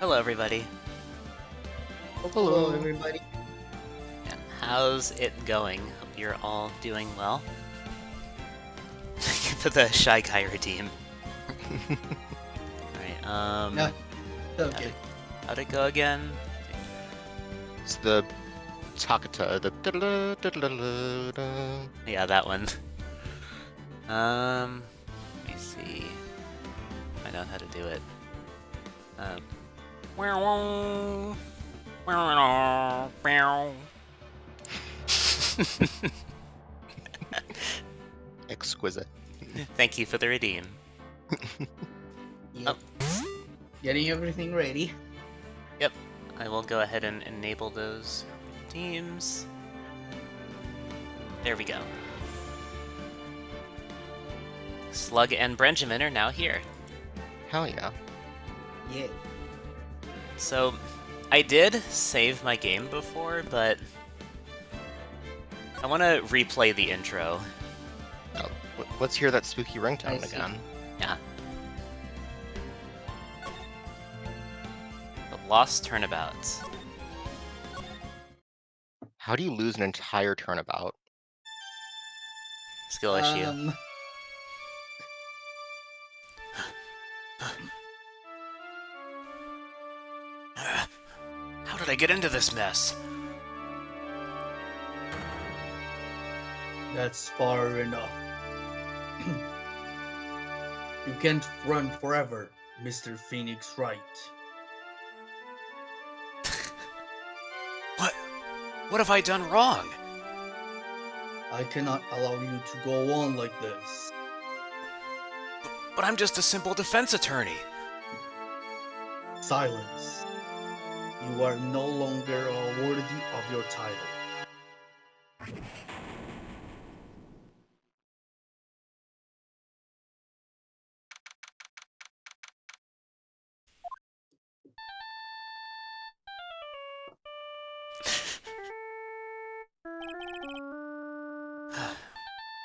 Hello, everybody. Hello, everybody. Yeah, how's it going? Hope you're all doing well. For the Shy Guy redeem. Alright, Yeah, okay. how'd it go again? It's the Takata, the da-da-da-da-da-da. Yeah, that one. Let me see. Find out how to do it. Exquisite. Thank you for the redeem. Yep. Getting everything ready. Yep, I will go ahead and enable those teams. There we go. Slug and Benjamin are now here. Hell yeah. Yeah. So, I did save my game before, but I want to replay the intro. Oh, let's hear that spooky I ringtone see. again. Yeah. The Lost Turnabouts. How do you lose an entire turnabout? Skill issue. How did I get into this mess? That's far enough. You can't run forever, Mr. Phoenix Wright. What have I done wrong? I cannot allow you to go on like this. But I'm just a simple defense attorney. Silence. You are no longer worthy of your title.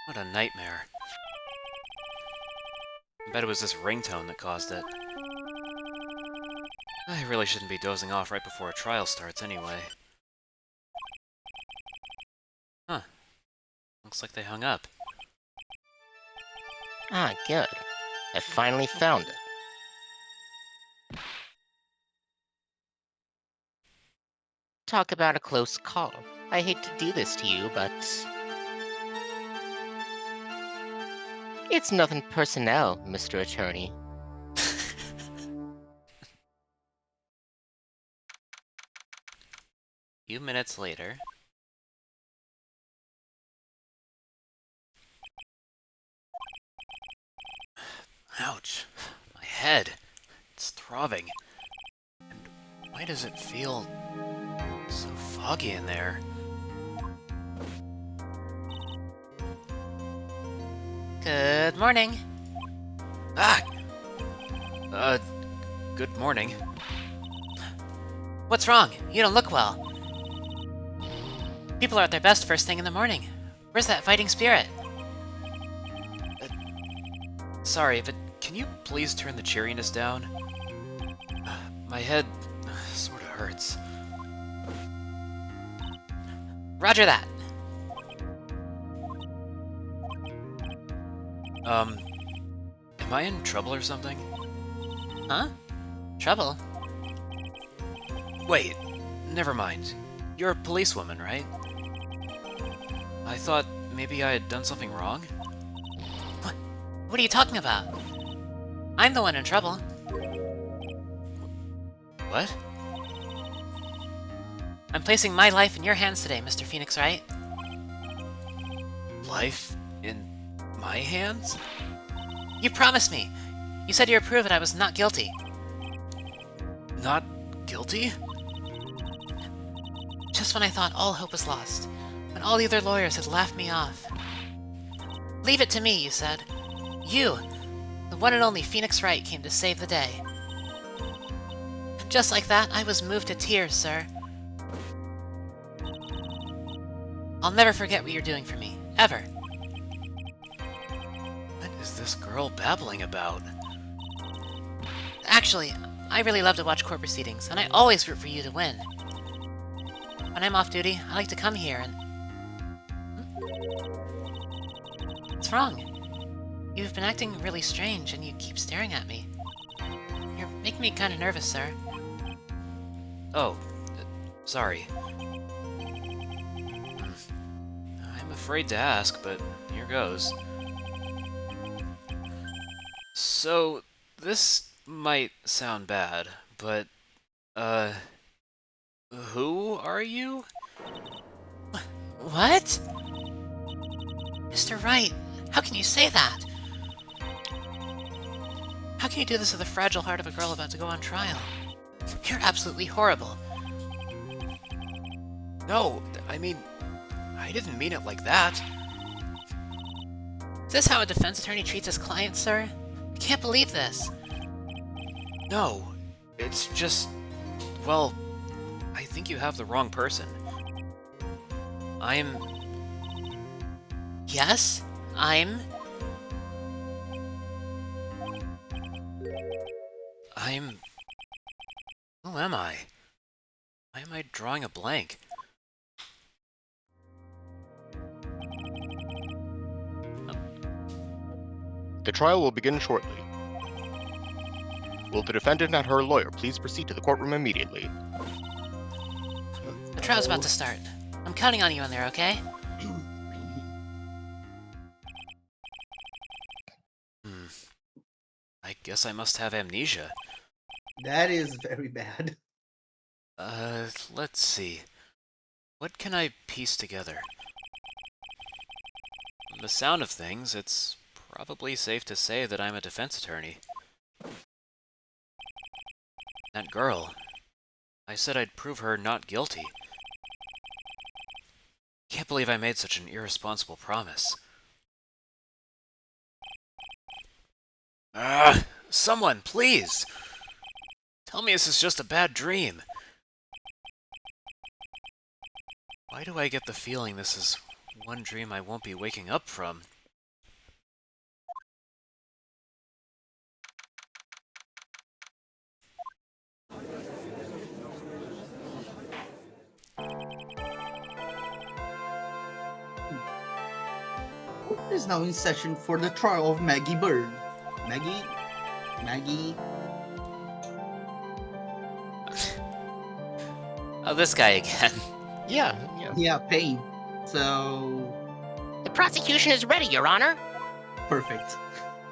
What a nightmare. I bet it was this ringtone that caused it. I really shouldn't be dozing off right before a trial starts anyway. Huh. Looks like they hung up. Ah, good. I finally found it. Talk about a close call. I hate to do this to you, but... It's nothing personnel, Mr. Attorney. Few minutes later. Ouch. My head. It's throbbing. And why does it feel so foggy in there? Good morning. Ah! Good morning. What's wrong? You don't look well. People are at their best first thing in the morning. Where's that fighting spirit? Sorry, but can you please turn the cheeriness down? My head sort of hurts. Roger that. Am I in trouble or something? Huh? Trouble? Wait, never mind. You're a policewoman, right? I thought maybe I had done something wrong? What are you talking about? I'm the one in trouble. What? I'm placing my life in your hands today, Mr. Phoenix Wright. Life in my hands? You promised me. You said you would prove that I was not guilty. Not guilty? Just when I thought all hope was lost, when all the other lawyers had laughed me off. Leave it to me, you said. You, the one and only Phoenix Wright, came to save the day. Just like that, I was moved to tears, sir. I'll never forget what you're doing for me, ever. What is this girl babbling about? Actually, I really love to watch court proceedings, and I always root for you to win. When I'm off duty, I like to come here and... What's wrong? You've been acting really strange, and you keep staring at me. You're making me kind of nervous, sir. Oh, sorry. I'm afraid to ask, but here goes. So, this might sound bad, but, who are you? What? Mr. Wright, how can you say that? How can you do this to the fragile heart of a girl about to go on trial? You're absolutely horrible. No, I mean, I didn't mean it like that. Is this how a defense attorney treats his client, sir? I can't believe this. No, it's just... well, I think you have the wrong person. I'm... Yes? I'm... Who am I? Why am I drawing a blank? The trial will begin shortly. Will the defendant and her lawyer please proceed to the courtroom immediately? The trial's about to start. I'm counting on you in there, okay? I guess I must have amnesia. That is very bad. Let's see. What can I piece together? From the sound of things, it's probably safe to say that I'm a defense attorney. That girl. I said I'd prove her not guilty. Can't believe I made such an irresponsible promise. Someone, please! Tell me this is just a bad dream. Why do I get the feeling this is one dream I won't be waking up from? Court is now in session for the trial of Maggie Bird. Maggie... Oh, this guy again. Yeah. Yeah, Payne. So... The prosecution is ready, Your Honor. perfect.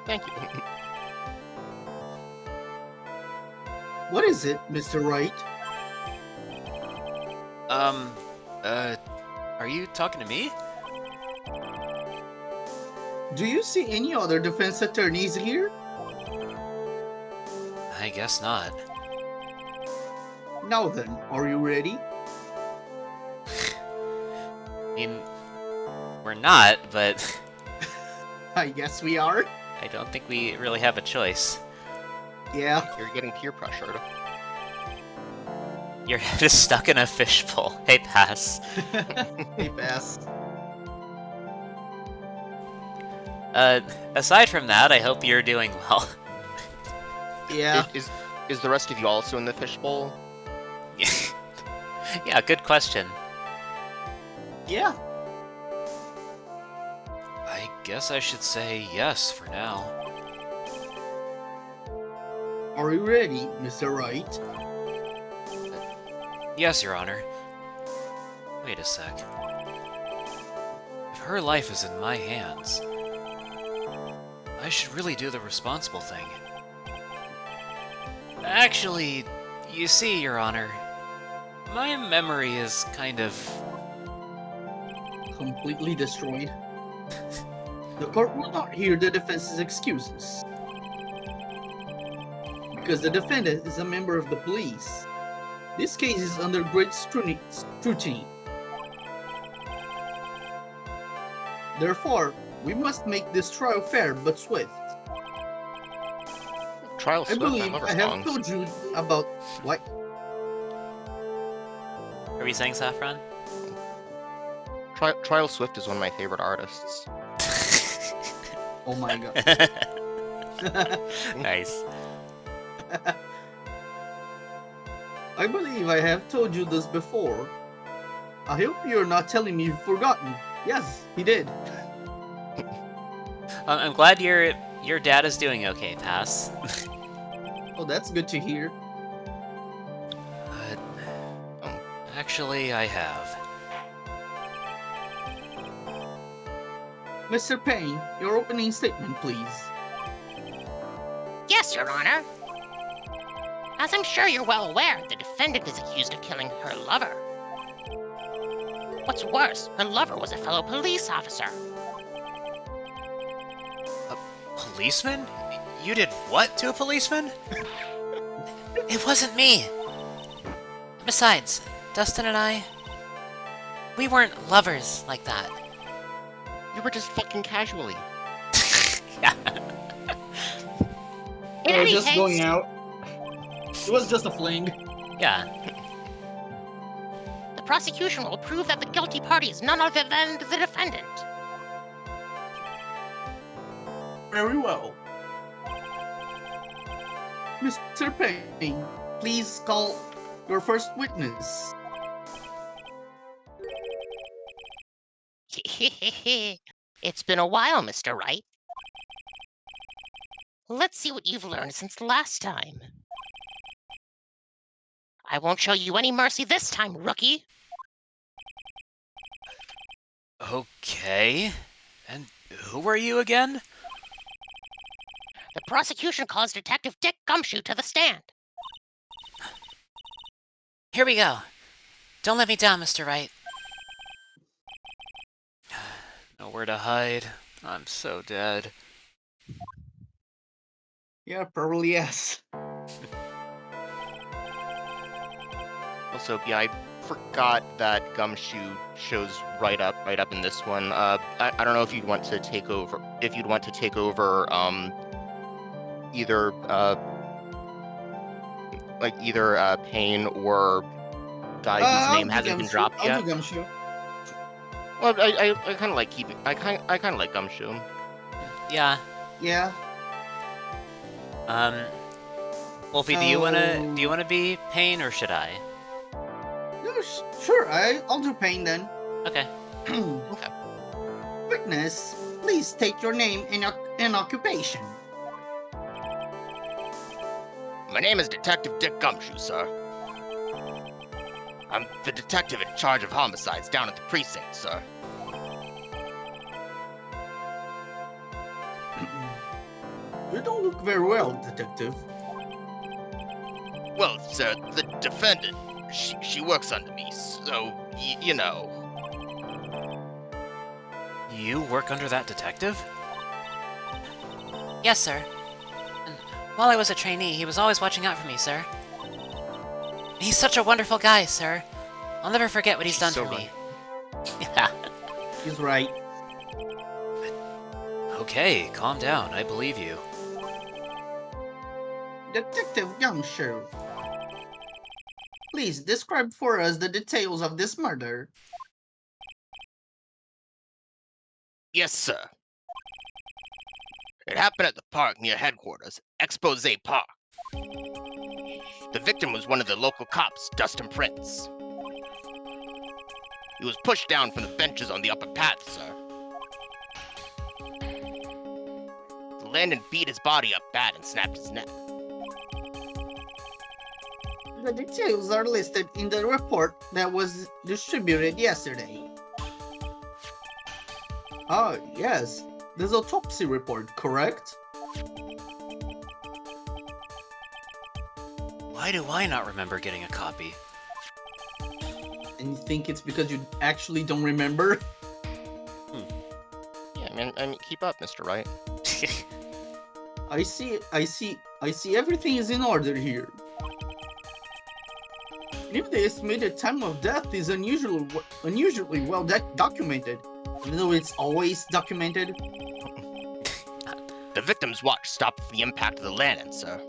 Thank you. What is it, Mr. Wright? Are you talking to me? Do you see any other defense attorneys here? I guess not. Now then, are you ready? I mean, we're not, but I guess we are. I don't think we really have a choice. Yeah. You're getting peer pressured. Your head is stuck in a fishbowl. Hey, pass. Hey, pass. Aside from that, I hope you're doing well. Yeah. Is the rest of you also in the fishbowl? Yeah, good question. Yeah. I guess I should say yes for now. Are you ready, Mr. Wright? Yes, Your Honor. Wait a sec. If her life is in my hands, I should really do the responsible thing. Actually, you see, Your Honor, my memory is kind of... Completely destroyed. The court will not hear the defense's excuses. Because the defendant is a member of the police. This case is under great scrutiny. Therefore, we must make this trial fair but swift. Trial I swift, believe love I her have songs. told you about what? Are we saying Saffron? Trial Swift is one of my favorite artists. Oh my god. Nice. I believe I have told you this before. I hope you're not telling me you've forgotten. Yes, he did. I'm glad your dad is doing okay, Pass. Oh, that's good to hear. Actually, I have. Mr. Payne, your opening statement, please. Yes, Your Honor. As I'm sure you're well aware, the defendant is accused of killing her lover. What's worse, her lover was a fellow police officer. Policeman? You did what to a policeman? It wasn't me! Besides, Dustin and I... we weren't lovers like that. You were just fucking casually. Yeah. In any case, out. It was just a fling. Yeah. the prosecution will prove that the guilty party is none other than the defendant. Very well. Mr. Payne, please call your first witness. It's been a while, Mr. Wright. Let's see what you've learned since last time. I won't show you any mercy this time, rookie. Okay. And who are you again? The prosecution calls Detective Dick Gumshoe to the stand. Here we go. Don't let me down, Mr. Wright. Nowhere to hide. I'm so dead. Yeah, probably yes. Also, yeah, I forgot that Gumshoe shows right up in this one. I don't know if you'd want to take over. If you'd want to take over, either Payne or guy whose name hasn't been dropped yet. I'll do Gumshoe. Well, I kind of like keeping. I kind of like Gumshoe. Yeah. Yeah. Wolfy, do you wanna be Payne or should I? No, sure. I'll do Payne then. Okay. Okay. Witness, please state your name and occupation. My name is Detective Dick Gumshoe, sir. I'm the detective in charge of homicides down at the precinct, sir. You don't look very well, detective. Well, sir, the defendant, she works under me, so, you know. You work under that detective? Yes, sir. And while I was a trainee, he was always watching out for me, sir. He's such a wonderful guy, sir. I'll never forget what he's done So for me. Yeah. He's right. Okay, calm down. I believe you. Detective Gumshoe, please describe for us the details of this murder. Yes, sir. It happened at the park near headquarters, Expose Park. The victim was one of the local cops, Dustin Prince. He was pushed down from the benches on the upper path, sir. Landon beat his body up bad and snapped his neck. The details are listed in the report that was distributed yesterday. Ah, yes. This autopsy report, correct? Why do I not remember getting a copy? And you think it's because you actually don't remember? Yeah, I mean, keep up, Mr. Wright. I see everything is in order here. If the estimated time of death is unusually well documented, even though it's always documented. The victim's watch stopped with the impact of the Landon, sir.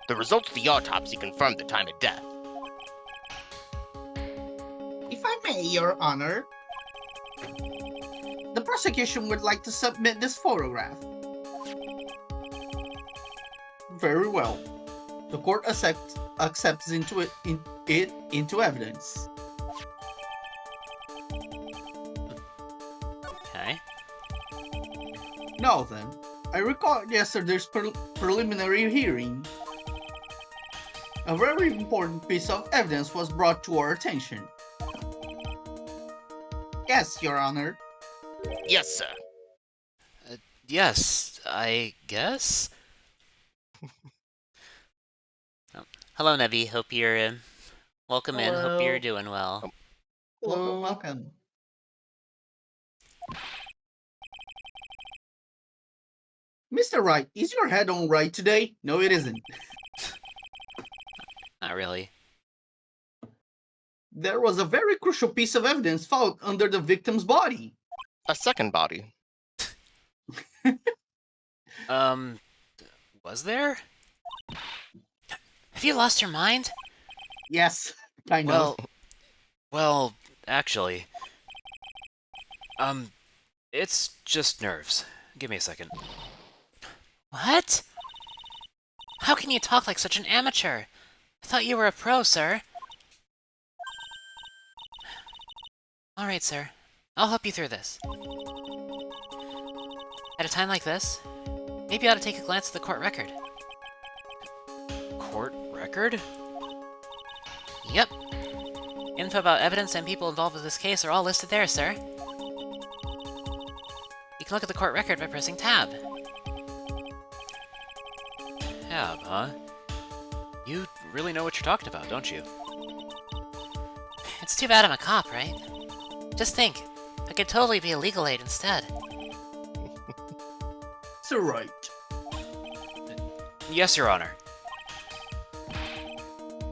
The results of the autopsy confirmed the time of death. If I may, Your Honor, the prosecution would like to submit this photograph. Very well. The court accepts accepts it into evidence. Okay. Now then, I recall yesterday's preliminary hearing. A very important piece of evidence was brought to our attention. Yes, Your Honor. Yes, sir. Yes, I guess? Oh. Hello, Nevi. Hope you're welcome in. Hope you're Hello. doing well. Welcome, welcome. Mr. Wright, is your head on right today? No, it isn't. Not really. There was a very crucial piece of evidence found under the victim's body. A second body. Was there? Have you lost your mind? Yes, kind of. Well, actually, it's just nerves. Give me a second. What? How can you talk like such an amateur? I thought you were a pro, sir. Alright, sir. I'll help you through this. At a time like this, maybe you ought to take a glance at the court record. Court record? Yep. Info about evidence and people involved with this case are all listed there, sir. You can look at the court record by pressing tab. Tab, huh? You really know what you're talking about, don't you? It's too bad I'm a cop, right? Just think, I could totally be a legal aid instead. Sir Wright. Yes, Your Honor.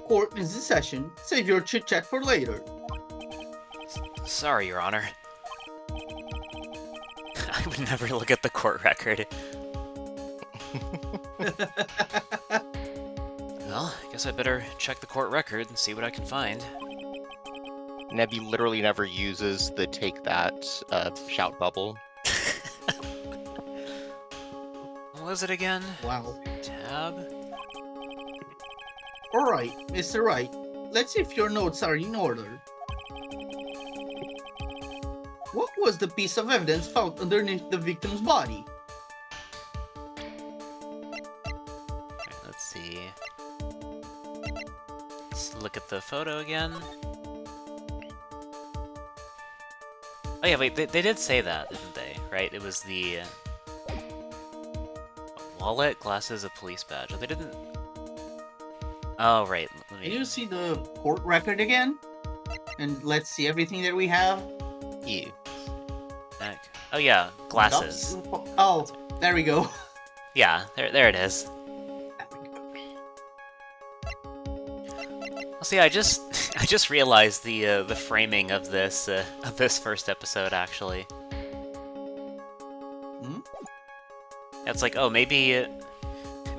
Court is in session. Save your chit-chat for later. Sorry, Your Honor. I would never look at the court record. Well, I guess I'd better check the court record and see what I can find. Nebby literally never uses the take that shout bubble. What was it again? Wow. Tab? Alright, Mr. Wright. Let's see if your notes are in order. What was the piece of evidence found underneath the victim's body? Alright, let's see. Let's look at the photo again. Oh yeah, wait, they did say that, didn't they? Right? It was the... wallet, glasses, a police badge. Oh, they didn't... Oh, right. Let Can me... you see the court record again? And let's see everything that we have. Yeah. Back. Oh yeah, glasses. Oh, there we go. Yeah, there it is. Well, see, I just realized the framing of this first episode actually. Hmm? It's like, oh, maybe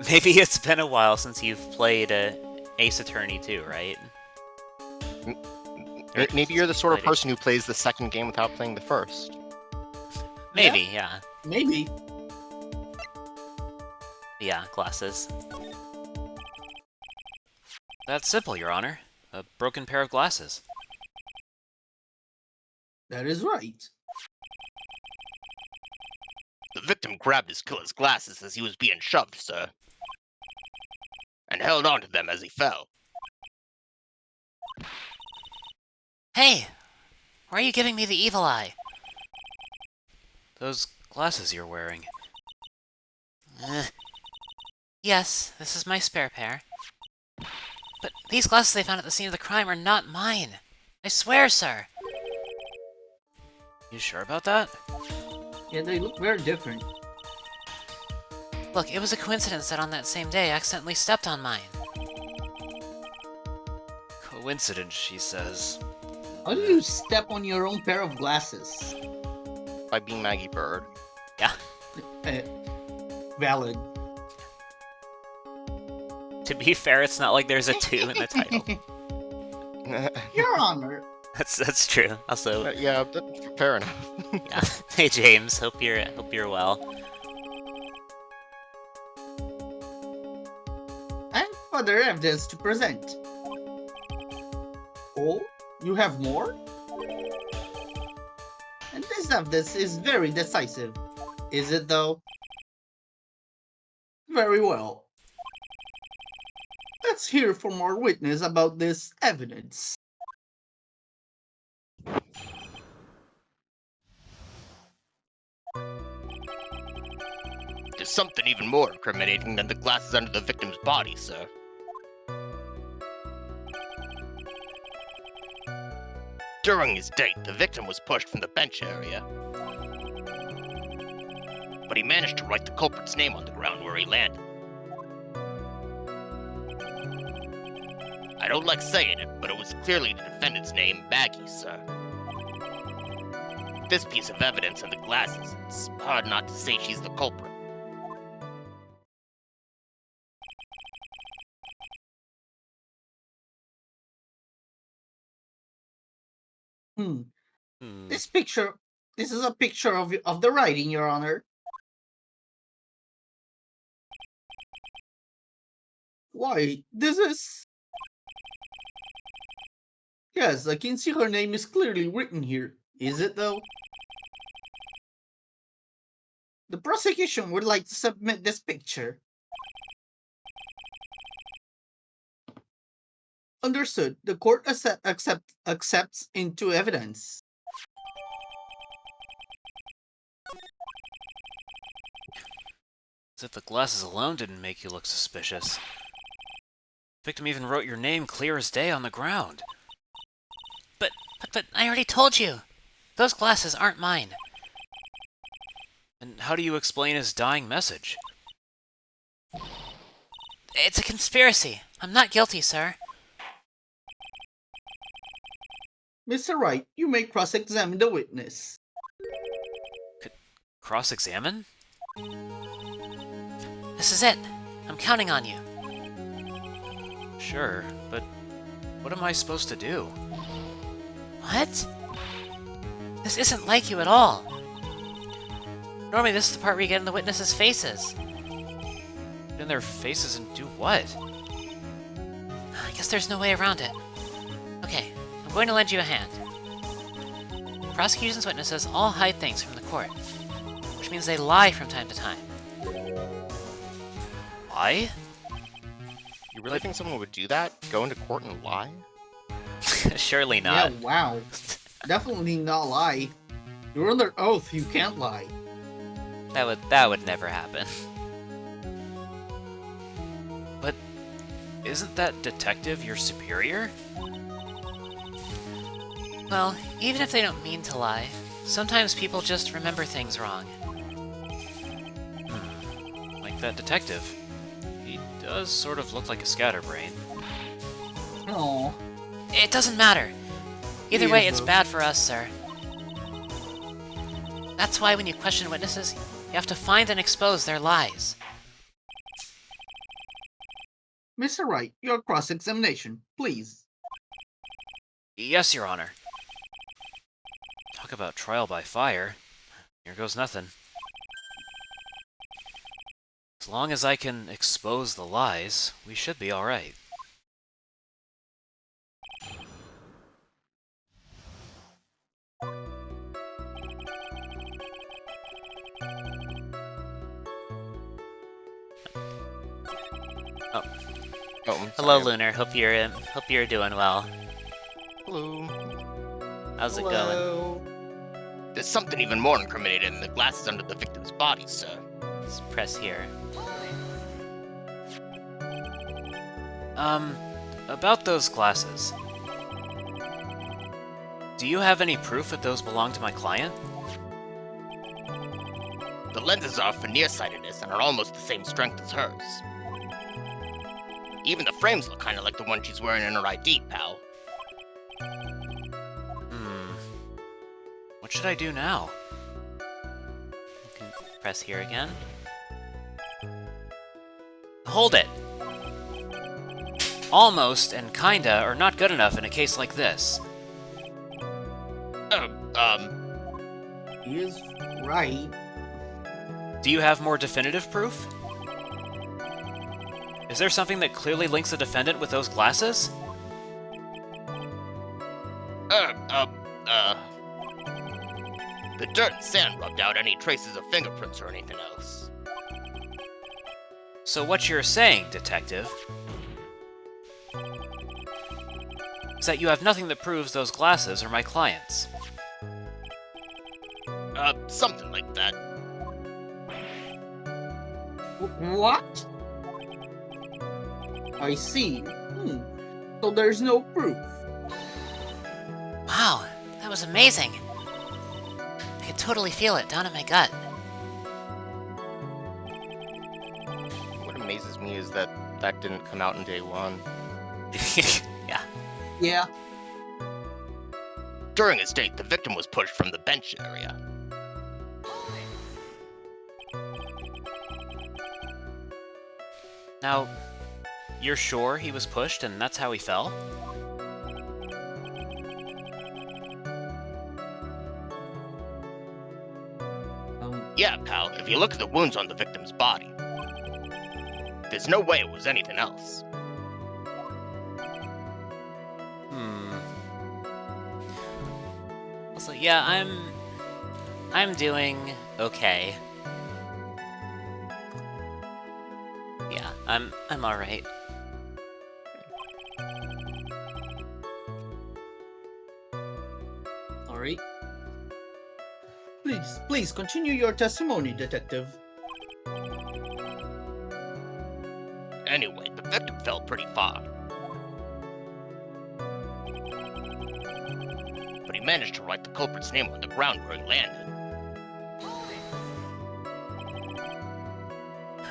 it's been a while since you've played Ace Attorney 2, right? Maybe you're the sort of person who plays the second game without playing the first. Maybe, yeah. Maybe. Yeah, glasses. That's simple, Your Honor. A broken pair of glasses. That is right. The victim grabbed his killer's glasses as he was being shoved, sir, and held onto them as he fell. Hey! Why are you giving me the evil eye? Those glasses you're wearing. Yes, this is my spare pair. But these glasses they found at the scene of the crime are not mine. I swear, sir. You sure about that? Yeah, they look very different. Look, it was a coincidence that on that same day I accidentally stepped on mine. Coincidence, she says. How do you step on your own pair of glasses? By being Maggie Bird. Yeah. Valid. To be fair, it's not like there's a 2 in the title. Your Honor. That's true. Also, Yeah, fair enough. yeah. Hey James, hope you're well. I have a other evidence to present. Oh, you have more? And this evidence is very decisive. Is it though? Very well. Let's hear from our witness about this evidence. There's something even more incriminating than the glasses under the victim's body, sir. During his date, the victim was pushed from the bench area. But he managed to write the culprit's name on the ground where he landed. I don't like saying it, but it was clearly the defendant's name, Maggie, sir. This piece of evidence and the glasses, it's hard not to say she's the culprit. Hmm. Hmm. This is a picture of the writing, Your Honor. Why, this is... Yes, I can see her name is clearly written here. Is it though? The prosecution would like to submit this picture. Understood. The court accepts into evidence. As if the glasses alone didn't make you look suspicious. The victim even wrote your name clear as day on the ground. But I already told you! Those glasses aren't mine. And how do you explain his dying message? It's a conspiracy. I'm not guilty, sir. Mr. Wright, you may cross-examine the witness. Cross-examine? This is it. I'm counting on you. Sure, but what am I supposed to do? What? This isn't like you at all. Normally this is the part where you get in the witnesses' faces. Get in their faces and do what? I guess there's no way around it. Okay, I'm going to lend you a hand. Prosecution's witnesses all hide things from the court, which means they lie from time to time. Lie? You really think someone would do that? Go into court and lie? Surely not. Yeah, wow. Definitely not lie. You're under oath, you can't lie. That would never happen. But isn't that detective your superior? Well, even if they don't mean to lie, sometimes people just remember things wrong. Like that detective. He does sort of look like a scatterbrain. Oh, It doesn't matter. Either He way, is, it's though. bad for us, sir. That's why when you question witnesses, you have to find and expose their lies. Mr. Wright, your cross-examination, please. Yes, Your Honor. Talk about trial by fire. Here goes nothing. As long as I can expose the lies, we should be alright. Oh, I'm Hello, sorry. Lunar. Hope you're doing well. Hello. How's it going? Hello. There's something even more incriminating than the glasses under the victim's body, sir. Let's press here. About those glasses. Do you have any proof that those belong to my client? The lenses are for nearsightedness and are almost the same strength as hers. Even the frames look kind of like the one she's wearing in her ID, pal. What should I do now? You can press here again. Hold it! Almost and kinda are not good enough in a case like this. He is right. Do you have more definitive proof? Is there something that clearly links the defendant with those glasses? The dirt and sand rubbed out any traces of fingerprints or anything else. So what you're saying, Detective, is that you have nothing that proves those glasses are my client's. Something like that. What? I see. So there's no proof. Wow, that was amazing. I could totally feel it down in my gut. What amazes me is that that didn't come out in day one. Yeah. Yeah. During his date, the victim was pushed from the bench area. Now, you're sure he was pushed and that's how he fell? Yeah, pal, if you look at the wounds on the victim's body, there's no way it was anything else. Also, yeah, I'm doing okay. Yeah, I'm alright. Alright. Please continue your testimony, Detective. Anyway, the victim fell pretty far. But he managed to write the culprit's name on the ground where he landed.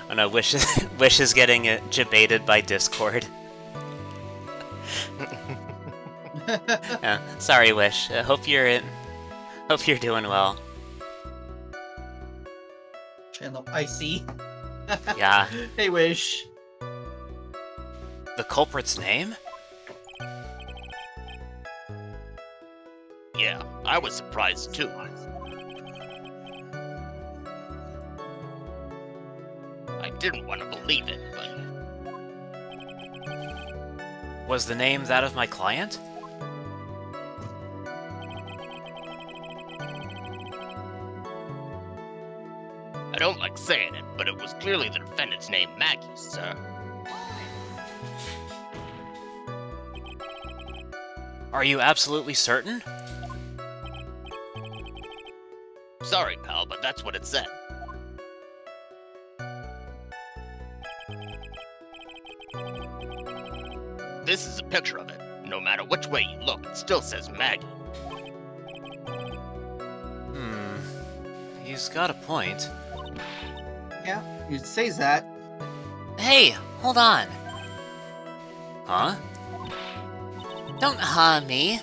Oh no, Wish is getting debated by Discord. Yeah, sorry, Wish. Hope you're doing well. Channel, I see. Yeah. Hey, Wish. The culprit's name? Yeah, I was surprised too. I didn't want to believe it, but Was the name that of my client? I don't like saying it, but it was clearly the defendant's name, Maggie, sir. Are you absolutely certain? Sorry, pal, but that's what it said. This is a picture of it. No matter which way you look, it still says Maggie. He's got a point. Yeah, it says that. Hey, hold on. Huh? Don't me.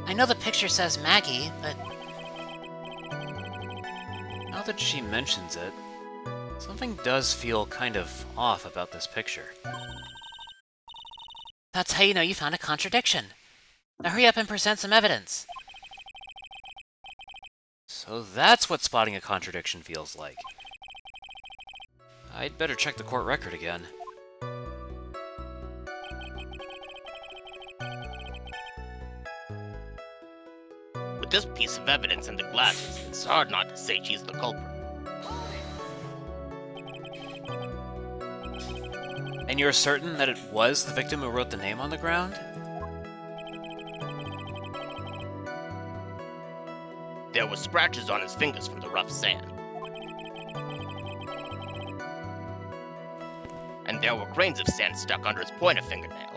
I know the picture says Maggie, but Now that she mentions it, something does feel kind of off about this picture. that's how you know you found a contradiction. Now hurry up and present some evidence. So that's what spotting a contradiction feels like. I'd better check the court record again. With this piece of evidence and the glasses, it's hard not to say she's the culprit. And you're certain that it was the victim who wrote the name on the ground? There were scratches on his fingers from the rough sand. And there were grains of sand stuck under his pointer fingernail.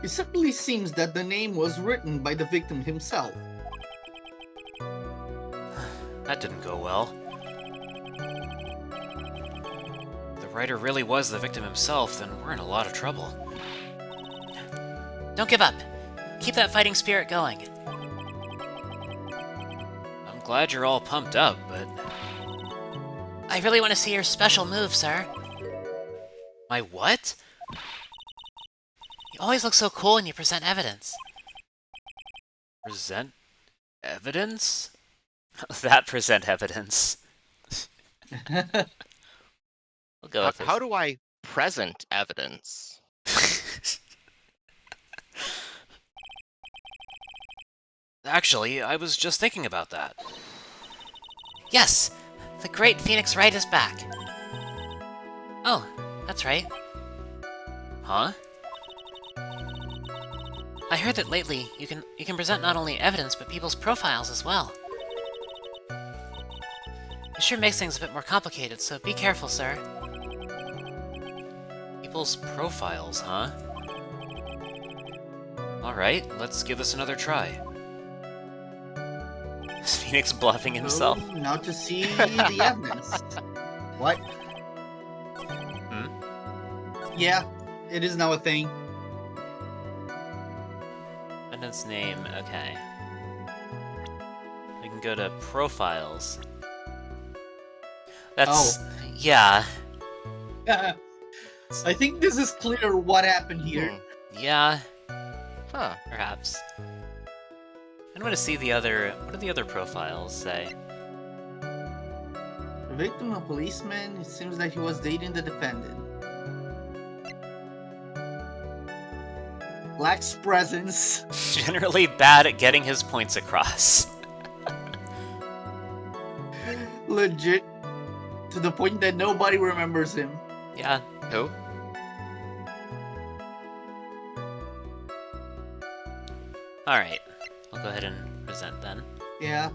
It certainly seems that the name was written by the victim himself. That didn't go well. If the writer really was the victim himself, then we're in a lot of trouble. Don't give up. Keep that fighting spirit going. I'm glad you're all pumped up, but I really want to see your special move, sir. my what? You always look so cool when you present evidence. Present Evidence? That present evidence. We'll go with this. How do I present evidence? Actually, I was just thinking about that. Yes! The great Phoenix Wright is back. Oh, that's right. Huh? I heard that lately you can present not only evidence but people's profiles as well. It sure makes things a bit more complicated, so be careful, sir. People's profiles, huh? Alright, let's give this another try. Is Phoenix bluffing himself? Oh, now to see the evidence. What? Yeah, it is now a thing. Defendant's name, okay. We can go to profiles. That's... yeah. I think this is clear what happened here. Yeah, Huh. perhaps. I'm gonna see the other... what do the other profiles say? The victim, a policeman, it seems that he was dating the defendant. Lacks presence. Generally bad at getting his points across. Legit. To the point that nobody remembers him. Yeah. Who? Alright. I'll go ahead and present then. Yeah.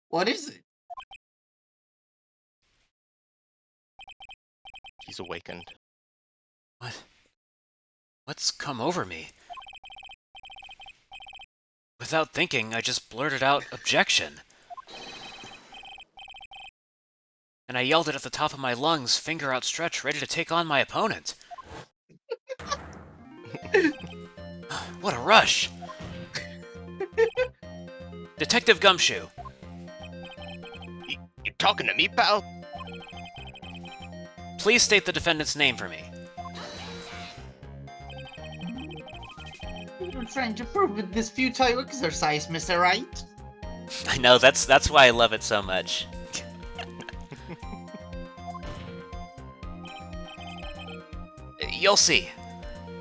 What is it? He's awakened. What? What's come over me? Without thinking, I just blurted out, "Objection!" And I yelled it at the top of my lungs, finger outstretched, ready to take on my opponent. What a rush! Detective Gumshoe, You talking to me, pal? please state the defendant's name for me. You're trying to prove with this futile exercise, Mr. Wright. I know, that's why I love it so much. You'll see.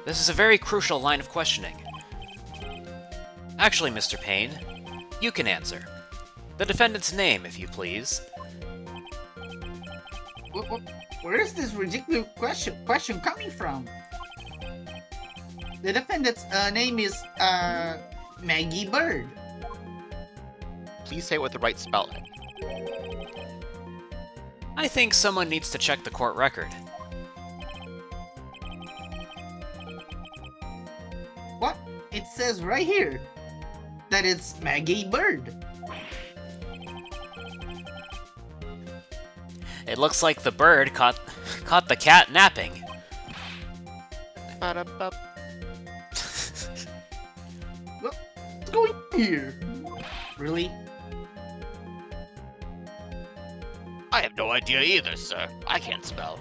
This is a very crucial line of questioning. Actually, Mr. Payne, you can answer. The defendant's name, if you please. Where is this ridiculous question coming from? The defendant's name is Maggie Bird. Please say it with the right spelling. I think someone needs to check the court record. What? It says right here that it's Maggie Bird. It looks like the bird caught the cat napping. Ba-da-ba. What's going on here? Really? I have no idea either, sir. I can't spell.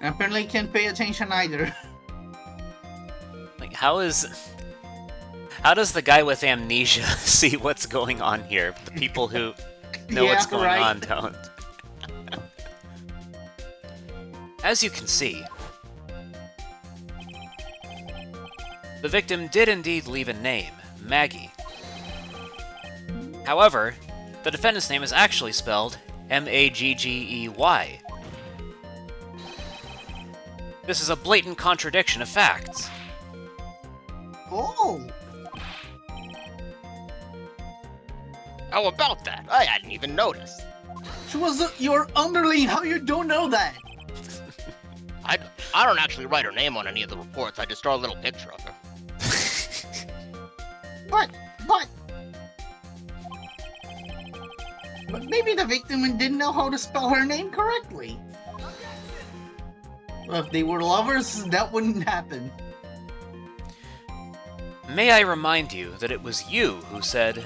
Apparently can't pay attention either. Like, how does the guy with amnesia see what's going on here? The people who know what's going right. on don't. As you can see, the victim did indeed leave a name, Maggie. However, the defendant's name is actually spelled M-A-G-G-E-Y. This is a blatant contradiction of facts. Oh! How about that? I hadn't even noticed. She was your underling. How you don't know that? I don't actually write her name on any of the reports. I just draw a little picture of her. But maybe the victim didn't know how to spell her name correctly. Well, if they were lovers, that wouldn't happen. May I remind you that it was you who said,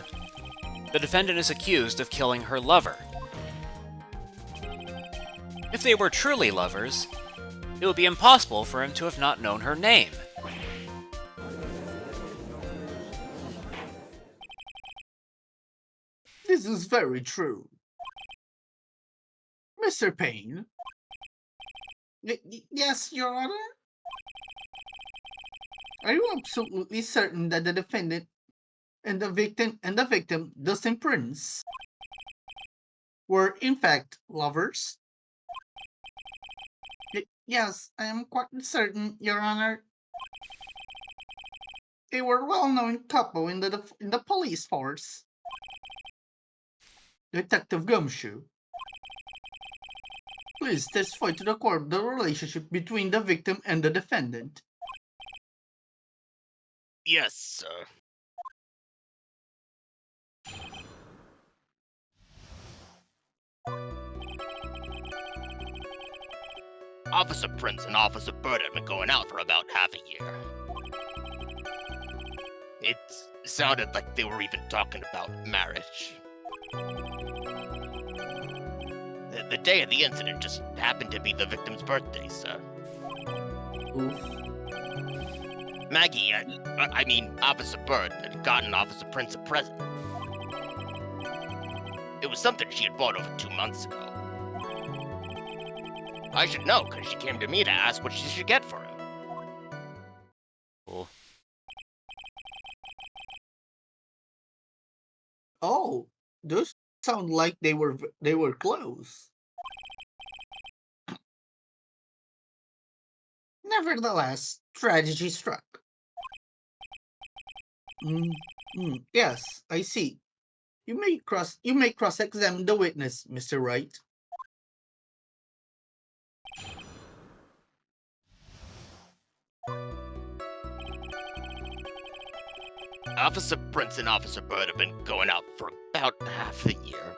"The defendant is accused of killing her lover." they were truly lovers, it would be impossible for him to have not known her name. This is very true. Mr. Payne? Yes, Your Honor? Are you absolutely certain that the defendant and the victim, Dustin Prince, were in fact lovers? Yes, I am quite certain, Your Honor. They were a well-known couple in the police force. Detective Gumshoe, please testify to the court the relationship between the victim and the defendant. Yes, sir. Officer Prince and Officer Bird had been going out for about half a year. It sounded like they were even talking about marriage. The day of the incident just happened to be the victim's birthday, sir. Oof. Maggie, I mean Officer Bird, had gotten Officer Prince a present. It was something she had bought over 2 months ago. I should know, because she came to me to ask what she should get for him. Cool. Oh, those sound like they were close. Nevertheless, tragedy struck. Yes, I see. You may cross-examine the witness, Mr. Wright. Officer Prince and Officer Bird have been going out for about half a year.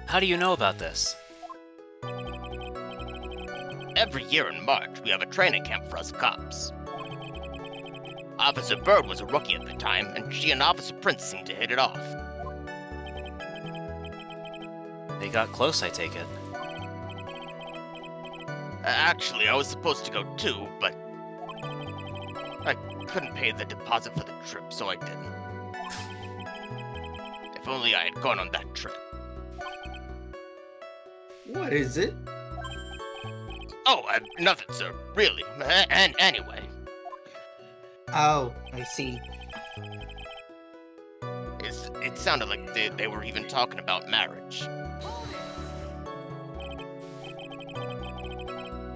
How do you know about this? Every year in March, we have a training camp for us cops. Officer Bird was a rookie at the time, and she and Officer Prince seemed to hit it off. They got close, I take it. Actually, I was supposed to go too, but I couldn't pay the deposit for the trip, so I didn't. If only I had gone on that trip. What is it? Oh, nothing, sir. Really. And anyway, Oh, I see. it sounded like they were even talking about marriage.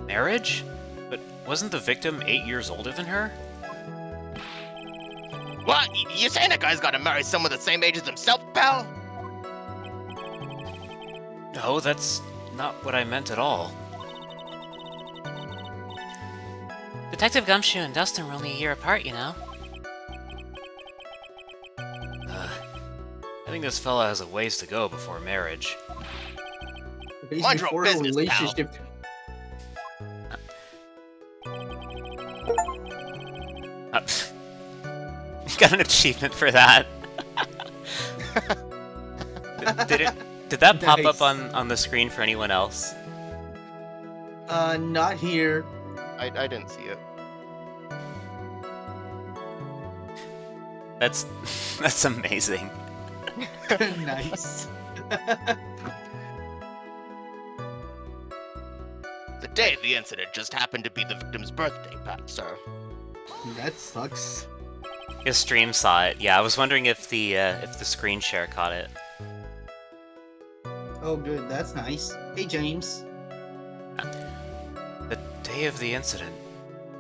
Marriage? But wasn't the victim 8 years older than her? What? You saying that guy's gotta marry someone the same age as himself, pal? No, that's not what I meant at all. Detective Gumshoe and Dustin were only a year apart, you know? I think this fella has a ways to go before marriage. At least Mind your before a business, pal. relationship. You got an achievement for that. Did that pop up Nice. on the screen for anyone else? Not here. I didn't see it. That's amazing. Nice. The day of the incident just happened to be the victim's birthday, sir. That sucks. His stream saw it. Yeah, I was wondering if the screen share caught it. Oh, good. That's nice. Hey, James. The day of the incident.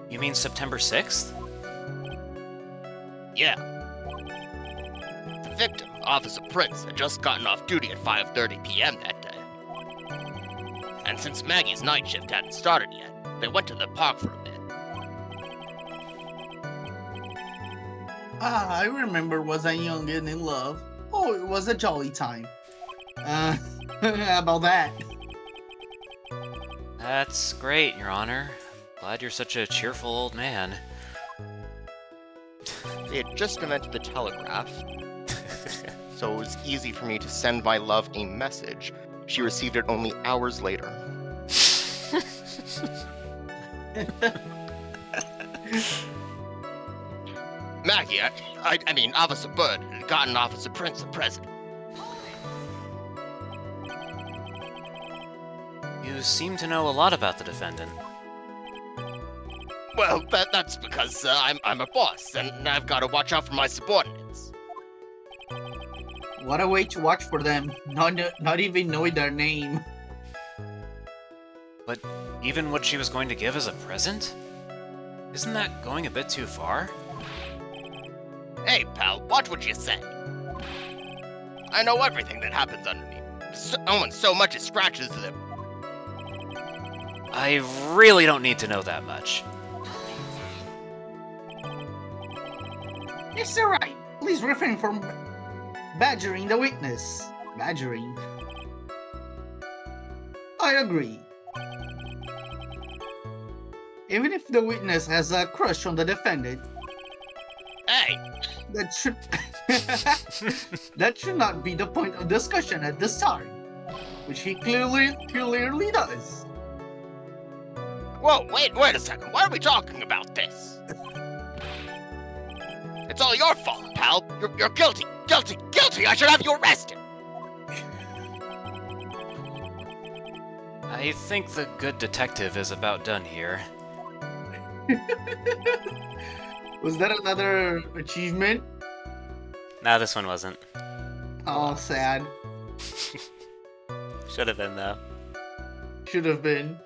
You mean September 6th? Yeah. The victim, Officer Prince, had just gotten off duty at 5:30 p.m. that day. And since Maggie's night shift hadn't started yet, they went to the park for a bit. I remember was I young and in love. Oh, it was a jolly time. How about that? That's great, Your Honor. Glad you're such a cheerful old man. They had just invented the telegraph, so it was easy for me to send my love a message She received it only hours later. Maggie, I mean, Officer Bird had gotten Officer Prince a present. You seem to know a lot about the defendant. Well, that's because I'm a boss, and I've got to watch out for my subordinates. What a way to watch for them, not even knowing their name. But even what she was going to give as a present? Isn't that going a bit too far? Hey, pal, watch what you say. I know everything that happens under me. So much as scratches them. I really don't need to know that much. Mr. Wright, please refrain from badgering the witness. Badgering. I agree. Even if the witness has a crush on the defendant, Hey, that should that should not be the point of discussion at this time, which he clearly does. whoa, wait a second. Why are we talking about this? It's all your fault, pal. You're guilty. Guilty! I should have you arrested! I think the good detective is about done here. Was that another achievement? Nah, this one wasn't. Oh, sad. Should have been, though. Should have been.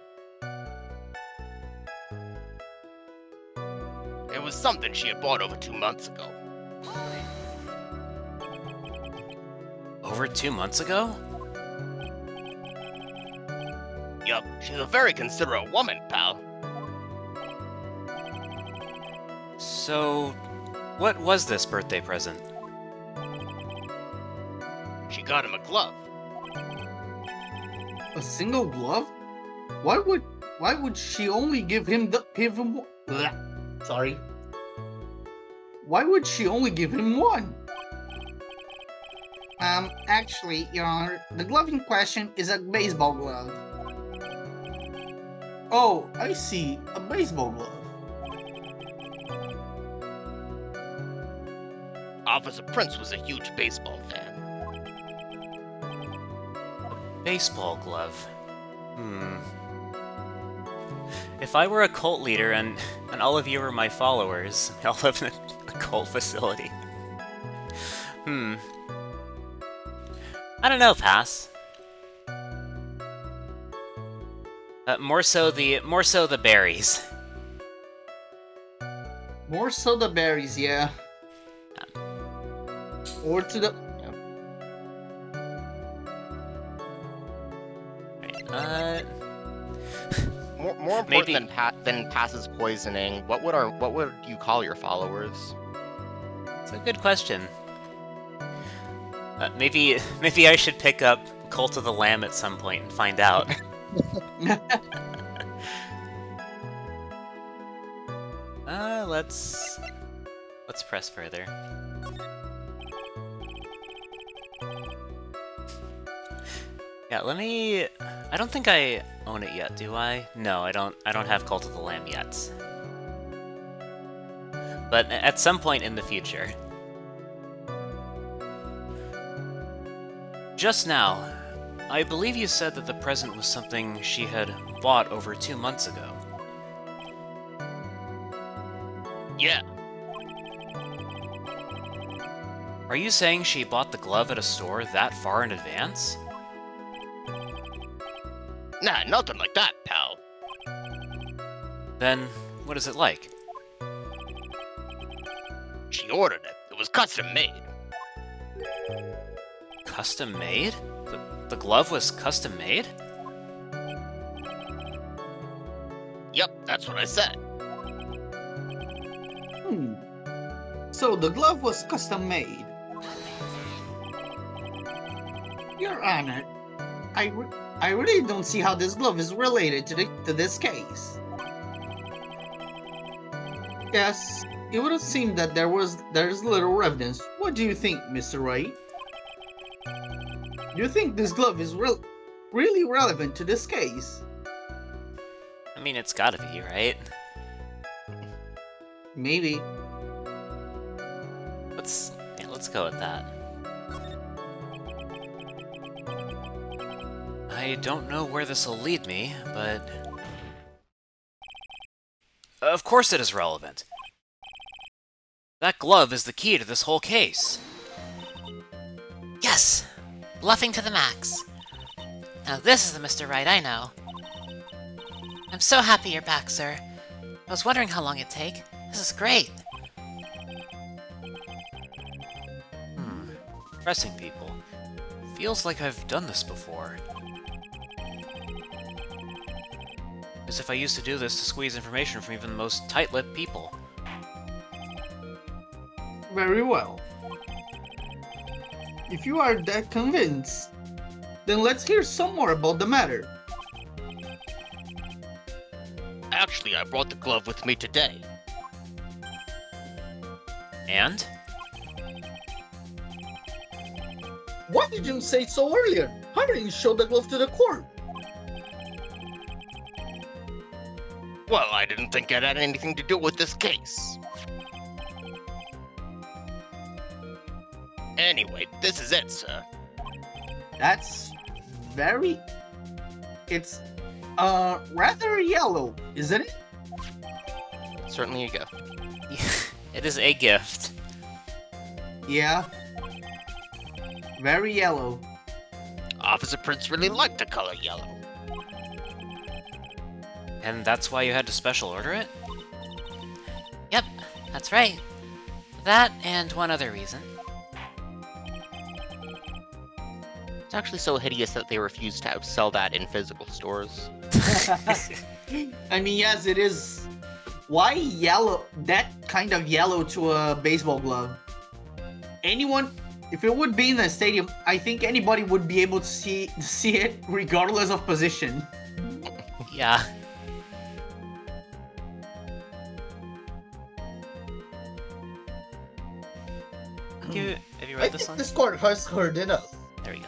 It was something she had bought over 2 months ago. Over 2 months ago? Yup, she's a very considerate woman, pal. So, what was this birthday present? She got him a glove. A single glove? Why would she only give him Sorry. Why would she only give him one? Actually, Your Honor, the glove in question is a baseball glove. Oh, I see. A baseball glove. Officer Prince was a huge baseball fan. Baseball glove. If I were a cult leader and all of you were my followers, we all live in a cult facility. I don't know, pass. More so the berries. More so the berries, yeah. Or to the... Right, More important Maybe- than Pass's poisoning, what would you call your followers? it's a good question. Maybe I should pick up Cult of the Lamb at some point and find out. Let's press further. Yeah, let me... I don't think I own it yet, do I? No, I don't have Cult of the Lamb yet. But at some point in the future. Just now, I believe you said that the present was something she had bought over 2 months ago. Yeah, Are you saying she bought the glove at a store that far in advance? nah, nothing like that, pal. Then, what is it like? She ordered it. It was custom made. Custom made? The glove was custom made? Yep, that's what I said. So the glove was custom made. Your Honor, I really don't see how this glove is related to this case. Yes, it would have seemed that there's little evidence. What do you think, Mr. Wright? Do you think this glove is really relevant to this case. I mean, it's gotta be, right? Maybe. Let's go with that. I don't know where this will lead me, but... Of course it is relevant. That glove is the key to this whole case. Yes! Bluffing to the max. Now this is the Mr. Wright I know. I'm so happy you're back, sir. I was wondering how long it'd take. This is great. Pressing people. Feels like I've done this before. As if I used to do this to squeeze information from even the most tight-lipped people. Very well. If you are that convinced, then let's hear some more about the matter. Actually, I brought the glove with me today. And? Why did you say so earlier? How did you show the glove to the court? Well, I didn't think it had anything to do with this case. Anyway, this is it, sir. That's very... It's, rather yellow, isn't it? Certainly a gift. It is a gift. Yeah. Very yellow. Officer Prince really liked the color yellow. And that's why you had to special order it? Yep, that's right. That and one other reason. It's actually so hideous that they refuse to sell that in physical stores. I mean, yes, it is. Why yellow? That kind of yellow to a baseball glove? Anyone, if it would be in the stadium, I think anybody would be able to see it regardless of position. Yeah. Have you I read this think one? this court has heard enough. There we go.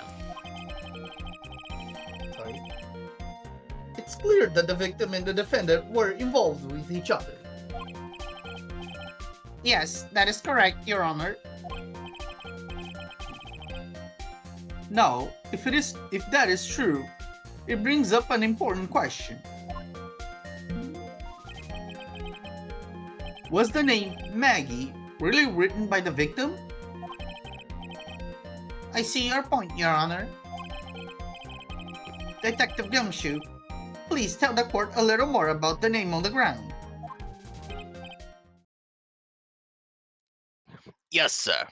Sorry. It's clear that the victim and the defendant were involved with each other. Yes, that is correct, Your Honor. Now, if that is true, it brings up an important question. Was the name Maggie really written by the victim? I see your point, Your Honor. Detective Gumshoe, please tell the court a little more about the name on the ground. Yes, sir.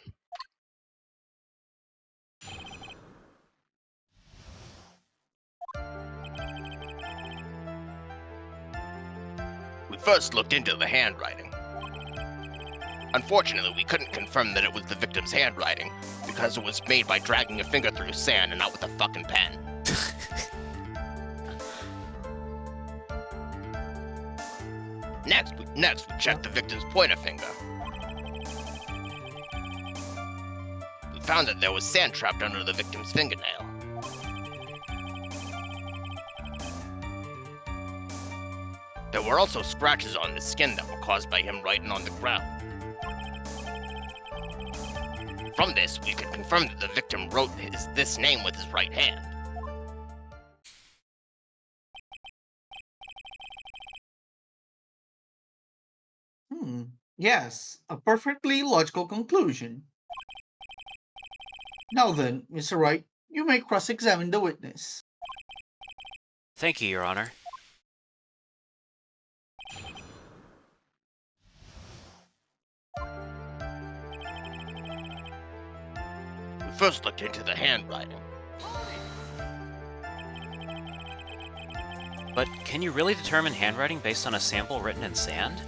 We first looked into the handwriting. Unfortunately, we couldn't confirm that it was the victim's handwriting, because it was made by dragging a finger through sand and not with a fucking pen. Next, we checked the victim's pointer finger. We found that there was sand trapped under the victim's fingernail. There were also scratches on his skin that were caused by him writing on the ground. From this, we could confirm that the victim wrote this name with his right hand. Yes, a perfectly logical conclusion. Now then, Mr. Wright, you may cross-examine the witness. Thank you, Your Honor. We first looked into the handwriting. But can you really determine handwriting based on a sample written in sand?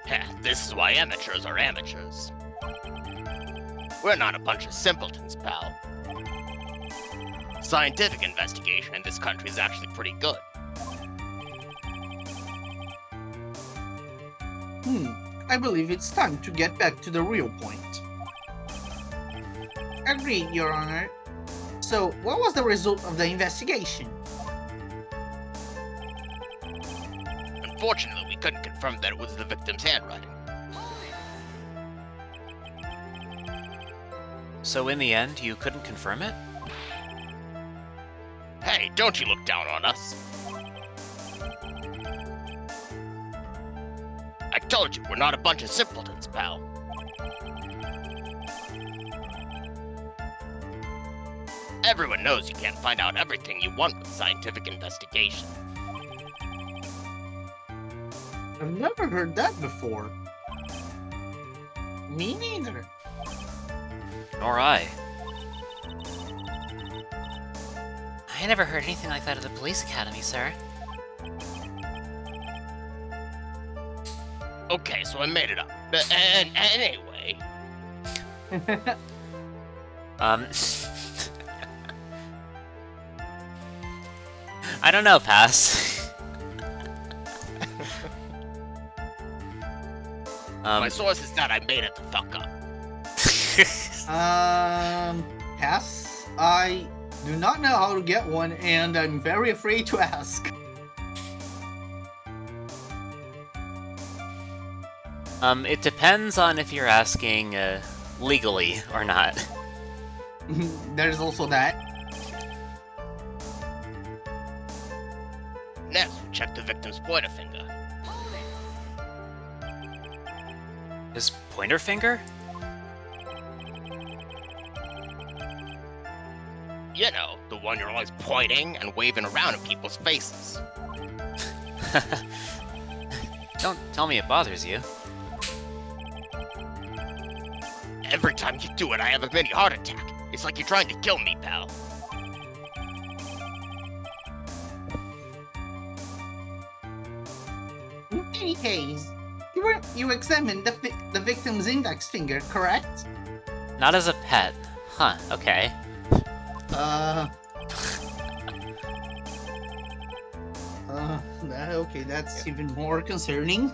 Heh, this is why amateurs are amateurs. We're not a bunch of simpletons, pal. Scientific investigation in this country is actually pretty good. I believe it's time to get back to the real point. Agreed, Your Honor. So, what was the result of the investigation? Unfortunately, we couldn't confirm that it was the victim's handwriting. So in the end, you couldn't confirm it? Hey, don't you look down on us. I told you, we're not a bunch of simpletons, pal. Everyone knows you can't find out everything you want with scientific investigation. I've never heard that before. Me neither. Nor I. I never heard anything like that at the police academy, sir. Okay, so I made it up. And anyway, I don't know, Pass. my source is that I made it the fuck up. Pass. I do not know how to get one, and I'm very afraid to ask. It depends on if you're asking, legally or not. There's also that. Next, we check the victim's pointer finger. His pointer finger? You know, the one you're always pointing and waving around in people's faces. Don't tell me it bothers you. Every time you do it, I have a mini heart attack. It's like you're trying to kill me, pal. In any case, you examined the victim's index finger, correct? Not as a pet. Huh, okay. Okay, that's even more concerning.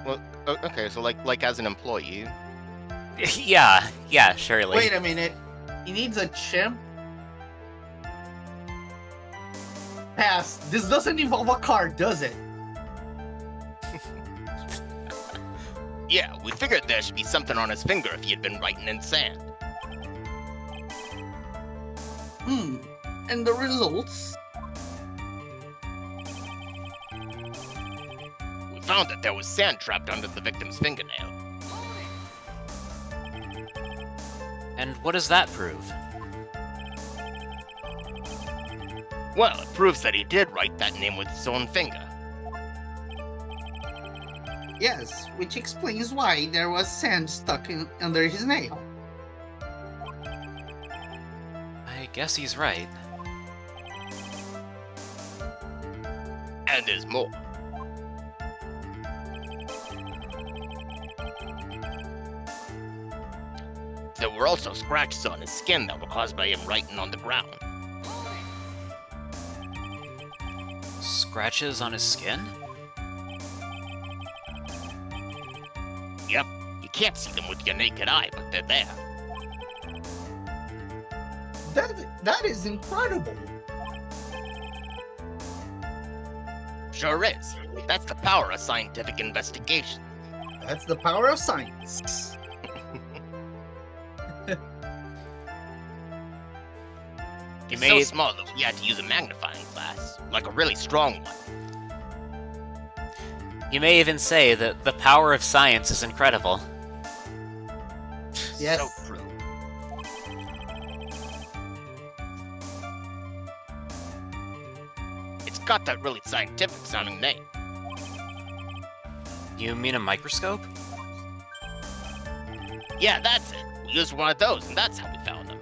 Well, okay, so like as an employee. Yeah, surely. Wait a minute. He needs a chimp? Pass. This doesn't involve a car, does it? Yeah, we figured there should be something on his finger if he had been writing in sand. And the results? We found that there was sand trapped under the victim's fingernail. And what does that prove? Well, it proves that he did write that name with his own finger. Yes, which explains why there was sand stuck under his nail. I guess he's right. And there's more. There were also scratches on his skin that were caused by him writing on the ground. Scratches on his skin? Yep, you can't see them with your naked eye, but they're there. That is incredible. Sure is. That's the power of scientific investigation. That's the power of science. You It's may so small that we had to use a magnifying glass, like a really strong one. You may even say that the power of science is incredible. Yes. So true. It's got that really scientific sounding name. You mean a microscope? Yeah, that's it. We used one of those, and that's how we found them.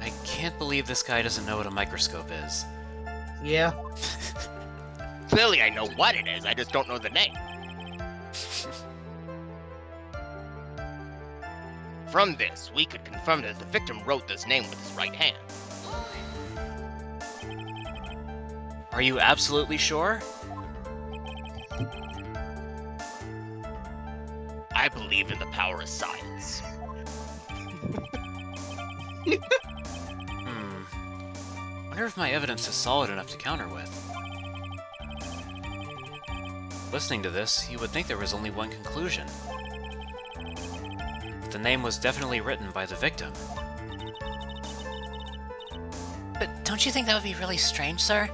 I can't believe this guy doesn't know what a microscope is. Yeah. Clearly I know what it is, I just don't know the name. From this, we could confirm that the victim wrote this name with his right hand. Are you absolutely sure? I believe in the power of science. Wonder if my evidence is solid enough to counter with. Listening to this, you would think there was only one conclusion. The name was definitely written by the victim. But don't you think that would be really strange, sir?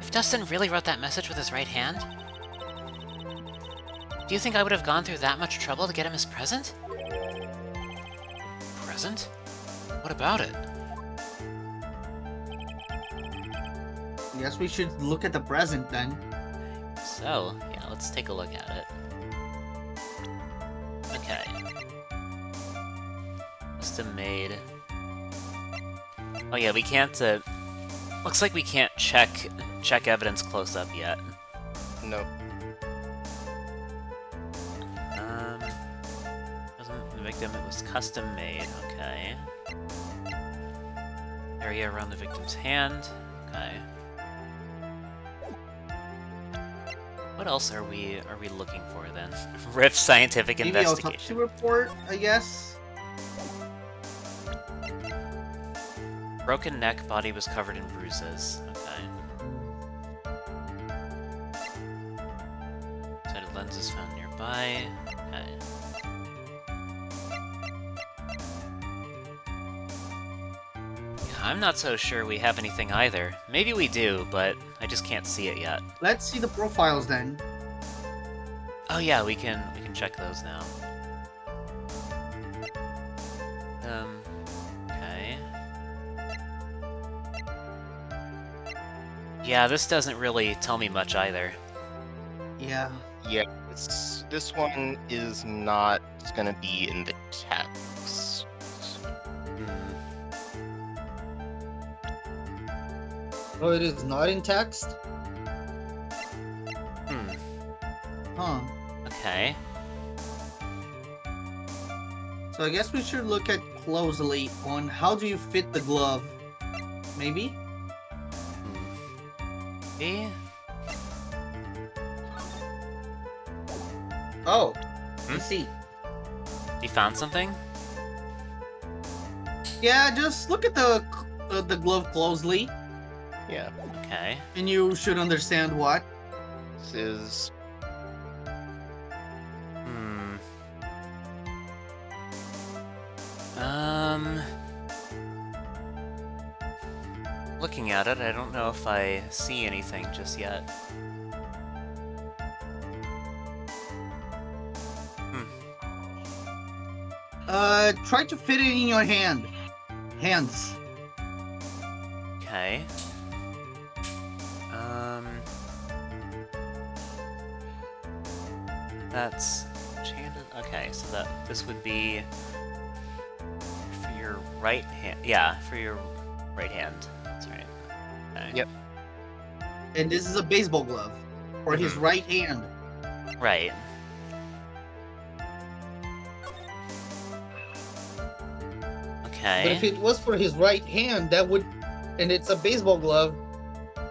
If Dustin really wrote that message with his right hand, do you think I would have gone through that much trouble to get him his present? Present? What about it? Guess we should look at the present then. So, yeah, let's take a look at it. Okay. Custom made. Oh yeah, we can't, looks like we can't check evidence close up yet. Nope. Wasn't the victim, it was custom made, okay. Area around the victim's hand, okay. What else are we looking for then? Rift scientific Maybe investigation. autopsy report, I guess. Broken neck, body was covered in bruises. Okay. Sided lenses found nearby. Okay. Yeah, I'm not so sure we have anything either. Maybe we do, but I just can't see it yet. Let's see the profiles then. Oh yeah, we can check those now. Okay. Yeah, this doesn't really tell me much either. Yeah. Yeah, this one is not gonna be in the text. Hmm. Oh, it is not in text? Hmm. Huh. Okay. So I guess we should look at closely on how do you fit the glove. Maybe? See? Oh. I Hmm? see. You found something? Yeah, just look at the glove closely, Yeah, Okay. and you should understand what. this is Hmm. Looking at it, I don't know if I see anything just yet. Try to fit it in your hands. Okay. That's enchanted. Okay, so this would be for your right hand. Yeah, for your right hand. That's right. Okay. Yep. And this is a baseball glove for his Mhm. right hand. Right. Okay. But if it was for his right hand, that would, and it's a baseball glove.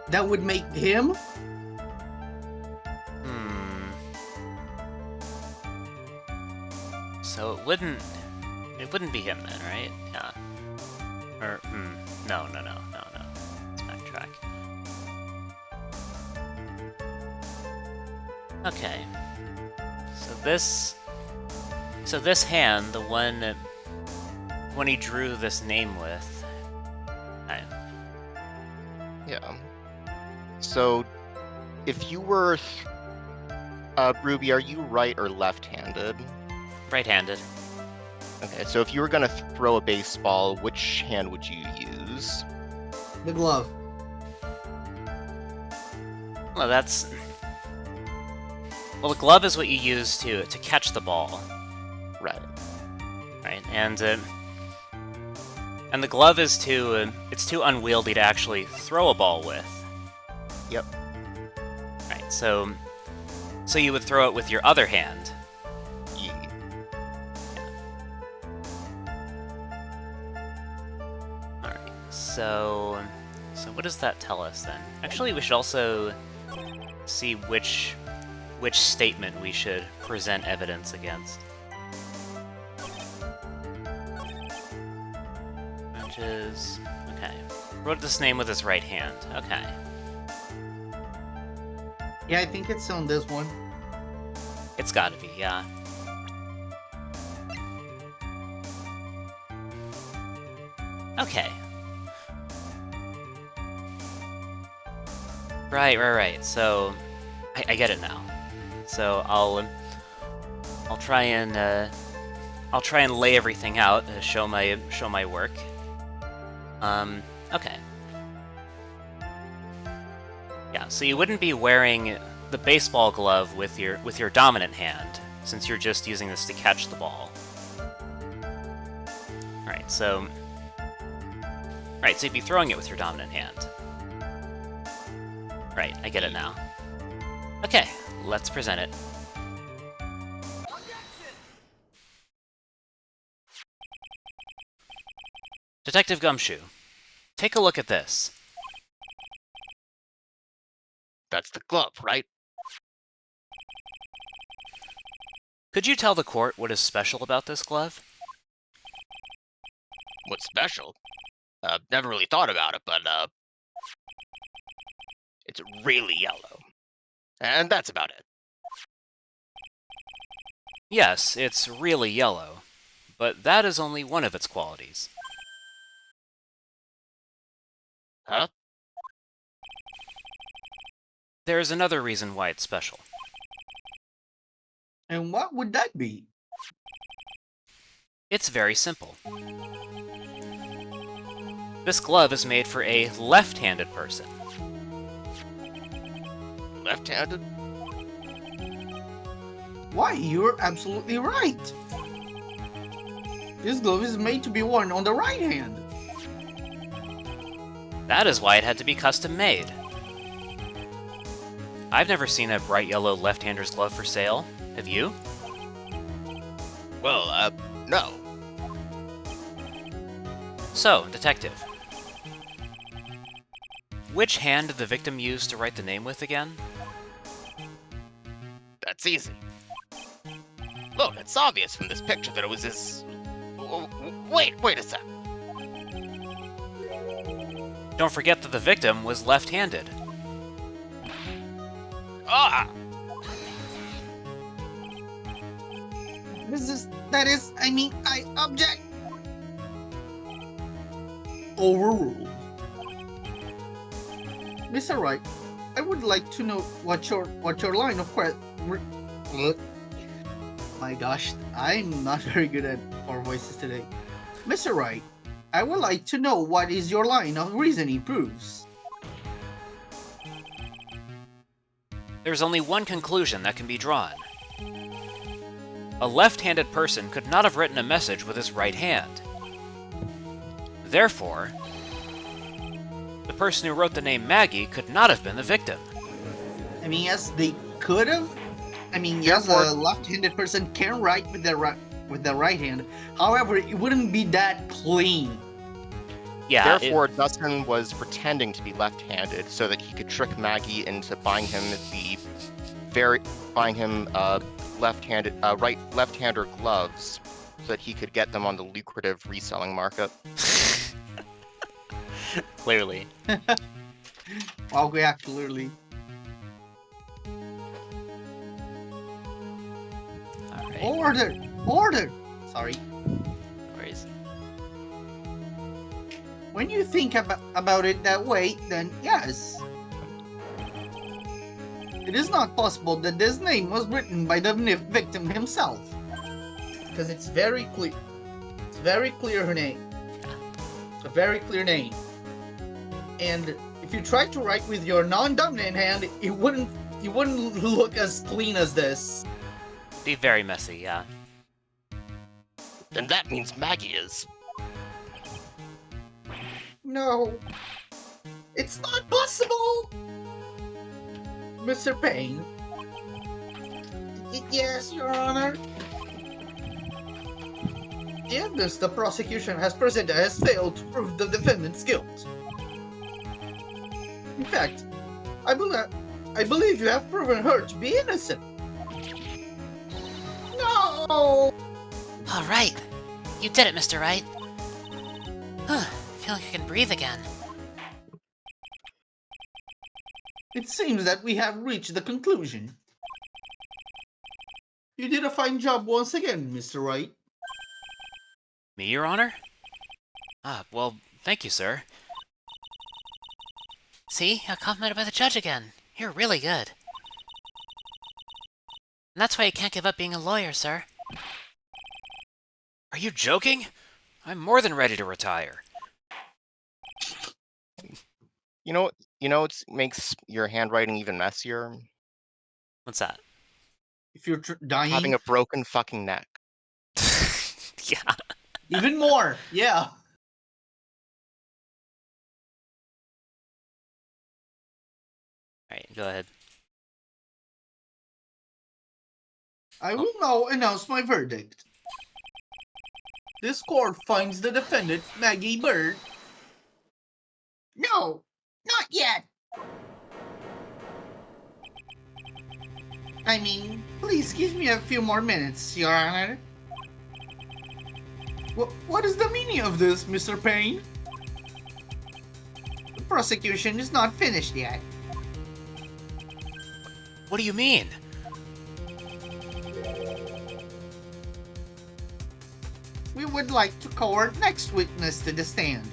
That would make him. So it wouldn't be him then, right? Yeah. Or no. Let's backtrack. Okay. So this hand, the one when he drew this name with. Okay. yeah. So, if you were, Ruby, are you right or left-handed? Right-handed. Okay, so if you were gonna throw a baseball, which hand would you use? The glove. Well, well, the glove is what you use to catch the ball, Right. right? And the glove is it's too unwieldy to actually throw a ball with. Yep. Right. So you would throw it with your other hand. Ye- All right. So what does that tell us then? Actually, we should also see which statement we should present evidence against. is... Okay. Wrote this name with his right hand. Okay. Yeah, I think it's on this one. It's gotta be, yeah. Okay. Right. So, I get it now. So I'll try and lay everything out, show my work. Okay. Yeah. So you wouldn't be wearing the baseball glove with your dominant hand, since you're just using this to catch the ball. Right. So you'd be throwing it with your dominant hand. Right, I get it now. Okay, let's present it. Detective Gumshoe, take a look at this. That's the glove, right? Could you tell the court what is special about this glove? What's special? Never really thought about it, but it's really yellow. And that's about it. Yes, it's really yellow, but that is only one of its qualities. Huh? There is another reason why it's special. And what would that be? It's very simple. This glove is made for a left-handed person. Left-handed? Why, you're absolutely right. This glove is made to be worn on the right hand. That is why it had to be custom made. I've never seen a bright yellow left-hander's glove for sale. Have you? Well, no. So, detective. Which hand did the victim use to write the name with again? That's easy. Look, it's obvious from this picture that it was his... Wait a sec. Don't forget that the victim was left-handed. Ah! I object. Overruled. Mr. Wright, I would like to know what your line of My gosh, I'm not very good at our voices today. Mr. Wright, I would like to know what is your line of reasoning proves. There's only one conclusion that can be drawn. A left-handed person could not have written a message with his right hand. Therefore, the person who wrote the name Maggie could not have been the victim. I mean, yes, they could have. I mean, yes, a left-handed person can write with the right hand. However, it wouldn't be that clean. Yeah. Therefore, Dustin was pretending to be left-handed so that he could trick Maggie into buying him left-hander gloves so that he could get them on the lucrative reselling market. Clearly. Okay, absolutely. Alright. Order! Sorry. No worries. When you think about it that way, then yes. It is not possible that this name was written by the victim himself. Because it's very clear. It's very clear her name. It's a very clear name. And if you try to write with your non-dominant hand, it wouldn't look as clean as this. Be very messy, yeah. Then that means Maggie is. No. It's not possible! Mr. Payne. Yes, Your Honor. The evidence the prosecution has presented has failed to prove the defendant's guilt. In fact, I believe you have proven her to be innocent. No! All right. You did it, Mr. Wright. feel like I can breathe again. It seems that we have reached the conclusion. You did a fine job once again, Mr. Wright. Me, Your Honor? Ah, well, thank you, sir. See? I got complimented by the judge again. You're really good. And that's why you can't give up being a lawyer, sir. Are you joking? I'm more than ready to retire. You know what makes your handwriting even messier? What's that? If you're dying, Having a broken fucking neck. Yeah. even more. Yeah. Alright, go ahead. I will now announce my verdict. This court finds the defendant, Maggie Bird. No, not yet. I mean, please give me a few more minutes, Your Honor. What is the meaning of this, Mr. Payne? The prosecution is not finished yet. What do you mean? We would like to call our next witness to the stand.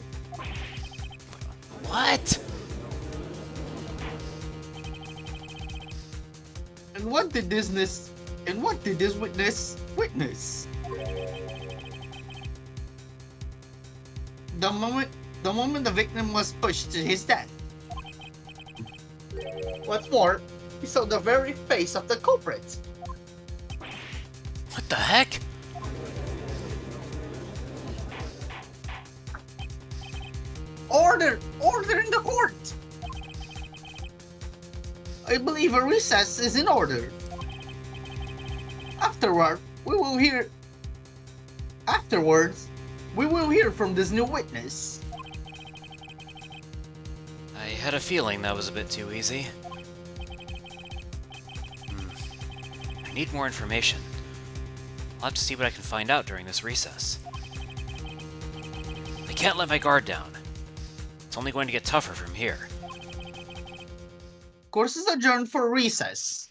What? And what did this witness witness? The moment the victim was pushed to his death. What's more, he saw the very face of the culprit. What the heck? Order in the court. I believe a recess is in order. Afterwards, we will hear from this new witness. I had a feeling that was a bit too easy. I need more information. I'll have to see what I can find out during this recess. I can't let my guard down. It's only going to get tougher from here. Course is adjourned for recess.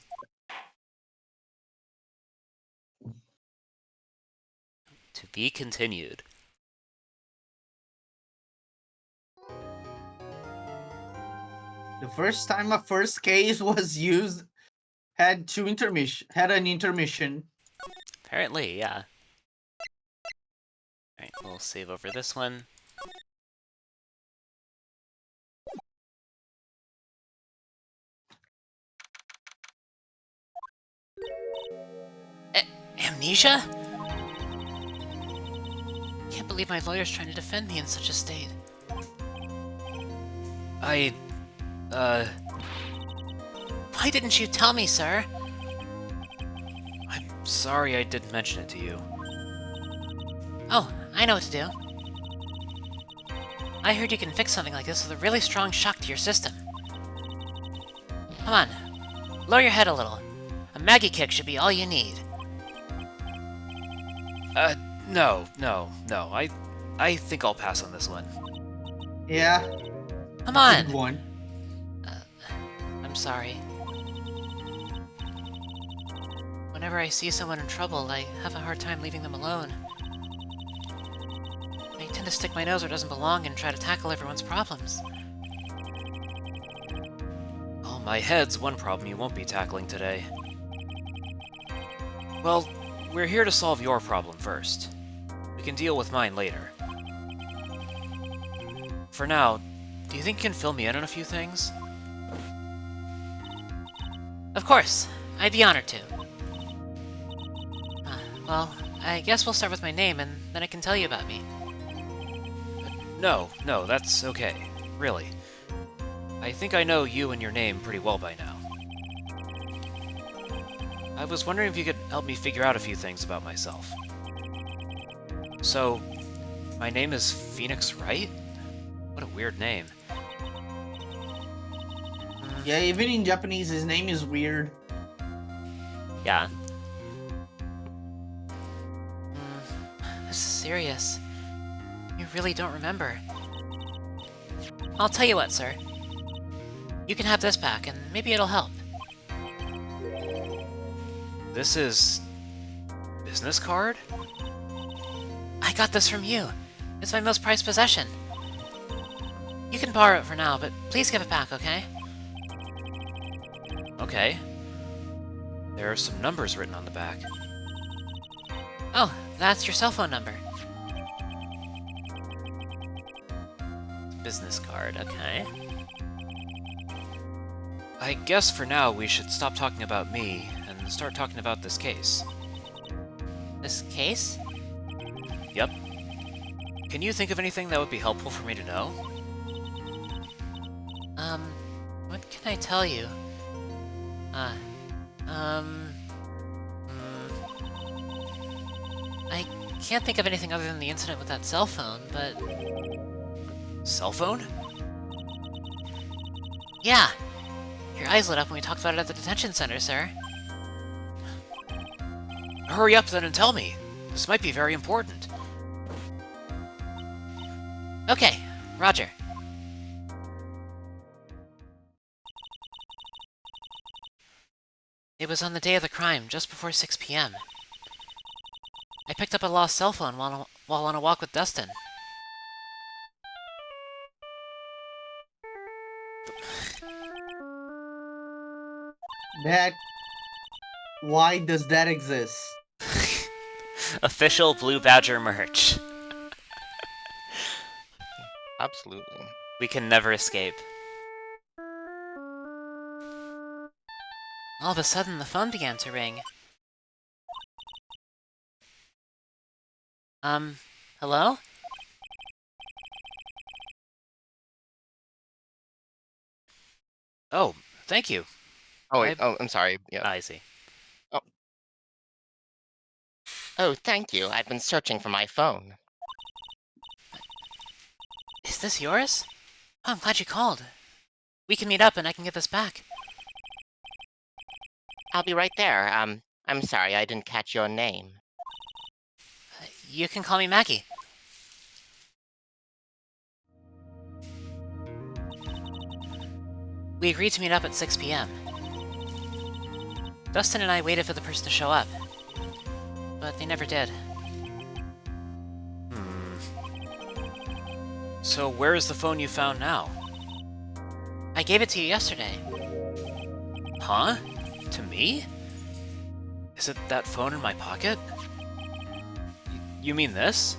To be continued. The first time a first case was used had an intermission. Apparently, yeah. Alright, we'll save over this one. Amnesia? Can't believe my lawyer's trying to defend me in such a state. Why didn't you tell me, sir? I'm sorry I didn't mention it to you. Oh, I know what to do. I heard you can fix something like this with a really strong shock to your system. Come on, lower your head a little. A Maggie kick should be all you need. No. I think I'll pass on this one. Yeah. Come Good on! one. I'm sorry. Whenever I see someone in trouble, I have a hard time leaving them alone. I tend to stick my nose where it doesn't belong and try to tackle everyone's problems. Well, my head's one problem you won't be tackling today. Well, we're here to solve your problem first. We can deal with mine later. For now, do you think you can fill me in on a few things? Of course, I'd be honored to. Well, I guess we'll start with my name, and then I can tell you about me. No, that's okay. Really. I think I know you and your name pretty well by now. I was wondering if you could help me figure out a few things about myself. So, my name is Phoenix Wright? What a weird name. Yeah, even in Japanese, his name is weird. Yeah. This is serious. You really don't remember. I'll tell you what, sir. You can have this back, and maybe it'll help. This is... business card? I got this from you. It's my most prized possession. You can borrow it for now, but please give it back, okay? Okay. There are some numbers written on the back. Oh, that's your cell phone number. Business card, okay. I guess for now we should stop talking about me and start talking about this case. This case? Yep. Can you think of anything that would be helpful for me to know? What can I tell you? I can't think of anything other than the incident with that cell phone, but... Cell phone? Yeah! Your eyes lit up when we talked about it at the detention center, sir. Hurry up then and tell me. This might be very important. Okay, Roger. It was on the day of the crime, just before 6 p.m. I picked up a lost cell phone while on a walk with Dustin. That. Why does that exist? Official Blue Badger merch. Absolutely. We can never escape. All of a sudden, the phone began to ring. Hello? Oh, thank you. Oh, wait. Oh, I'm sorry. Yeah. I see. Oh, thank you. I've been searching for my phone. Is this yours? Oh, I'm glad you called. We can meet up and I can get this back. I'll be right there. I'm sorry, I didn't catch your name. You can call me Maggie. We agreed to meet up at 6 p.m. Dustin and I waited for the person to show up, but they never did. So where is the phone you found now? I gave it to you yesterday. Huh? To me? Is it that phone in my pocket? You mean this?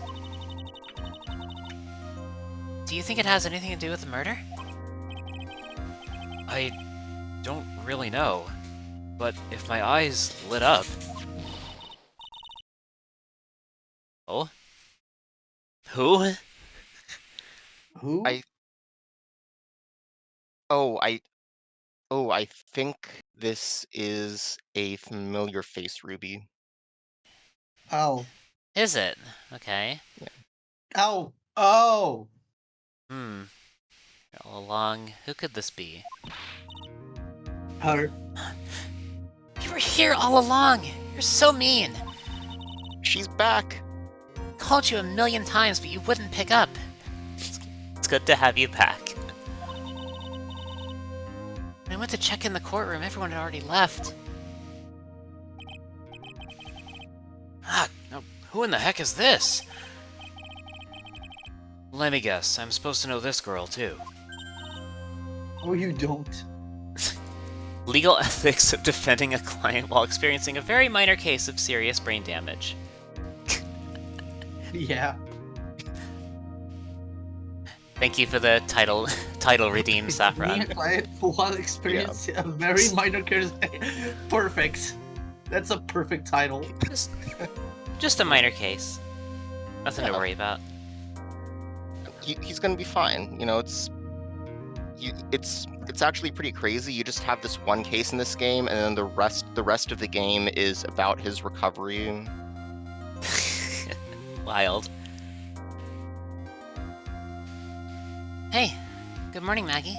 Do you think it has anything to do with the murder? I don't really know, but if my eyes lit up... Oh? Who? Who? I think this is a familiar face, Ruby. Oh. Is it? Okay. Oh. Oh. All along, who could this be? Her. You were here all along! You're so mean! She's back. Called you a million times, but you wouldn't pick up. It's good to have you back. When I went to check in the courtroom, everyone had already left. Now, who in the heck is this? Let me guess, I'm supposed to know this girl, too. Oh, you don't. Legal ethics of defending a client while experiencing a very minor case of serious brain damage. Yeah. Thank you for the title redeem, Saffron. While experiencing a very minor case. Perfect. That's a perfect title. Just a minor case. Nothing to worry about. He's gonna be fine. You know, it's actually pretty crazy. You just have this one case in this game, and then the rest of the game is about his recovery. Wild. Hey, good morning, Maggie.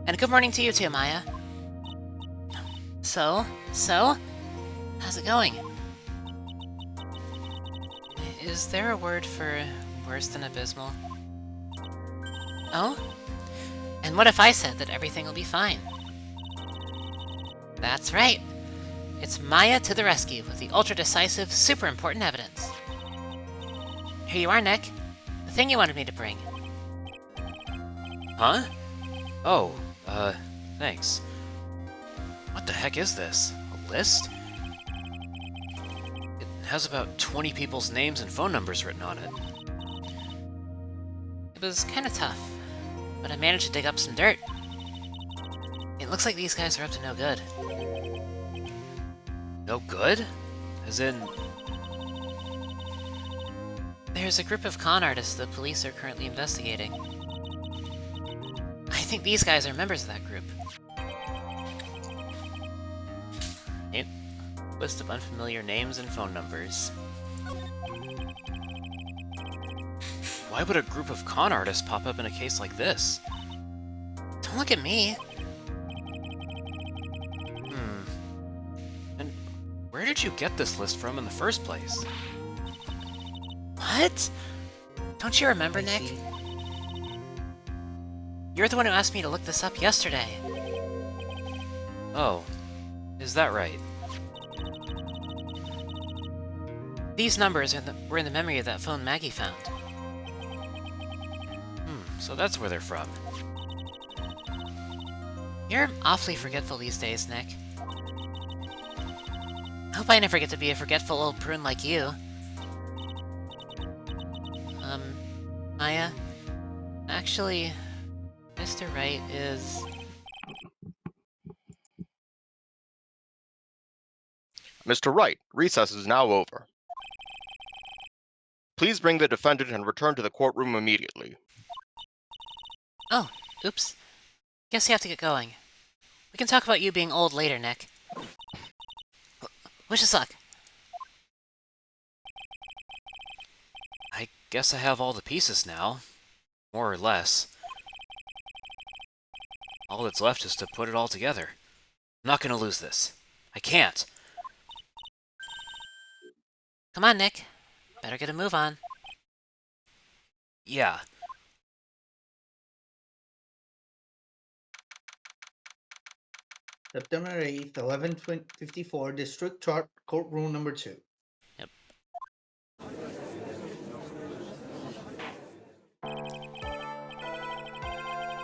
And good morning to you too, Maya. So? How's it going? Is there a word for worse than abysmal? Oh? And what if I said that everything will be fine? That's right. It's Maya to the rescue with the ultra-decisive, super important evidence. Here you are, Nick. The thing you wanted me to bring. Huh? Oh, thanks. What the heck is this? A list? It has about 20 people's names and phone numbers written on it. It was kinda tough, but I managed to dig up some dirt. It looks like these guys are up to no good. No good? As in... There's a group of con artists the police are currently investigating. I think these guys are members of that group. Yep. List of unfamiliar names and phone numbers. Why would a group of con artists pop up in a case like this? Don't look at me. And where did you get this list from in the first place? What? Don't you remember, Nick? See. You're the one who asked me to look this up yesterday. Oh, is that right? These numbers were in the memory of that phone Maggie found. So that's where they're from. You're awfully forgetful these days, Nick. Hope I never get to be a forgetful old prune like you. Maya? Actually, Mr. Wright is... Mr. Wright, recess is now over. Please bring the defendant and return to the courtroom immediately. Oh, oops. Guess you have to get going. We can talk about you being old later, Nick. Wish us luck. I guess I have all the pieces now. More or less. All that's left is to put it all together. I'm not gonna lose this. I can't. Come on, Nick. Better get a move on. Yeah. September 8th, 11:54, District Courtroom number 2. Yep.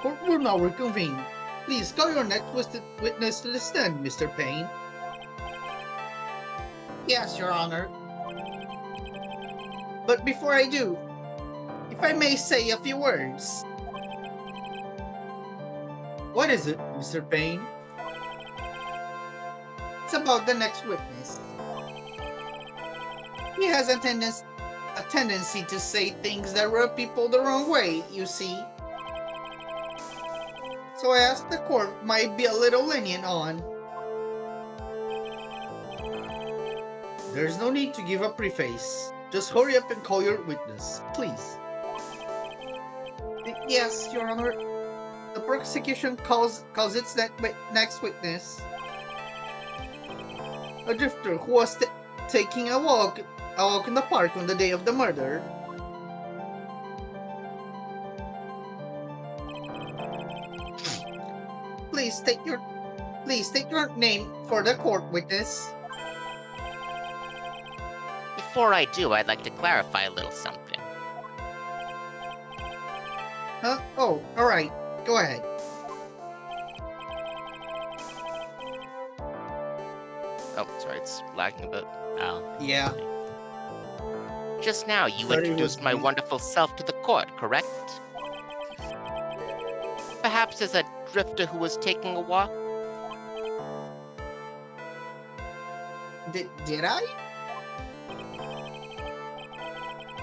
Court will now reconvene. Please call your next witness to the stand, Mr. Payne. Yes, Your Honor. But before I do, if I may say a few words. What is it, Mr. Payne? It's about the next witness. He has a tendency to say things that rub people the wrong way, you see. So I asked the court might be a little lenient on. There's no need to give a preface. Just hurry up and call your witness, please. Yes, Your Honor. The prosecution calls its next witness. A drifter who was taking a walk in the park on the day of the murder. Please state your name for the court, witness. Before I do, I'd like to clarify a little something. Huh? Oh, all right. Go ahead. Oh, sorry, it's lagging a bit. Oh. Yeah. Just now, you Sorry, introduced my Wolfy. wonderful self to the court, correct? Perhaps as a drifter who was taking a walk? Did I?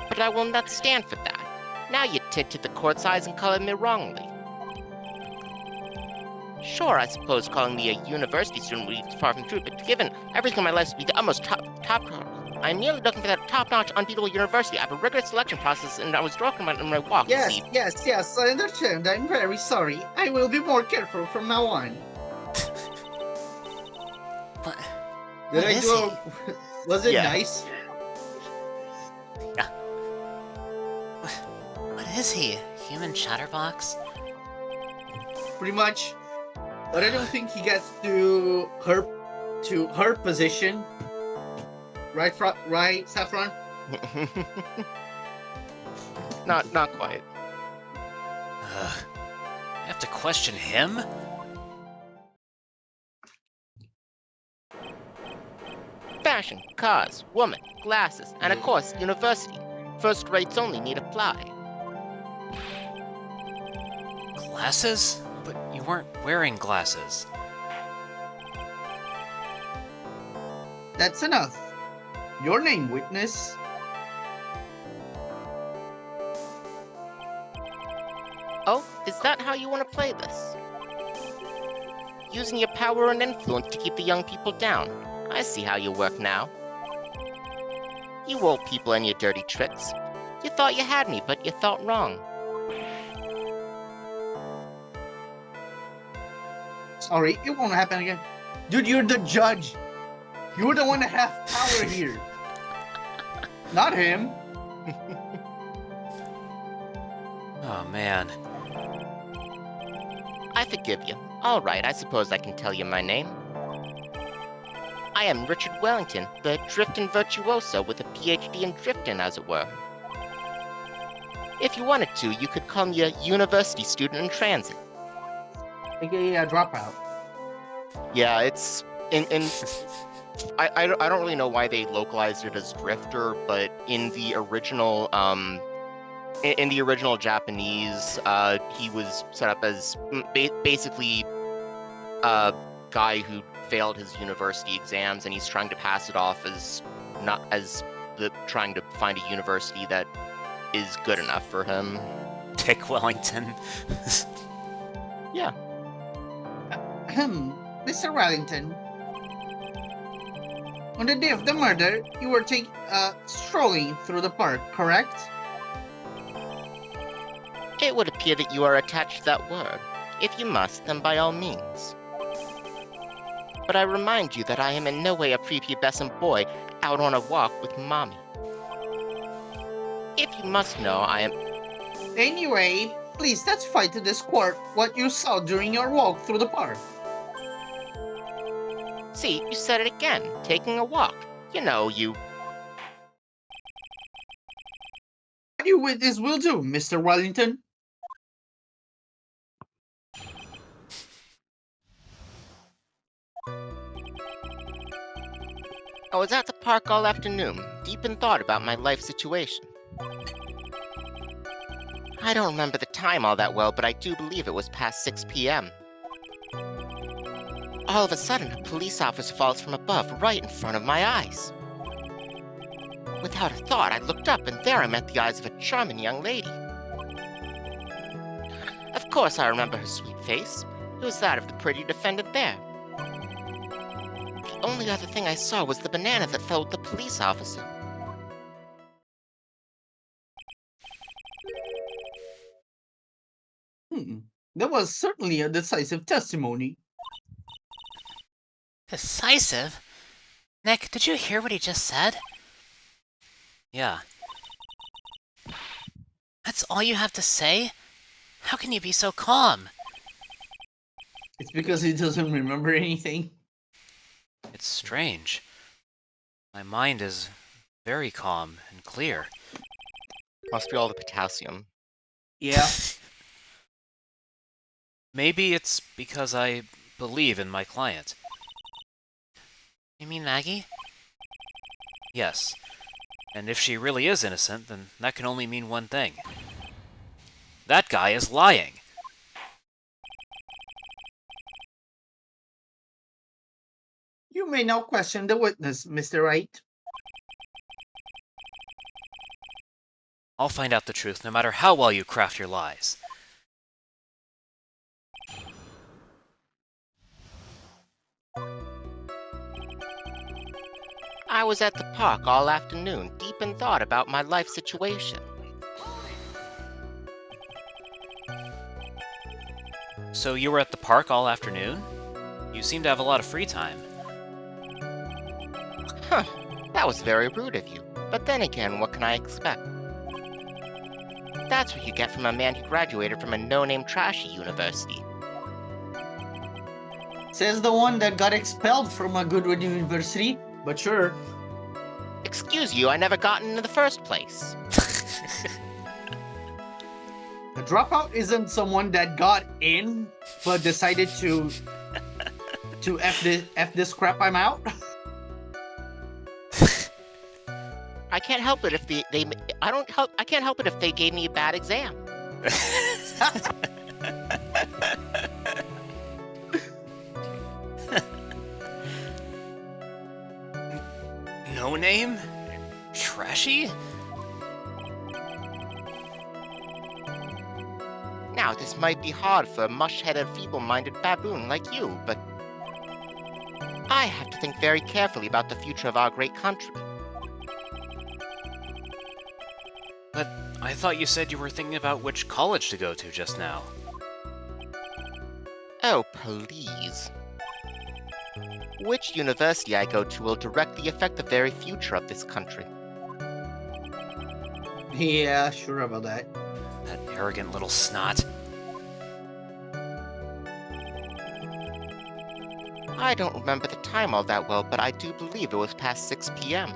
But I will not stand for that. Now you tinted the court's eyes and colored me wrongly. Sure, I suppose calling me a university student would be far from true, but given everything in my life to be the almost top, I'm merely looking for that top-notch, unbeatable university. I have a rigorous selection process, and I was talking about it in my walk. you Yes, see. yes, I understand. I'm very sorry. I will be more careful from now on. What? Did What I is do he? Was it Yeah. nice? What is he? Human chatterbox? Pretty much. But I don't think he gets to her position. Right, right, Saffron? Not quite. I have to question him? Fashion, cars, woman, glasses, and of course, university. First rates only need apply. Glasses? But you weren't wearing glasses. That's enough. Your name, witness. Oh, is that how you want to play this? Using your power and influence to keep the young people down. I see how you work now. You old people and your dirty tricks. You thought you had me, but you thought wrong. Sorry, it won't happen again. Dude, you're the judge. You're the one that has power here. Not him. Oh man. I forgive you. All right, I suppose I can tell you my name. I am Richard Wellington, the drifting virtuoso with a PhD in drifting, as it were. If you wanted to, you could call me a university student in transit. AKA a dropout. Yeah, it's I don't really know why they localized it as drifter, but in the original in the original Japanese, he was set up as basically a guy who failed his university exams, and he's trying to pass it off as trying to find a university that is good enough for him. Dick Wellington. Yeah. Mr. Wellington. On the day of the murder, you were strolling through the park, correct? It would appear that you are attached to that word. If you must, then by all means. But I remind you that I am in no way a prepubescent boy out on a walk with mommy. If you must know, I am... Anyway, please testify to this court what you saw during your walk through the park. See, you said it again. Taking a walk. You know, you... What you witness will do, Mr. Wellington. I was at the park all afternoon, deep in thought about my life situation. I don't remember the time all that well, but I do believe it was past 6 p.m. All of a sudden, a police officer falls from above, right in front of my eyes. Without a thought, I looked up, and there I met the eyes of a charming young lady. Of course, I remember her sweet face. It was that of the pretty defendant there. The only other thing I saw was the banana that fell with the police officer. That was certainly a decisive testimony. Decisive? Nick, did you hear what he just said? Yeah. That's all you have to say? How can you be so calm? It's because he doesn't remember anything. It's strange. My mind is very calm and clear. Must be all the potassium. Yeah. Maybe it's because I believe in my client. You mean Maggie? Yes. And if she really is innocent, then that can only mean one thing. That guy is lying. You may now question the witness, Mr. Wright. I'll find out the truth no matter how well you craft your lies. I was at the park all afternoon, deep in thought about my life situation. So you were at the park all afternoon? You seem to have a lot of free time. Huh, that was very rude of you. But then again, what can I expect? That's what you get from a man who graduated from a no-name trashy university. Says the one that got expelled from a Goodwood University, but sure. Excuse you, I never got in the first place. A dropout isn't someone that got in, but decided to F this crap, I'm out. I can't help it if I can't help it if they gave me a bad exam. No name? Trashy? Now, this might be hard for a mush-headed, feeble-minded baboon like you, but I have to think very carefully about the future of our great country. But I thought you said you were thinking about which college to go to just now. Oh, please. Which university I go to will directly affect the very future of this country. Yeah, sure about that. That arrogant little snot. I don't remember the time all that well, but I do believe it was past 6 p.m.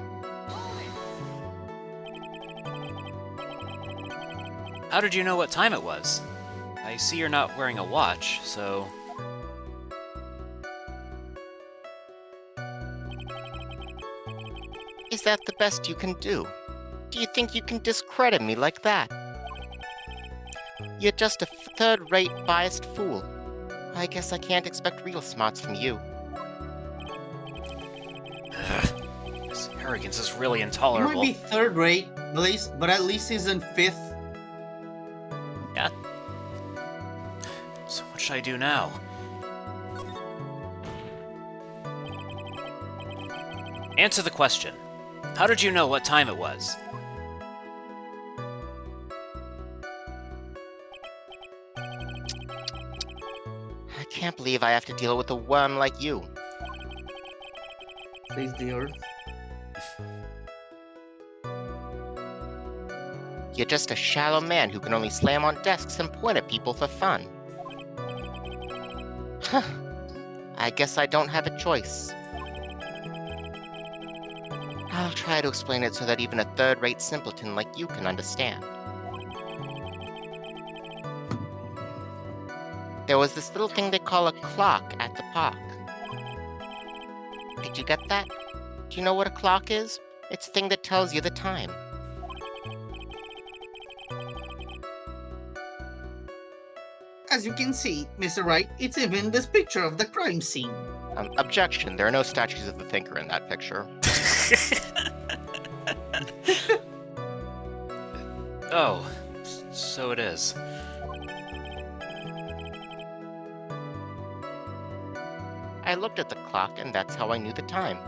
How did you know what time it was? I see you're not wearing a watch, so... Is that the best you can do? Do you think you can discredit me like that? You're just a third-rate, biased fool. I guess I can't expect real smarts from you. This arrogance is really He intolerable. might be third rate, but at least he's in fifth. Yeah. So what should I do now? Answer the question. How did you know what time it was? I can't believe I have to deal with a worm like you. Please, the earth. You're just a shallow man who can only slam on desks and point at people for fun. Huh. I guess I don't have a choice. I'll try to explain it so that even a third-rate simpleton like you can understand. There was this little thing they call a clock at the park. Did you get that? Do you know what a clock is? It's a thing that tells you the time. As you can see, Mr. Wright, it's even this picture of the crime scene. Objection, there are no statues of the thinker in that picture. Oh, so it is. I looked at the clock, and that's how I knew the time.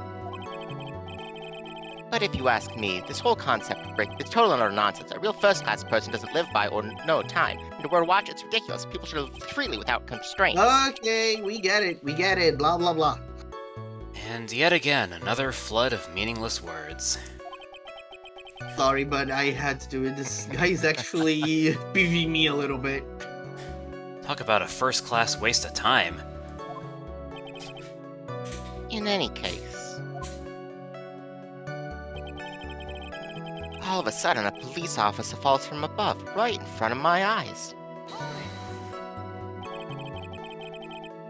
But if you ask me, this whole concept is total and utter nonsense. A real first-class person doesn't live by or know time. And to wear a watch, it's ridiculous. People should live freely without constraints. Okay, we get it, blah blah blah. And yet again, another flood of meaningless words. Sorry, but I had to do it. This guy's actually PV me a little bit. Talk about a first-class waste of time. In any case, all of a sudden a police officer falls from above, right in front of my eyes.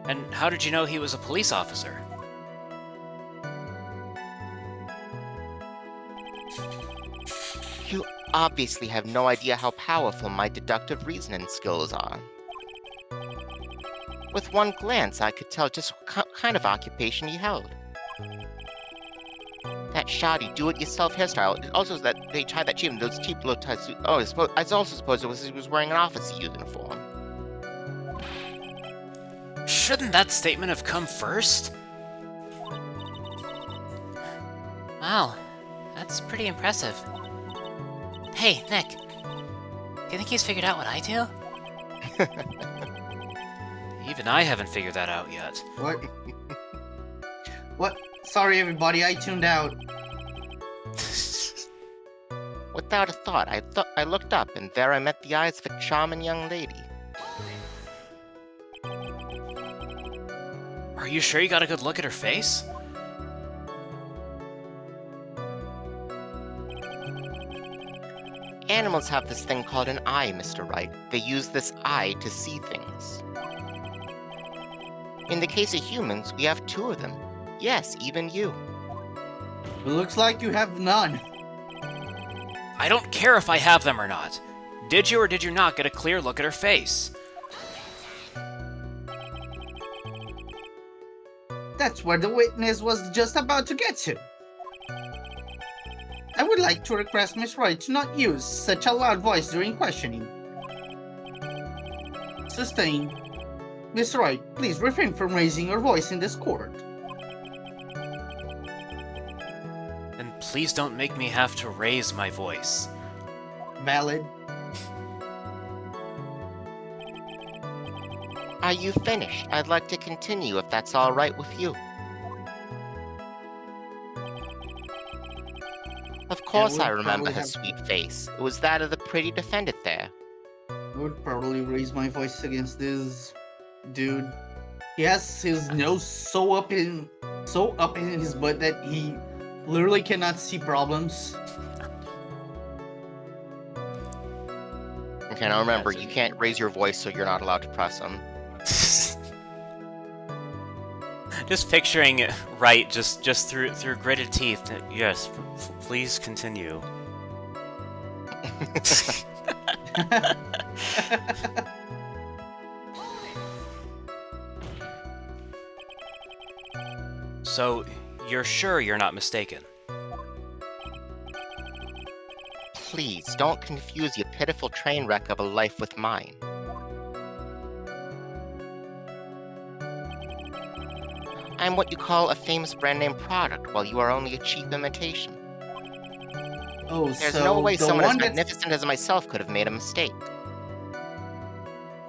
And how did you know he was a police officer? You obviously have no idea how powerful my deductive reasoning skills are. With one glance, I could tell just what kind of occupation he held. That shoddy do-it-yourself hairstyle. It also that they tied that cheap in those cheap low-tie suits. Oh, I also suppose it was he was wearing an officer uniform. Shouldn't that statement have come first? Wow, that's pretty impressive. Hey, Nick. Do you think he's figured out what I do? Even I haven't figured that out yet. What? What? Sorry, everybody, I tuned out. without a thought, I looked up, and there I met the eyes of a charming young lady. Are you sure you got a good look at her face? Animals have this thing called an eye, Mr. Wright. They use this eye to see things. In the case of humans, we have 2 of them. Yes, even you. It looks like you have none. I don't care if I have them or not. Did you or did you not get a clear look at her face? That's where the witness was just about to get to. I would like to request Miss Wright to not use such a loud voice during questioning. Sustained. Miss Wright, please refrain from raising your voice in this court. Then please don't make me have to raise my voice. Valid. Are you finished? I'd like to continue if that's all right with you. Of course would I remember probably her have- sweet face. It was that of the pretty defendant there. I would probably raise my voice against this dude. He has his nose so up in his butt that he literally cannot see problems. Okay, now remember, you can't raise your voice, so you're not allowed to press them. Just picturing it right, just through gritted teeth. Yes, please continue. So, you're sure you're not mistaken? Please, don't confuse your pitiful train wreck of a life with mine. I'm what you call a famous brand name product, while you are only a cheap imitation. Oh, There's so no way the someone as one that's magnificent as myself could have made a mistake.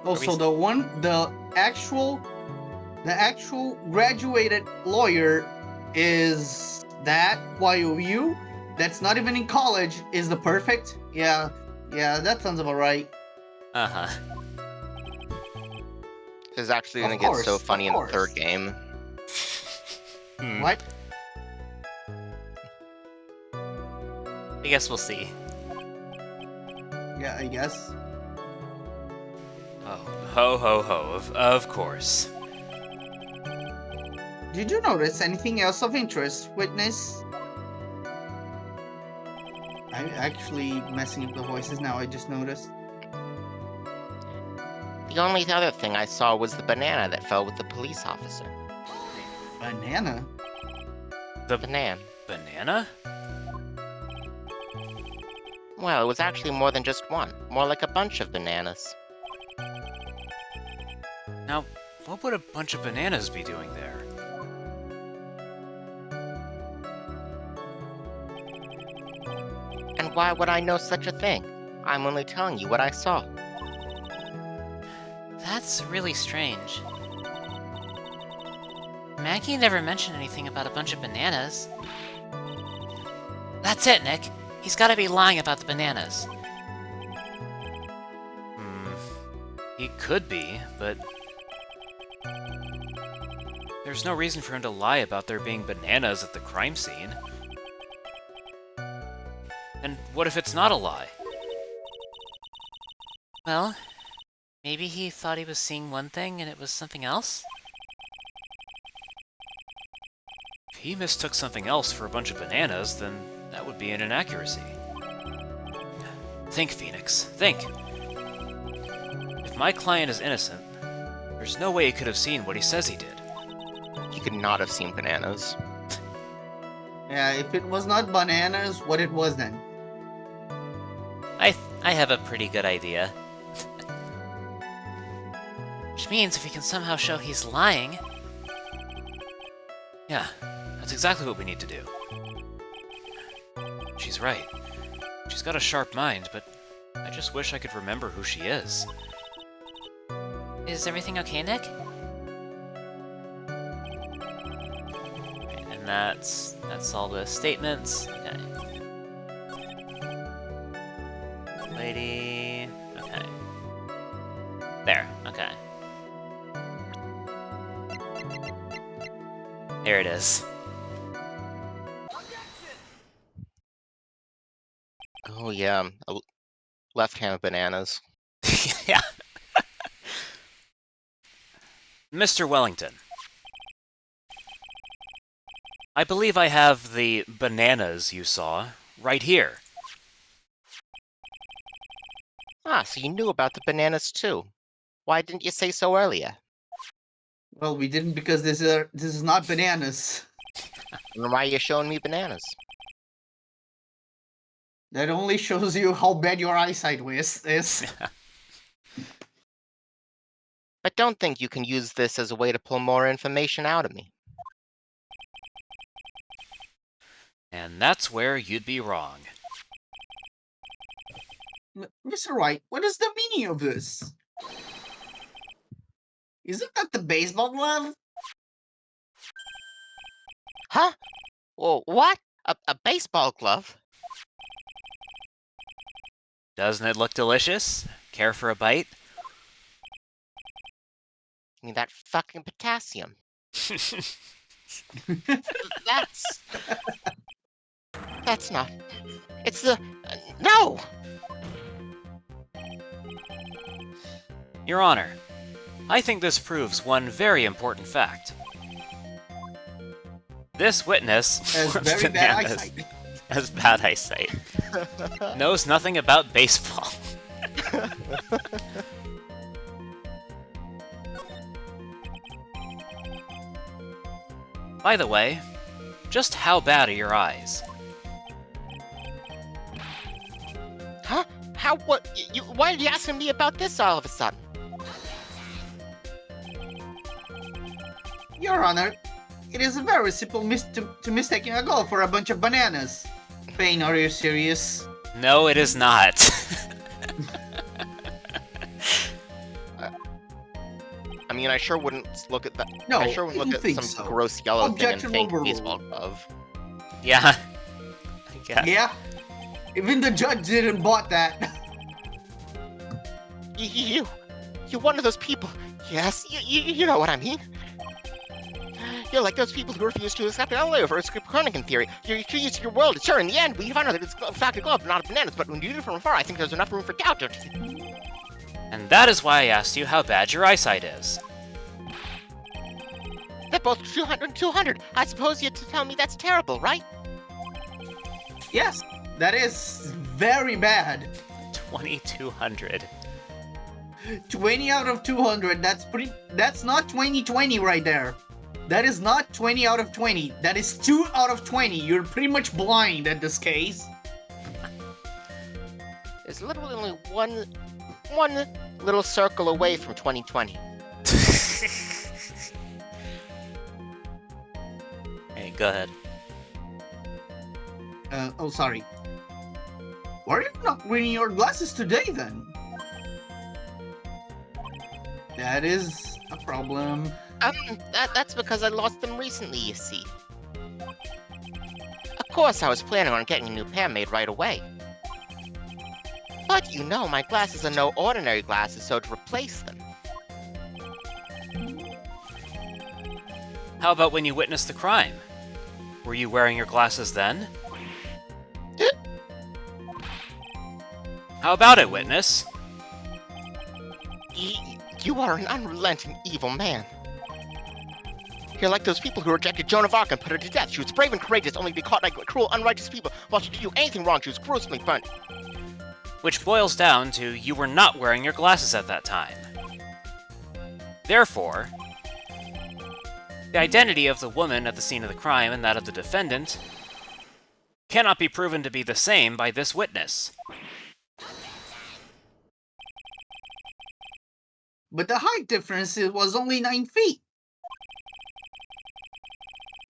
also the actual graduated lawyer is that, while you that's not even in college is the perfect. Yeah, that sounds about right. Uh-huh. This is actually Of gonna get so course, funny in of the third course. game. What? I guess we'll see. Yeah, I guess. Oh, ho, of course. Did you notice anything else of interest, witness? I'm actually messing up the voices now, I just noticed. The only other thing I saw was the banana that fell with the police officer. Banana? Banana. Banana? Well, it was actually more than just one. More like a bunch of bananas. Now, what would a bunch of bananas be doing there? And why would I know such a thing? I'm only telling you what I saw. That's really strange. Maggie never mentioned anything about a bunch of bananas. That's it, Nick. He's gotta be lying about the bananas. He could be, but there's no reason for him to lie about there being bananas at the crime scene. And what if it's not a lie? Well, maybe he thought he was seeing one thing and it was something else? If he mistook something else for a bunch of bananas, then that would be an inaccuracy. Think, Phoenix, think. If my client is innocent, there's no way he could have seen what he says he did. He could not have seen bananas. Yeah, if it was not bananas, what it was then? I have a pretty good idea. Which means if we can somehow show he's lying... Yeah, that's exactly what we need to do. She's right. She's got a sharp mind, but I just wish I could remember who she is. Is everything okay, Nick? And that's all the statements. Okay. Alrighty. Okay. There. Okay. There it is. Oh yeah, left hand bananas. Yeah. Mr. Wellington. I believe I have the bananas you saw right here. Ah, so you knew about the bananas too. Why didn't you say so earlier? Well, we didn't because this is not bananas. And why are you showing me bananas? That only shows you how bad your eyesight is. But don't think you can use this as a way to pull more information out of me. And that's where you'd be wrong. Mr. Wright, what is the meaning of this? Isn't that the baseball glove? Huh? Well, what? A baseball glove? Doesn't it look delicious? Care for a bite? I mean, that fucking potassium. That's... That's not... It's the... no! Your Honor, I think this proves one very important fact. This witness Has wants very bad bananas- eyesight. has bad eyesight. Knows nothing about baseball. By the way, just how bad are your eyes? Huh? How, what? Why are you asking me about this all of a sudden? Your Honor, it is very simple to mistaking a glove for a bunch of bananas. Payne, are you serious? No, it is not. I mean, I sure wouldn't look at that. No, I sure wouldn't look I at think some so. gross yellow thing and Objection think overruled. baseball glove. Yeah. Yeah. Yeah? Even the judge didn't bought that. You're one of those people. Yes, you know what I mean. You're like those people who refuse to accept Eliot's Copernican theory. You're used to your world. Sure, in the end, we find out that it's in fact a glove, not a bananas. But when you do it from afar, I think there's enough room for doubt. And that is why I asked you how bad your eyesight is. They're both 200 and 200. I suppose you'd tell me that's terrible, right? Yes, that is very bad. 2200. 20 out of 200, that's not 20/20 right there. That is not 20 out of 20. That is 2 out of 20. You're pretty much blind at this case. There's literally only one little circle away from 2020. Hey, go ahead. Oh, sorry. Why are you not wearing your glasses today, then? That is a problem. That's because I lost them recently, you see. Of course, I was planning on getting a new pair made right away. But you know, my glasses are no ordinary glasses, so to replace them... How about when you witnessed the crime? Were you wearing your glasses then? How about it, witness? You are an unrelenting evil man. You're like those people who rejected Joan of Arc and put her to death. She was brave and courageous, only to be caught by cruel, unrighteous people. While she didn't do anything wrong, she was gruesomely burnt. Which boils down to you were not wearing your glasses at that time. Therefore, the identity of the woman at the scene of the crime and that of the defendant cannot be proven to be the same by this witness. But the height difference was only 9 feet.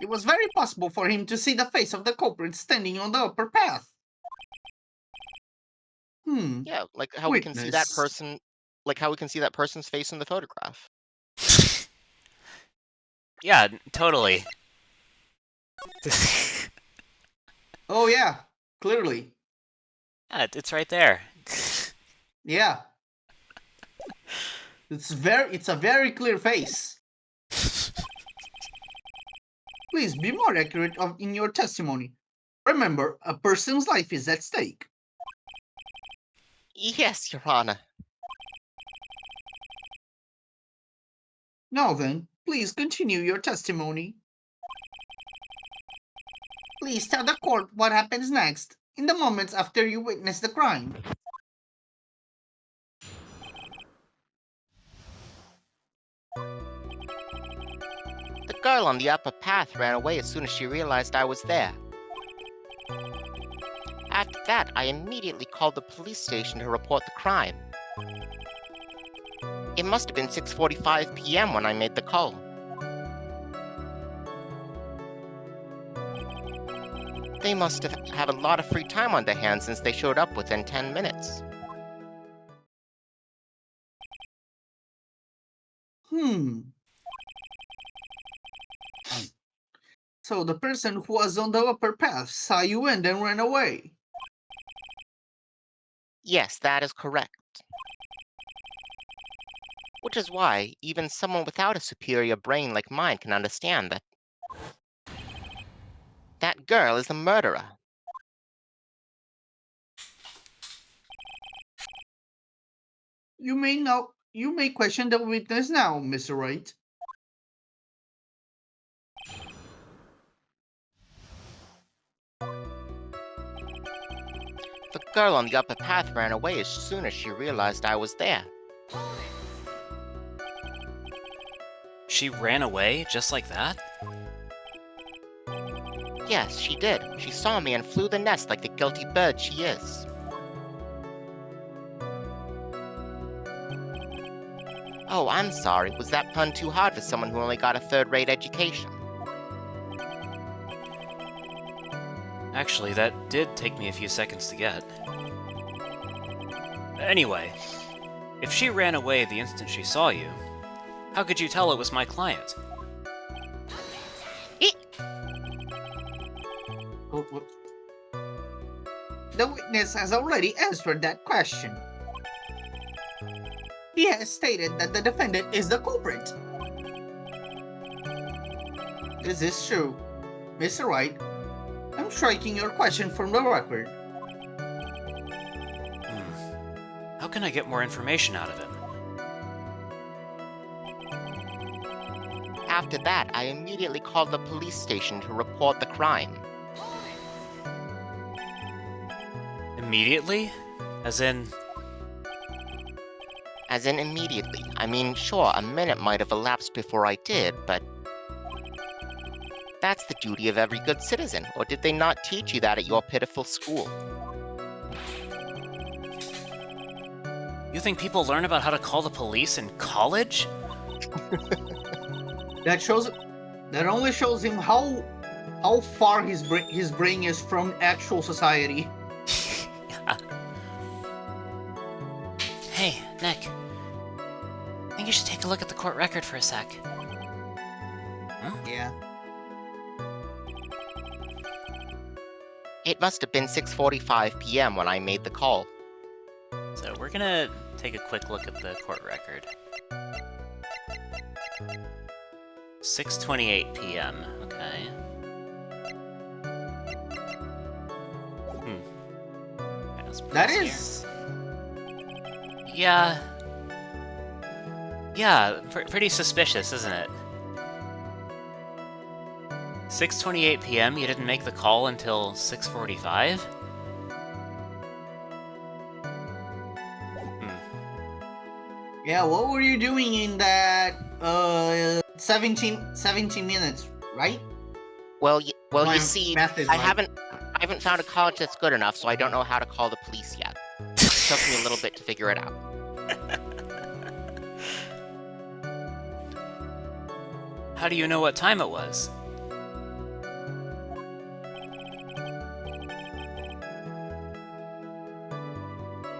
It was very possible for him to see the face of the culprit standing on the upper path. Yeah, like how we can see that Witness. person... Like how we can see that person's face in the photograph. Yeah, totally. Oh yeah, clearly. Yeah, it's right there. Yeah. It's a very clear face. Please be more accurate in your testimony. Remember, a person's life is at stake. Yes, Your Honor. Now then, please continue your testimony. Please tell the court what happens next, in the moments after you witness the crime. The girl on the upper path ran away as soon as she realized I was there. After that, I immediately called the police station to report the crime. It must have been 6:45 p.m. when I made the call. They must have had a lot of free time on their hands since they showed up within 10 minutes. So the person who was on the upper path saw you and then ran away. Yes, that is correct. Which is why even someone without a superior brain like mine can understand that that girl is a murderer. You may question the witness now, Mr. Wright. The girl on the upper path ran away as soon as she realized I was there. She ran away just like that? Yes, she did. She saw me and flew the nest like the guilty bird she is. Oh, I'm sorry. Was that pun too hard for someone who only got a third-rate education? Actually, that did take me a few seconds to get. Anyway, if she ran away the instant she saw you, how could you tell it was my client? The witness has already answered that question. He has stated that the defendant is the culprit. Is this true? Mr. Wright, I'm striking your question from the record. How can I get more information out of him? After that, I immediately called the police station to report the crime. Immediately? As in... As in immediately. I mean, sure, a minute might have elapsed before I did, but that's the duty of every good citizen, or did they not teach you that at your pitiful school? You think people learn about how to call the police in college? That only shows him how far his brain is from actual society. Hey, Nick. I think you should take a look at the court record for a sec. Yeah. It must have been 6:45 p.m. when I made the call. So we're gonna take a quick look at the court record. 6:28 p.m. Okay. That is... Yeah. Yeah, pretty suspicious, isn't it? 6:28 p.m. You didn't make the call until 6:45? Yeah, what were you doing in that 17 minutes, right? Well, My you see, math is I right. haven't found a college that's good enough, so I don't know how to call the police yet. It took me a little bit to figure it out. How do you know what time it was?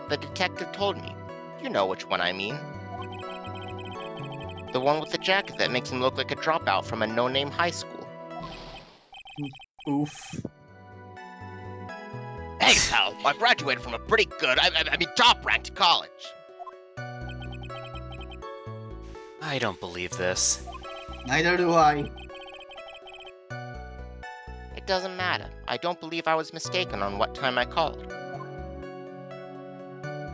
The detective told me. You know which one I mean. The one with the jacket that makes him look like a dropout from a no-name high school. Oof. Hey, pal, I graduated from a pretty good, I mean, top-ranked college. I don't believe this. Neither do I. It doesn't matter. I don't believe I was mistaken on what time I called.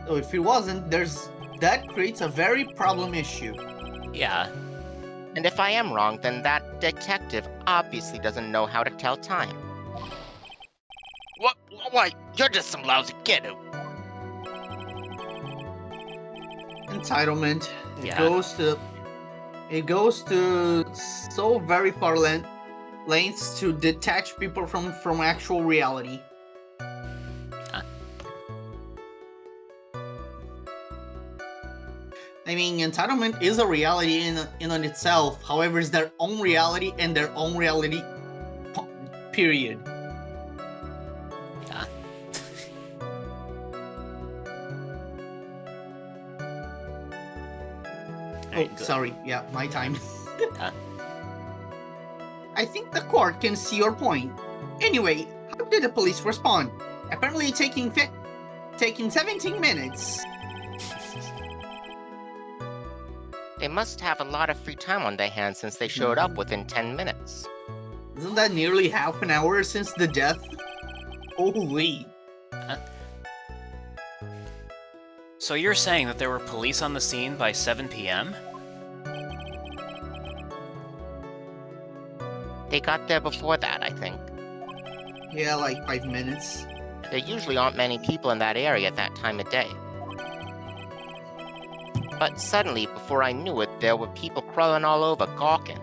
So if it wasn't, that creates a very problem issue. Yeah. And if I am wrong, then that detective obviously doesn't know how to tell time. What? Why? You're just some lousy kid who... Entitlement. Yeah. It goes to so very far lengths to detach people from actual reality. I mean, entitlement is a reality in on itself. However, it's their own reality and their own reality. Period. Yeah. Oh, sorry. Yeah, my time. Yeah. I think the court can see your point. Anyway, how did the police respond? Apparently taking 17 minutes. They must have a lot of free time on their hands since they showed up within 10 minutes. Isn't that nearly half an hour since the death? Holy. So you're saying that there were police on the scene by 7 p.m.? They got there before that, I think. Yeah, like 5 minutes. There usually aren't many people in that area at that time of day. But suddenly, before I knew it, there were people crawling all over, gawking.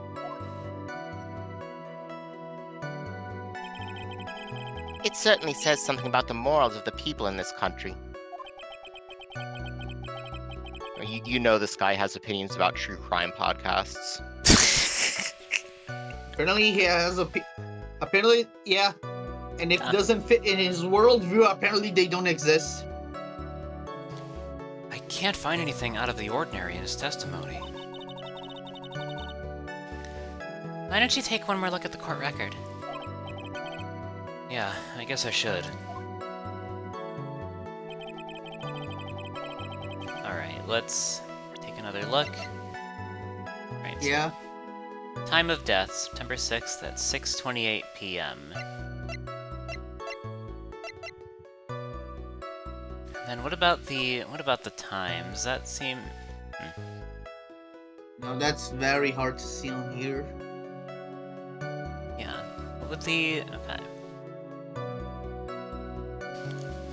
It certainly says something about the morals of the people in this country. You know this guy has opinions about true crime podcasts. Apparently he has apparently, yeah. And if it doesn't fit in his worldview, apparently they don't exist. I can't find anything out of the ordinary in his testimony. Why don't you take one more look at the court record? Yeah, I guess I should. Alright, let's take another look. Right, so Yeah. time of death, September 6th at 6:28 p.m. And what about the times? That seem No, that's very hard to see on here. yeah. What would the okay.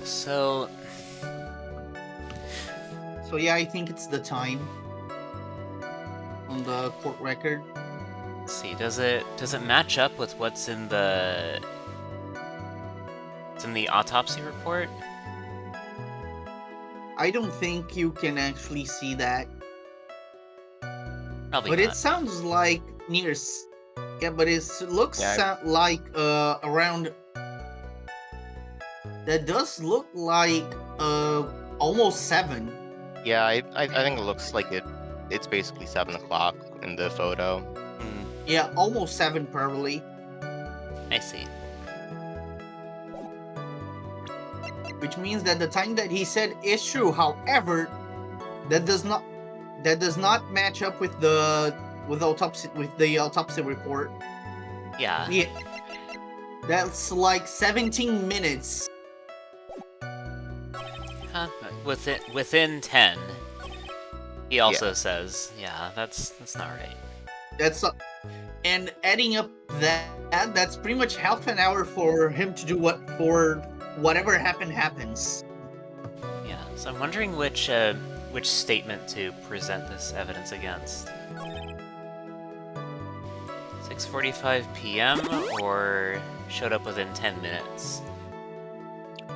So Yeah, I think it's the time on the court record. let's see, does it match up with what's in the autopsy report? I don't think you can actually see that. Probably But not. it sounds like near. Yeah, but it looks like around. That does look like almost 7. Yeah, I think it looks like it's basically 7 o'clock in the photo. Hmm, Yeah, almost 7 probably. I see. Which means that the time that he said is true. However, that does not match up with the autopsy report. Yeah. Yeah, that's like 17 minutes. Huh? Within 10. He also says, yeah, that's not right. That's and adding up that's pretty much half an hour for him to do whatever happens. Yeah. So I'm wondering which statement to present this evidence against. 6:45 p.m. or showed up within 10 minutes.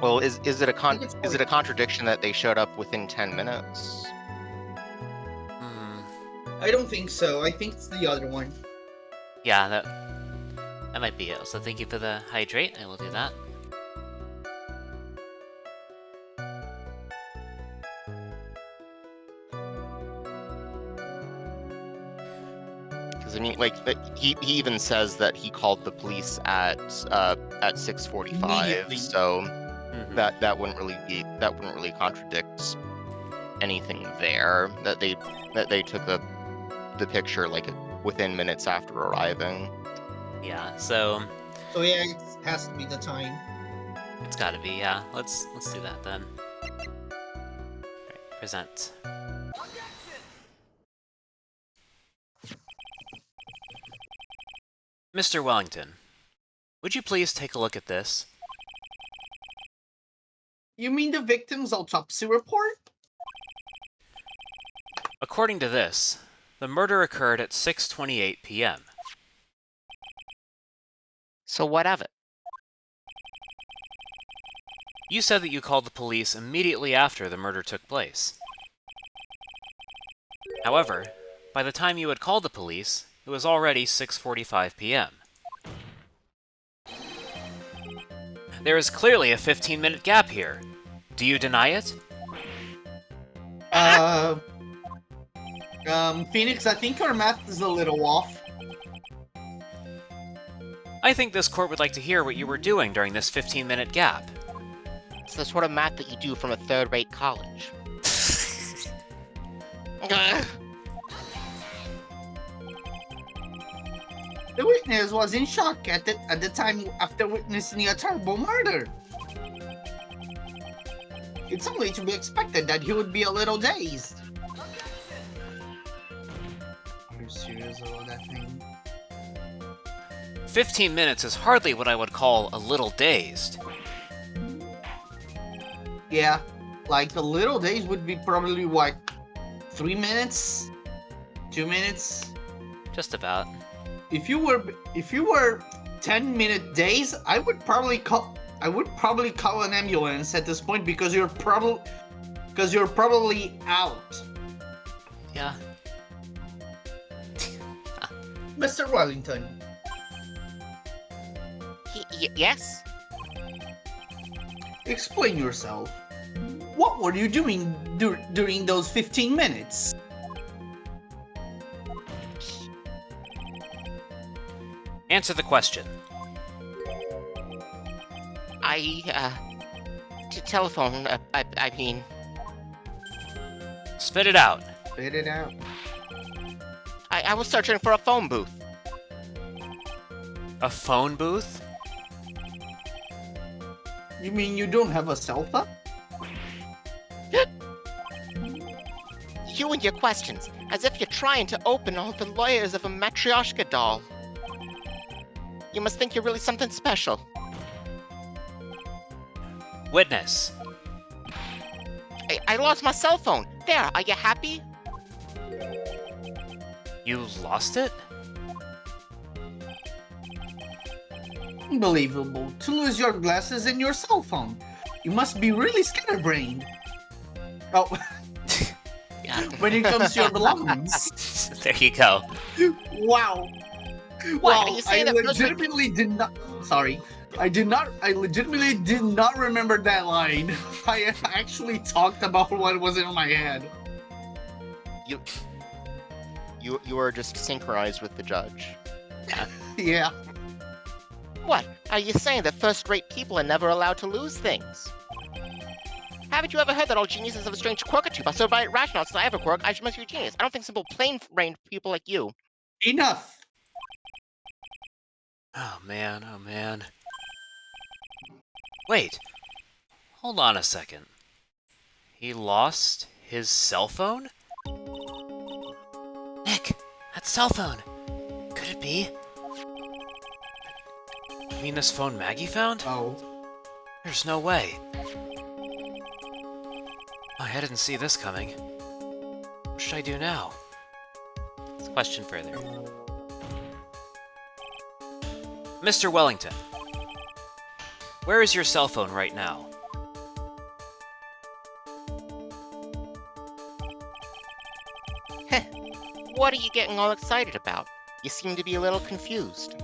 Well, is it a it's is it a contradiction that they showed up within 10 minutes? Hmm. I don't think so. I think it's the other one. Yeah, that might be it. So thank you for the hydrate. I will do that. Because I mean, like he even says that he called the police at 6:45. Immediately. So Mhm. that wouldn't really contradict anything there. That they took the picture like within minutes after arriving. Yeah, so So yeah, it has to be the time. it's gotta be, yeah. Let's do that then. Alright, present. Mr. Wellington, would you please take a look at this? You mean the victim's autopsy report? According to this, the murder occurred at 6:28 p.m. So what of it? You said that you called the police immediately after the murder took place. However, by the time you had called the police, it was already 6:45 p.m. There is clearly a 15-minute gap here. Do you deny it? Phoenix, I think your math is a little off. I think this court would like to hear what you were doing during this 15-minute gap. It's the sort of math that you do from a third-rate college. Ugh. The witness was in shock at the time after witnessing a terrible murder. It's only to be expected that he would be a little dazed. Are you serious about that thing? 15 minutes is hardly what I would call a little dazed. Yeah, like the little days would be probably what, 3 minutes, 2 minutes. Just about. If you were 10-minute days, I would probably call an ambulance at this point because you're probably out. Yeah. Mr. Wellington, Yes? Explain yourself. What were you doing during those 15 minutes? Answer the question. Telephone, I mean... Spit it out. Spit it out. I was searching for a phone booth. A phone booth? You mean you don't have a cell phone? You and your questions, as if you're trying to open all the layers of a Matryoshka doll. You must think you're really something special. Witness. I lost my cell phone. There, are you happy? You lost it? Unbelievable. To lose your glasses and your cell phone. You must be really scatterbrained. Oh, Yeah. when it comes to your belongings. There you go. Wow. What, Wow, are you saying I that those were- legitimately did not. Sorry. I legitimately did not remember that line. I actually talked about what was in my head. You are just synchronized with the judge. Yeah. What? Are you saying that first-rate people are never allowed to lose things? Haven't you ever heard that all geniuses have a strange quirk or two? But so by rational, since I have a quirk, I must be a genius. I don't think simple, plain-brained people like you. Enough. Oh man, oh man. Wait. Hold on a second. He lost his cell phone? Nick, that cell phone. Could it be? You mean this phone Maggie found? Oh. There's no way. I didn't see this coming. What should I do now? Let's question further. Mr. Wellington, where is your cell phone right now? What are you getting all excited about? You seem to be a little confused.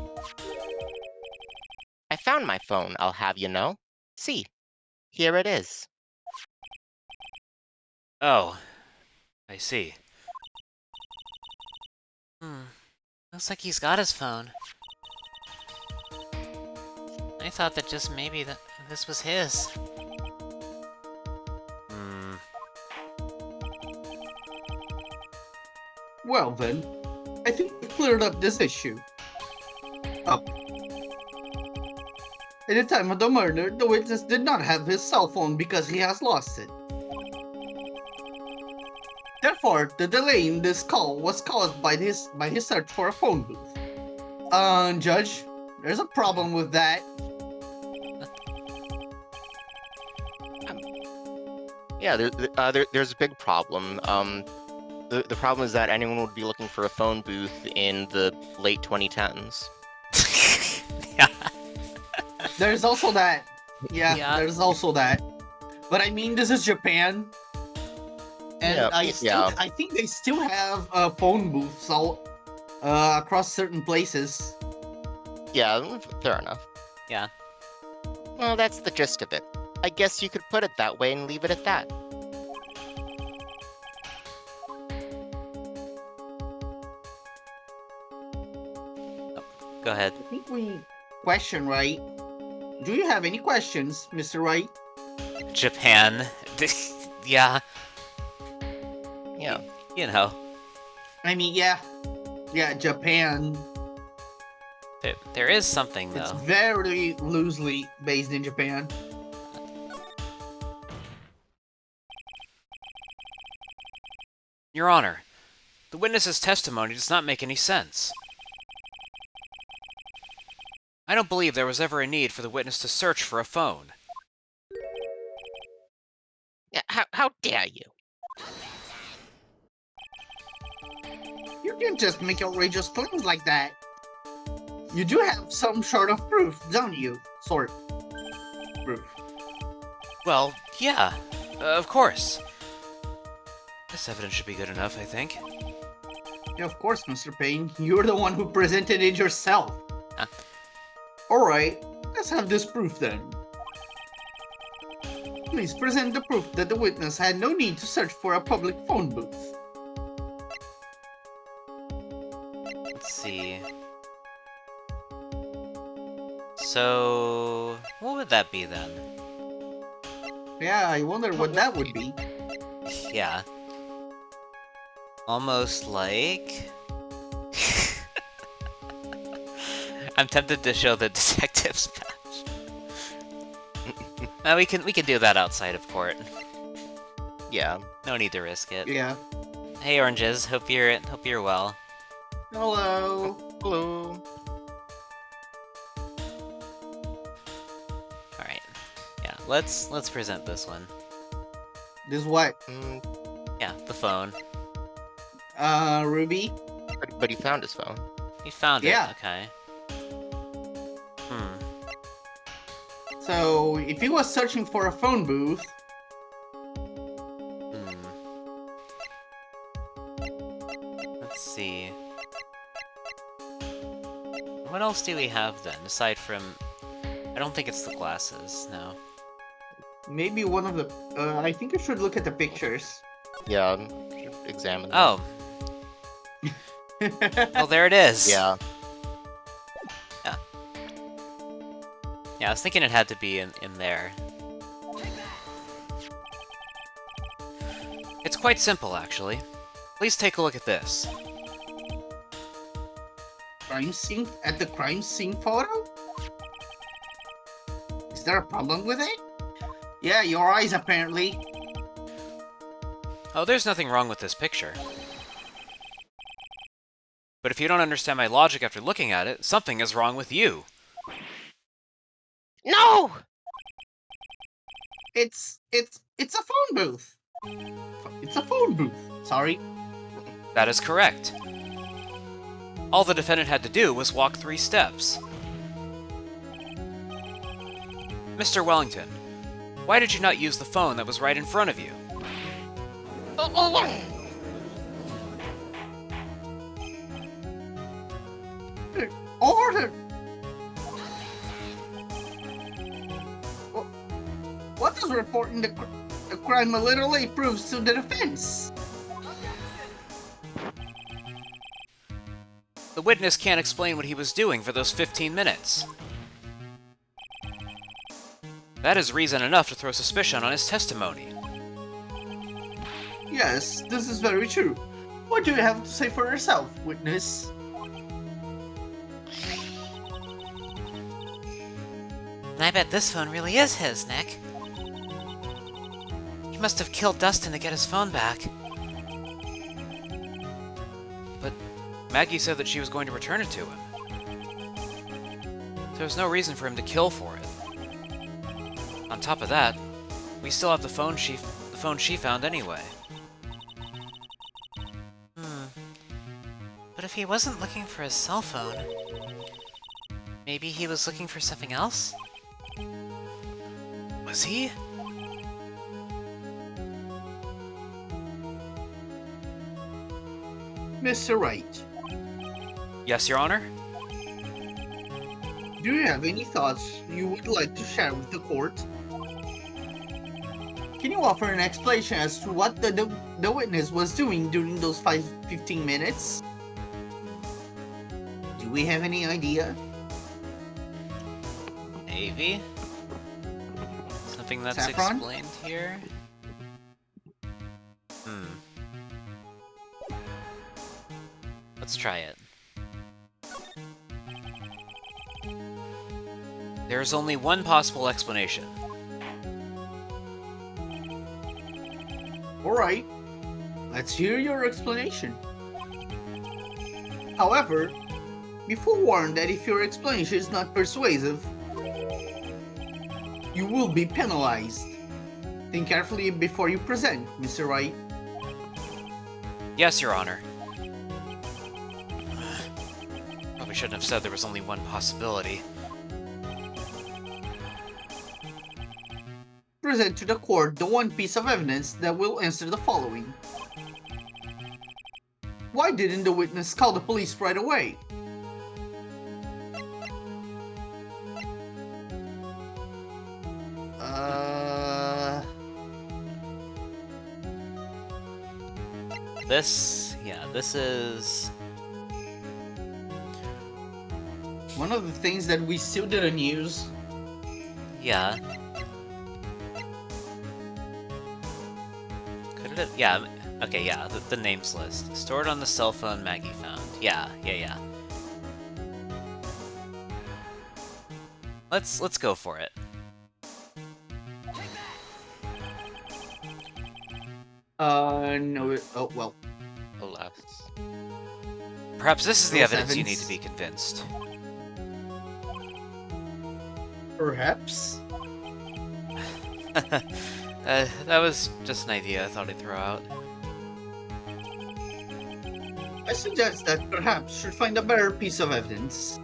I found my phone, I'll have you know. See, here it is. Oh, I see. Looks like he's got his phone. I thought that just maybe this was his. Well then, I think we've cleared up this issue. Up. At the time of the murder, the witness did not have his cell phone because he has lost it. Therefore, the delay in this call was caused by his search for a phone booth. Judge, there's a problem with that. Yeah, there's a big problem. The problem is that anyone would be looking for a phone booth in the late 2010s. Yeah. There's also that. Yeah, Yeah. there's also that. But I mean, this is Japan. And Yeah, I think they still have phone booths all across certain places. Yeah, fair enough. Yeah. Well, that's the gist of it. I guess you could put it that way and leave it at that. Go ahead. I think we question, right? Do you have any questions, Mr. Wright? Japan. Yeah. Yeah. You know. I mean, yeah, Japan. There is something, It's though. very loosely based in Japan. Your Honor, the witness's testimony does not make any sense. I don't believe there was ever a need for the witness to search for a phone. Yeah, how dare you? You can't just make outrageous claims like that. You do have some sort of proof, don't you? Sort. Proof. Well, yeah, of course. This evidence should be good enough, I think. Yeah, of course, Mr. Payne. You're the one who presented it yourself. Huh. Alright, let's have this proof then. Please present the proof that the witness had no need to search for a public phone booth. Let's see. So, what would that be then? Yeah, I wonder what that would be. Yeah. Almost like... I'm tempted to show the detective's badge. No, we can do that outside of court. Yeah. No need to risk it. Yeah. Hey, Oranges. Hope you're well. Hello. Hello. All right. Yeah. Let's present this one. This what? Yeah, the phone. Ruby? But he found his phone. You found Yeah. it. Okay. Hmm. So, if he was searching for a phone booth, Let's see. What else do we have then, aside from... I don't think it's the glasses, no. maybe one of the... I think you should look at the pictures. Yeah. Examine. Oh. Oh, there it is! Yeah. Yeah, I was thinking it had to be in there. It's quite simple, actually. Please take a look at this. Crime scene? At the crime scene photo? Is there a problem with it? Yeah, your eyes apparently. Oh, there's nothing wrong with this picture. But if you don't understand my logic after looking at it, something is wrong with you. No! It's a phone booth. It's a phone booth. Sorry. That is correct. All the defendant had to do was walk 3 steps. Mr. Wellington, why did you not use the phone that was right in front of you? Order. What does reporting the crime literally proves to the defense? The witness can't explain what he was doing for those 15 minutes. That is reason enough to throw suspicion on his testimony. Yes, this is very true. What do you have to say for yourself, witness? And I bet this phone really is his, Nick. He must have killed Dustin to get his phone back. But Maggie said that she was going to return it to him. There was no reason for him to kill for it. On top of that, we still have the phone she found anyway. But if he wasn't looking for his cell phone, maybe he was looking for something else? Was he? Mr. Wright, Yes, Your Honor? do you have any thoughts you would like to share with the court? Can you offer an explanation as to what the witness was doing during those 15 minutes? Do we have any idea? Maybe? Something that's Saffron? explained here? Let's try it. There's only one possible explanation. Alright, let's hear your explanation. However, be forewarned that if your explanation is not persuasive, you will be penalized. Think carefully before you present, Mr. Wright. Yes, Your Honor. Probably shouldn't have said there was only one possibility. Present to the court the one piece of evidence that will answer the following. Why didn't the witness call the police right away? This is... One of the things that we still didn't use. Yeah. Could it have... Yeah, okay, yeah, the names list. Stored on the cell phone Maggie found. Yeah. Let's go for it. No, oh, well. Alas. Perhaps this is the Those evidence you need evidence- to be convinced. Perhaps? That was just an idea I thought I'd throw out. I suggest that perhaps you should find a better piece of evidence.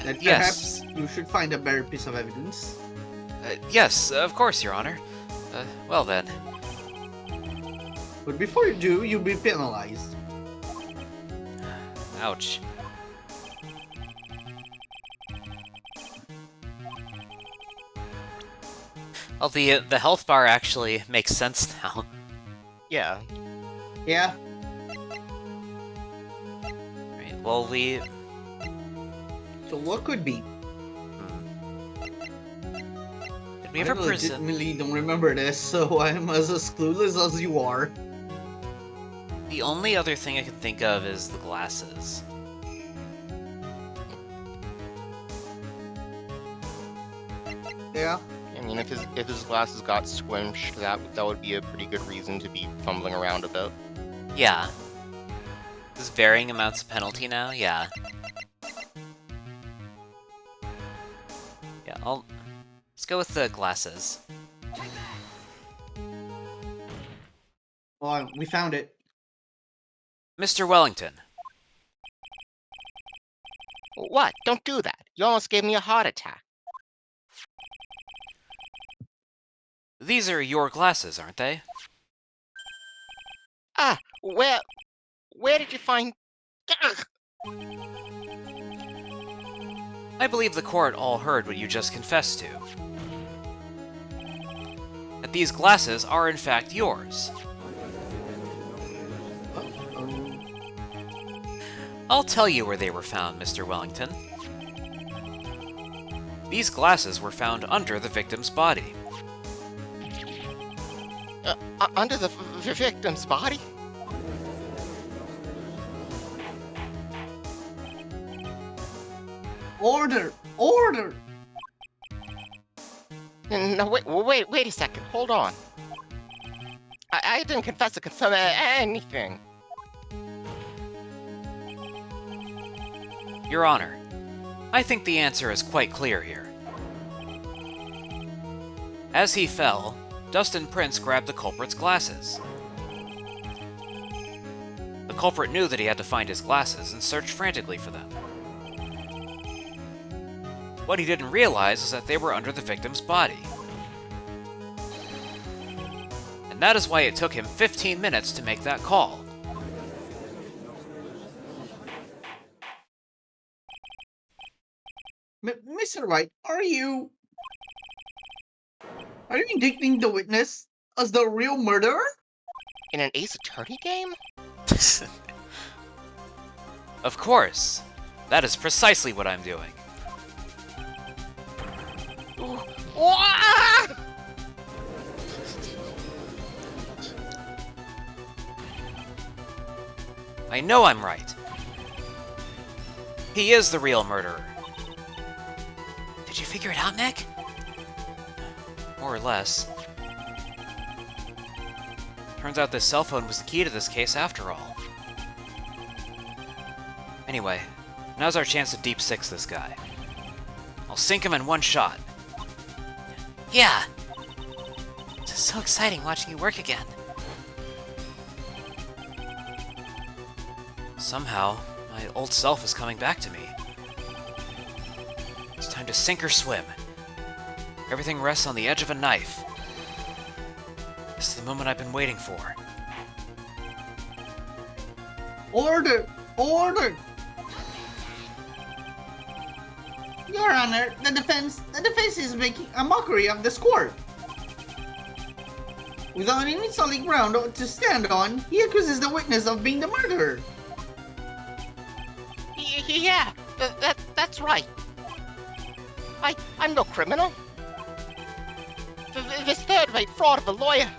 That Yes. perhaps you should find a better piece of evidence. Yes, of course, Your Honor. Well then. But before you do, you'll be penalized. Ouch. Well, the health bar actually makes sense now. Yeah. Yeah, Right, well, so what could be? Did we I ever present... legitimately don't remember this, so I'm as clueless as you are. The only other thing I can think of is the glasses. Yeah. I mean, if his glasses got squished, that would be a pretty good reason to be fumbling around a bit. Yeah. There's varying amounts of penalty now? Yeah. Yeah, let's go with the glasses. Well, we found it. Mr. Wellington. What? Don't do that. You almost gave me a heart attack. These are your glasses, aren't they? Ah, where did you find... Ugh! I believe the court all heard what you just confessed to. That these glasses are in fact yours. I'll tell you where they were found, Mr. Wellington. These glasses were found under the victim's body. Under the victim's body? Order! Order! No, wait a second. Hold on. I didn't confess to confirm anything. Your Honor, I think the answer is quite clear here. As he fell, Dustin Prince grabbed the culprit's glasses. The culprit knew that he had to find his glasses and searched frantically for them. What he didn't realize is that they were under the victim's body. And that is why it took him 15 minutes to make that call. Mr. Wright, are you indicting the witness as the real murderer? In an Ace Attorney game? Of course. That is precisely what I'm doing. Ooh. Ah! I know I'm right. He is the real murderer. Did you figure it out, Nick? More or less. Turns out this cell phone was the key to this case after all. Anyway, now's our chance to deep six this guy. I'll sink him in one shot. Yeah. It's so exciting watching you work again. Somehow, my old self is coming back to me. It's time to sink or swim. Everything rests on the edge of a knife. This is the moment I've been waiting for. Order! Order! Your Honor, the defense is making a mockery of this court. Without any solid ground to stand on, he accuses the witness of being the murderer. Yeah, that's right. I'm no criminal. This third-rate fraud of a lawyer.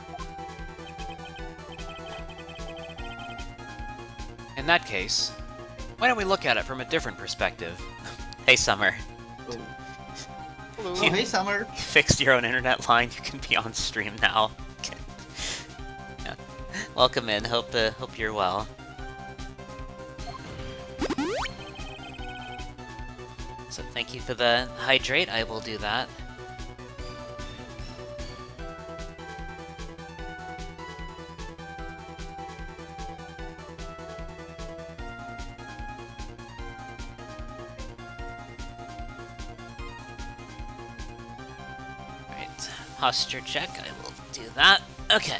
In that case, why don't we look at it from a different perspective? Hey, Summer. Hello. Oh, hey, Summer. You fixed your own internet line. You can be on stream now. Yeah. Welcome in. Hope you're well. So thank you for the hydrate. I will do that. Right. Posture check. I will do that. Okay.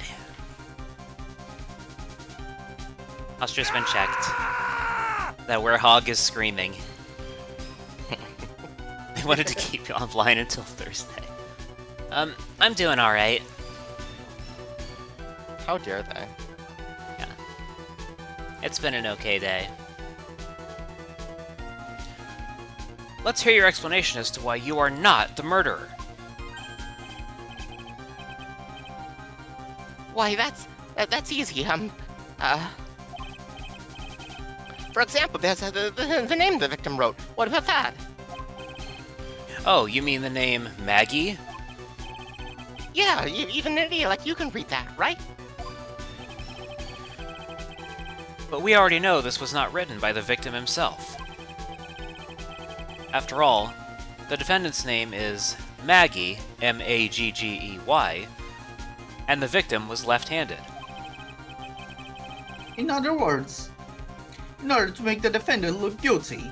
Posture's been checked. That werehog is screaming. They wanted to keep you online until Thursday. I'm doing alright. How dare they? Yeah. It's been an okay day. Let's hear your explanation as to why you are not the murderer. Why, that's easy. For example, there's the name the victim wrote. What about that? Oh, you mean the name Maggie? Yeah, even an idiot like you can read that, right? But we already know this was not written by the victim himself. After all, the defendant's name is Maggie, M-A-G-G-E-Y, and the victim was left-handed. In other words, in order to make the defendant look guilty,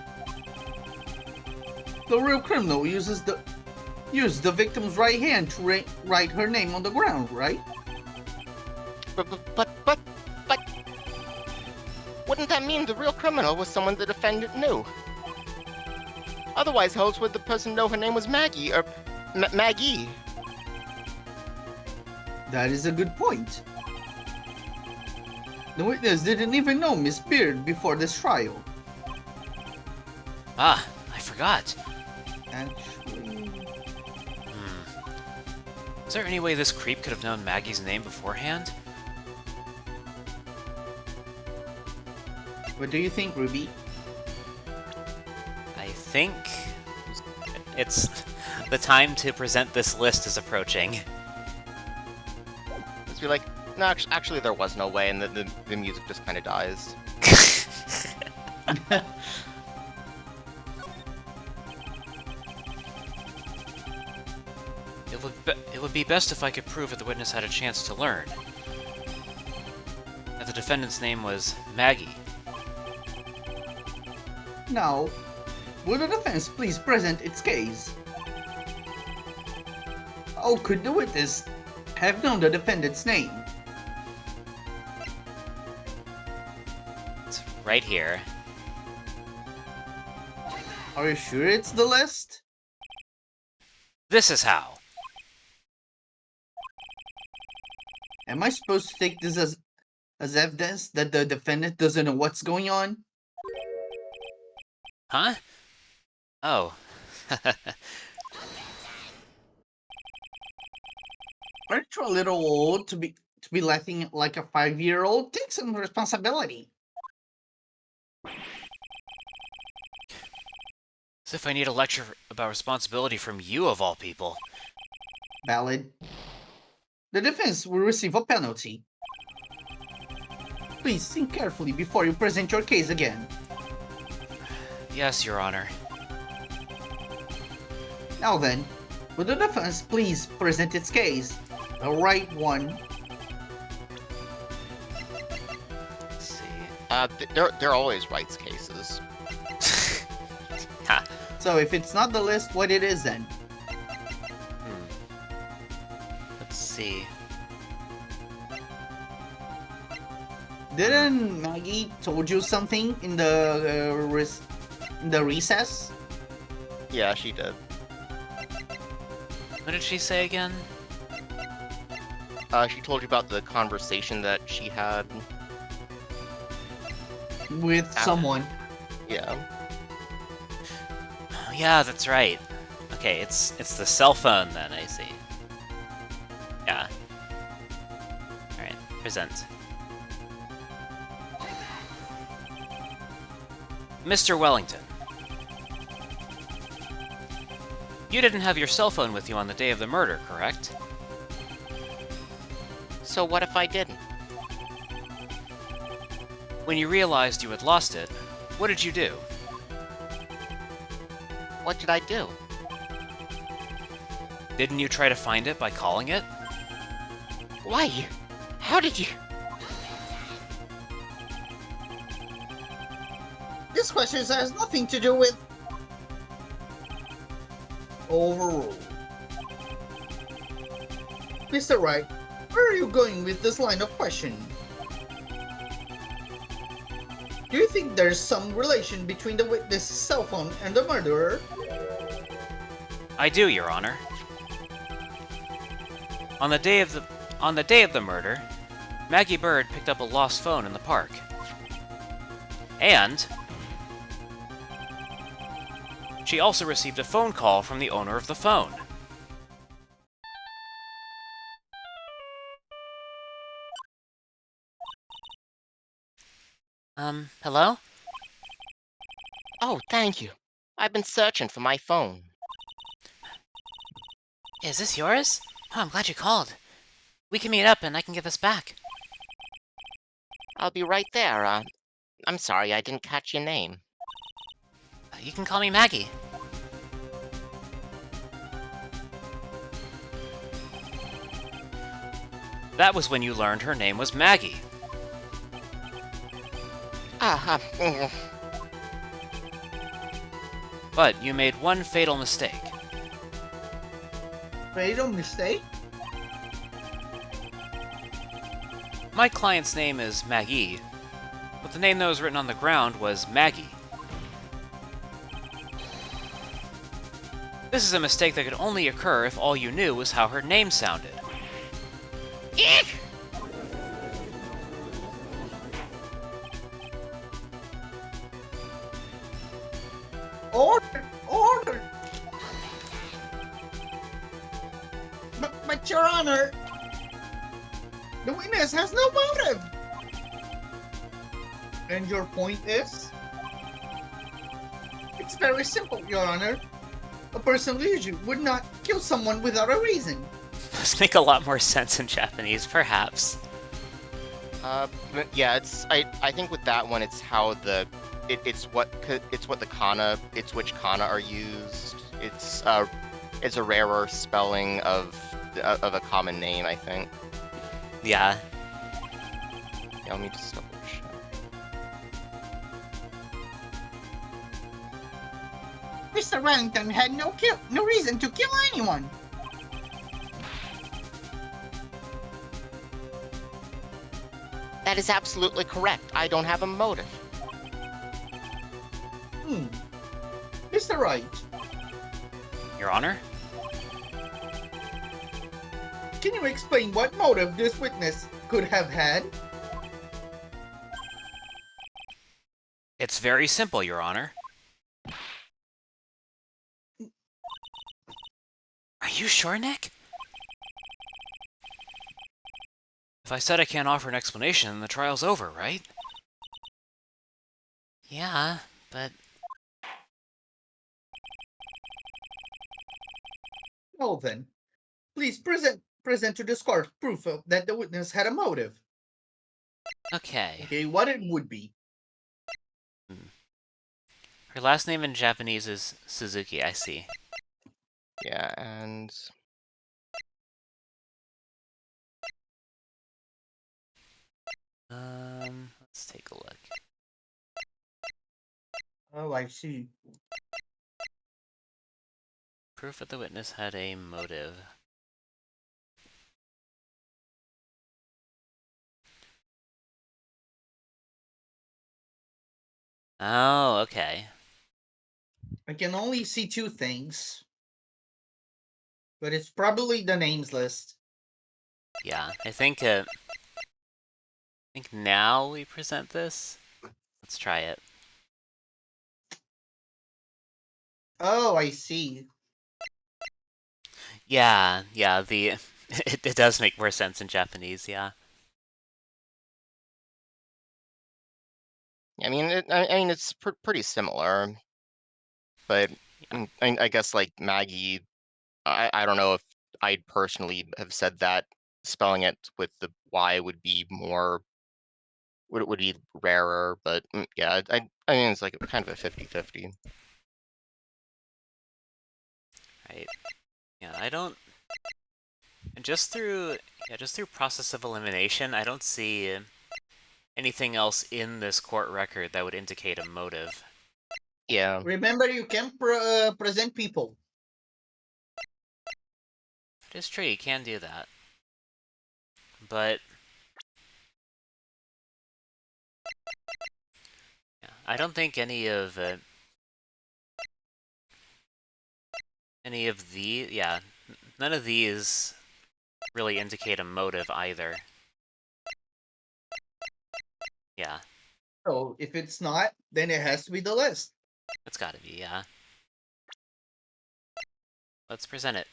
the real criminal used the victim's right hand to write her name on the ground, right? But wouldn't that mean the real criminal was someone the defendant knew? Otherwise, how else would the person know her name was Maggie, or Maggie? That is a good point. The witness didn't even know Miss Beard before this trial. Ah, I forgot. Actually... Is there any way this creep could have known Maggie's name beforehand? What do you think, Ruby? I think It's the time to present this list is approaching. Just be like, no, actually there was no way, and the music just kind of dies. It would be best if I could prove that the witness had a chance to learn. That the defendant's name was Maggie. Now, will the defense please present its case? How could the witness have known the defendant's name? It's right here. Are you sure it's the list? This is how. Am I supposed to take this as evidence that the defendant doesn't know what's going on? Huh? Oh. Aren't you a little old to be acting like a 5-year-old? Take some responsibility. As if I need a lecture about responsibility from you of all people. Valid. The defense will receive a penalty. Please think carefully before you present your case again. Yes, Your Honor. Now then, will the defense please present its case? The right one. Let's see. They're always Wright's cases. Ha. So if it's not the list, what it is then? Let's see. Didn't Maggie told you something in the recess? Yeah, she did. What did she say again? She told you about the conversation that she had. With someone. Yeah. Oh, yeah, that's right. Okay, it's the cell phone then, I see. Yeah. Alright, present. Mr. Wellington. You didn't have your cell phone with you on the day of the murder, correct? So what if I didn't? When you realized you had lost it, what did you do? What did I do? Didn't you try to find it by calling it? Why? How did you... This question has nothing to do with... Overruled. Mr. Wright, where are you going with this line of questioning? Do you think there's some relation between the witness' cell phone and the murderer? I do, Your Honor. On the day of the murder, Maggie Bird picked up a lost phone in the park. And she also received a phone call from the owner of the phone. Hello? Oh, thank you. I've been searching for my phone. Is this yours? Oh, I'm glad you called. We can meet up and I can give this back. I'll be right there. I'm sorry, I didn't catch your name. You can call me Maggie. That was when you learned her name was Maggie. But you made one fatal mistake. Fatal mistake? My client's name is Maggie, but the name that was written on the ground was Maggie. This is a mistake that could only occur if all you knew was how her name sounded. Eek! Order! Order! But Your Honor, the witness has no motive! And your point is? It's very simple, Your Honor. A person usually would not kill someone without a reason. Those make a lot more sense in Japanese, perhaps. Yeah, I think with that one, it's how it's what the kana, it's which kana are used. It's a rarer spelling of a common name, I think. Yeah. Yeah, let me just double check. Mr. Wellington had no reason to kill anyone. That is absolutely correct. I don't have a motive. Mr. Wright, Your Honor? can you explain what motive this witness could have had? It's very simple, Your Honor. Are you sure, Nick? If I said I can't offer an explanation, the trial's over, right? Yeah, but Well then, please present to this court proof that the witness had a motive. Okay. Okay, what it would be. Her last name in Japanese is Suzuki, I see. Yeah, and Let's take a look. Oh, I see. Proof that the witness had a motive. Oh, okay. I can only see two things. But it's probably the names list. Yeah, I think now we present this. Let's try it. Oh, I see. Yeah, the it does make more sense in Japanese, yeah. I mean, it's pretty similar, but I guess like Maggie, I don't know if I'd personally have said that spelling it with the Y would be would be rarer, but yeah, I mean it's like kind of a 50-50. Right. Yeah, I don't. And just through process of elimination, I don't see anything else in this court record that would indicate a motive. Yeah. Remember, you can present people. It is true, you can do that. But yeah, I don't think any of none of these really indicate a motive either. Yeah, So if it's not, then it has to be the list. it's gotta be, yeah. Let's present it.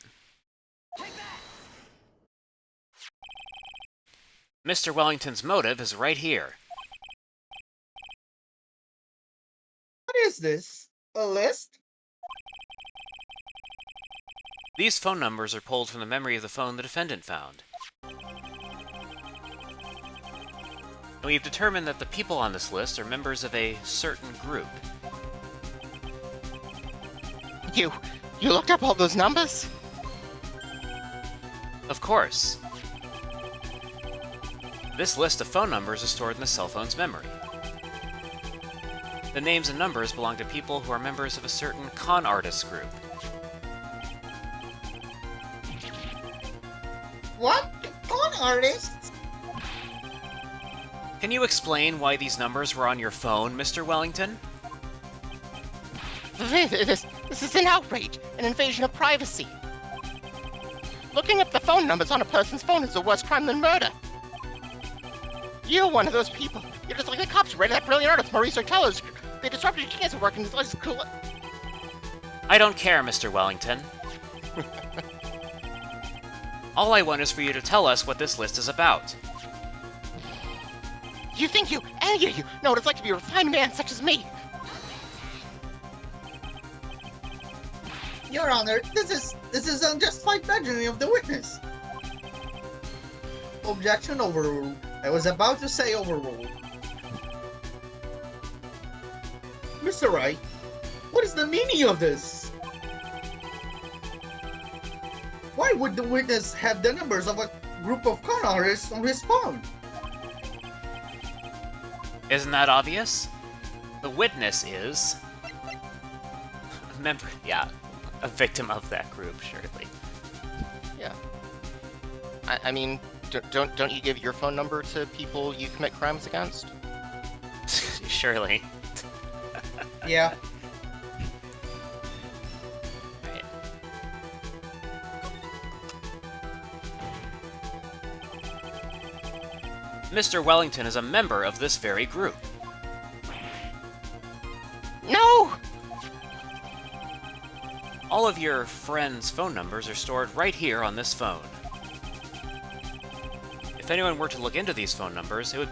Mr. Wellington's motive is right here. What is this? A list? These phone numbers are pulled from the memory of the phone the defendant found. And we've determined that the people on this list are members of a certain group. You looked up all those numbers? Of course. This list of phone numbers is stored in the cell phone's memory. The names and numbers belong to people who are members of a certain con artist group. What? Con artists? Can you explain why these numbers were on your phone, Mr. Wellington? This is an outrage, an invasion of privacy. Looking up the phone numbers on a person's phone is a worse crime than murder. You're one of those people. You're just like the cops who read that brilliant artist, Maurice Ortella's. They disrupted your cancer work and his life's cool. I don't care, Mr. Wellington. All I want is for you to tell us what this list is about. You think any of you know what it's like to be a refined man such as me? Your Honor, this is unjustified badgering of the witness. Objection overruled. I was about to say overruled. Mr. Wright, what is the meaning of this? Why would the witness have the numbers of a group of con artists on his phone? Isn't that obvious? The witness is... a member, yeah, a victim of that group, surely. Yeah. I mean, don't you give your phone number to people you commit crimes against? Surely. Yeah. Right. Mr. Wellington is a member of this very group. No! All of your friends' phone numbers are stored right here on this phone. If anyone were to look into these phone numbers, it would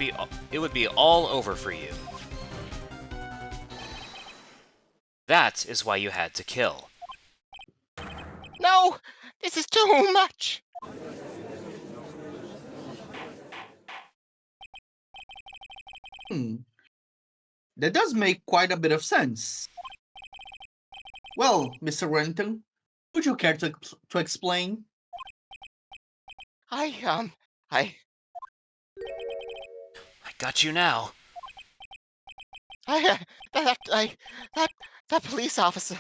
be all over for you. That is why you had to kill. No! This is too much! That does make quite a bit of sense. Well, Mr. Wellington, would you care to explain? I I got you now. that police officer.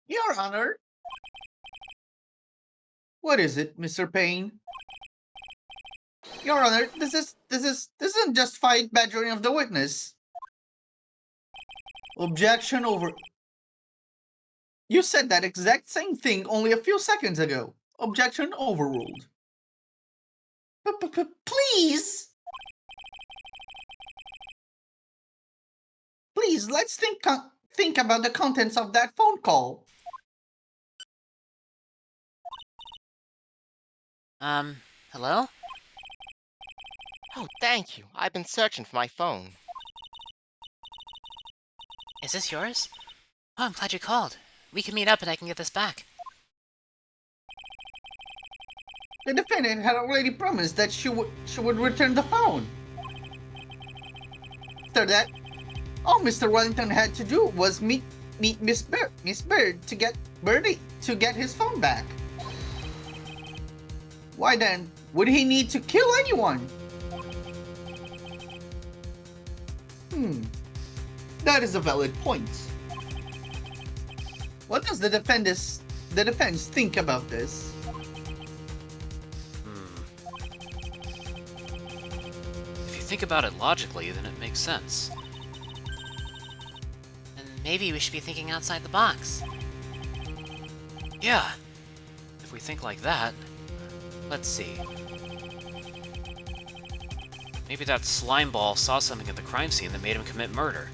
Your Honor, What is it, Mr. Payne? Your Honor, this is unjustified badgering of the witness. Objection over... You said that exact same thing only a few seconds ago. Objection overruled. Please! Please, let's think about the contents of that phone call. Hello? Oh, thank you. I've been searching for my phone. Is this yours? Oh, I'm glad you called. We can meet up and I can get this back. The defendant had already promised that she would return the phone. After that, all Mr. Wellington had to do was meet Miss Bird to get his phone back. Why then would he need to kill anyone? That is a valid point. What does the defense think about this? If you think about it logically, then it makes sense. And maybe we should be thinking outside the box. Yeah. If we think like that, let's see. Maybe that slime ball saw something at the crime scene that made him commit murder.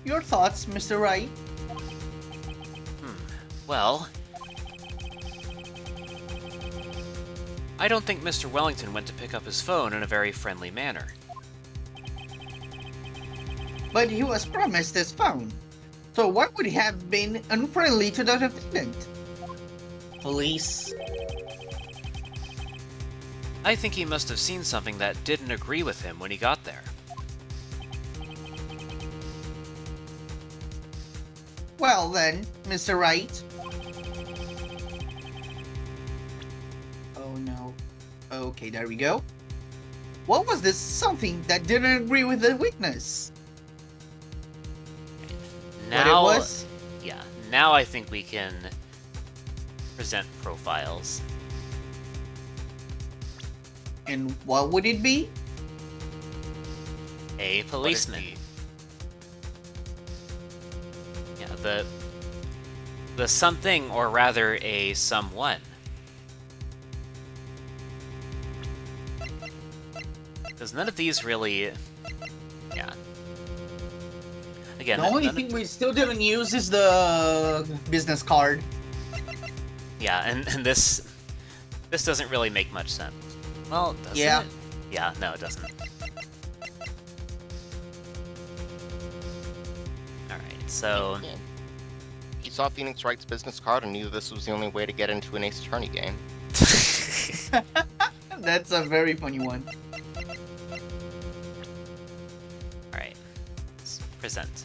Your thoughts, Mr. Wright? Well, I don't think Mr. Wellington went to pick up his phone in a very friendly manner. But he was promised his phone. So what would have been unfriendly to the defendant? Police. I think he must have seen something that didn't agree with him when he got there. Well then, Mr. Wright. Oh no. Okay, there we go. What was this something that didn't agree with the witness? Now, What it was? yeah, now I think we can present profiles. And what would it be? A policeman. Yeah, the something, or rather a someone. Because none of these really... Yeah. Again, The only none of- thing we still didn't use is the business card. Yeah, and this doesn't really make much sense. Well, does Yeah. it? Yeah, no, it doesn't. So, Yeah. He saw Phoenix Wright's business card and knew this was the only way to get into an Ace Attorney game. That's a very funny one. alright. Let's present.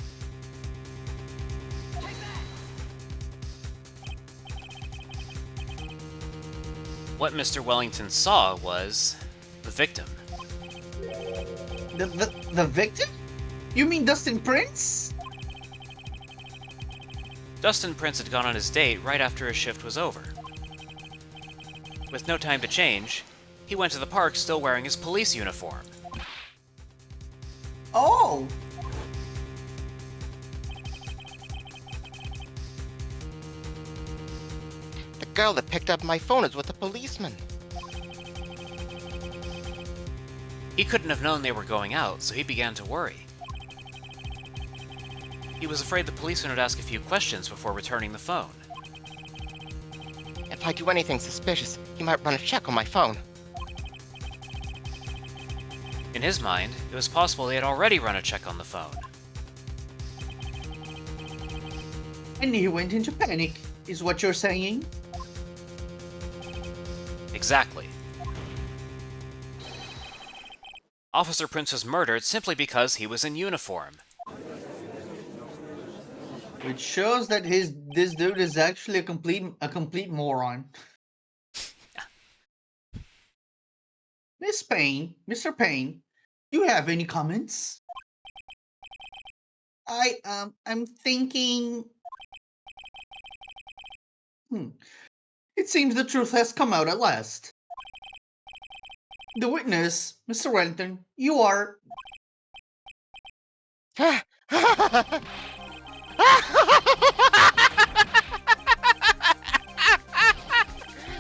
What Mr. Wellington saw was the victim. The victim? You mean Dustin Prince? Dustin Prince had gone on his date right after his shift was over. With no time to change, he went to the park still wearing his police uniform. Oh! The girl that picked up my phone is with a policeman. He couldn't have known they were going out, so he began to worry. He was afraid the policeman would ask a few questions before returning the phone. If I do anything suspicious, he might run a check on my phone. In his mind, it was possible they had already run a check on the phone. And he went into panic, is what you're saying? Exactly. Officer Prince was murdered simply because he was in uniform. Which shows that this dude is actually a complete moron. Miss Payne, Mr. Payne, do you have any comments? I'm thinking. It seems the truth has come out at last. The witness, Mr. Wellington, you are.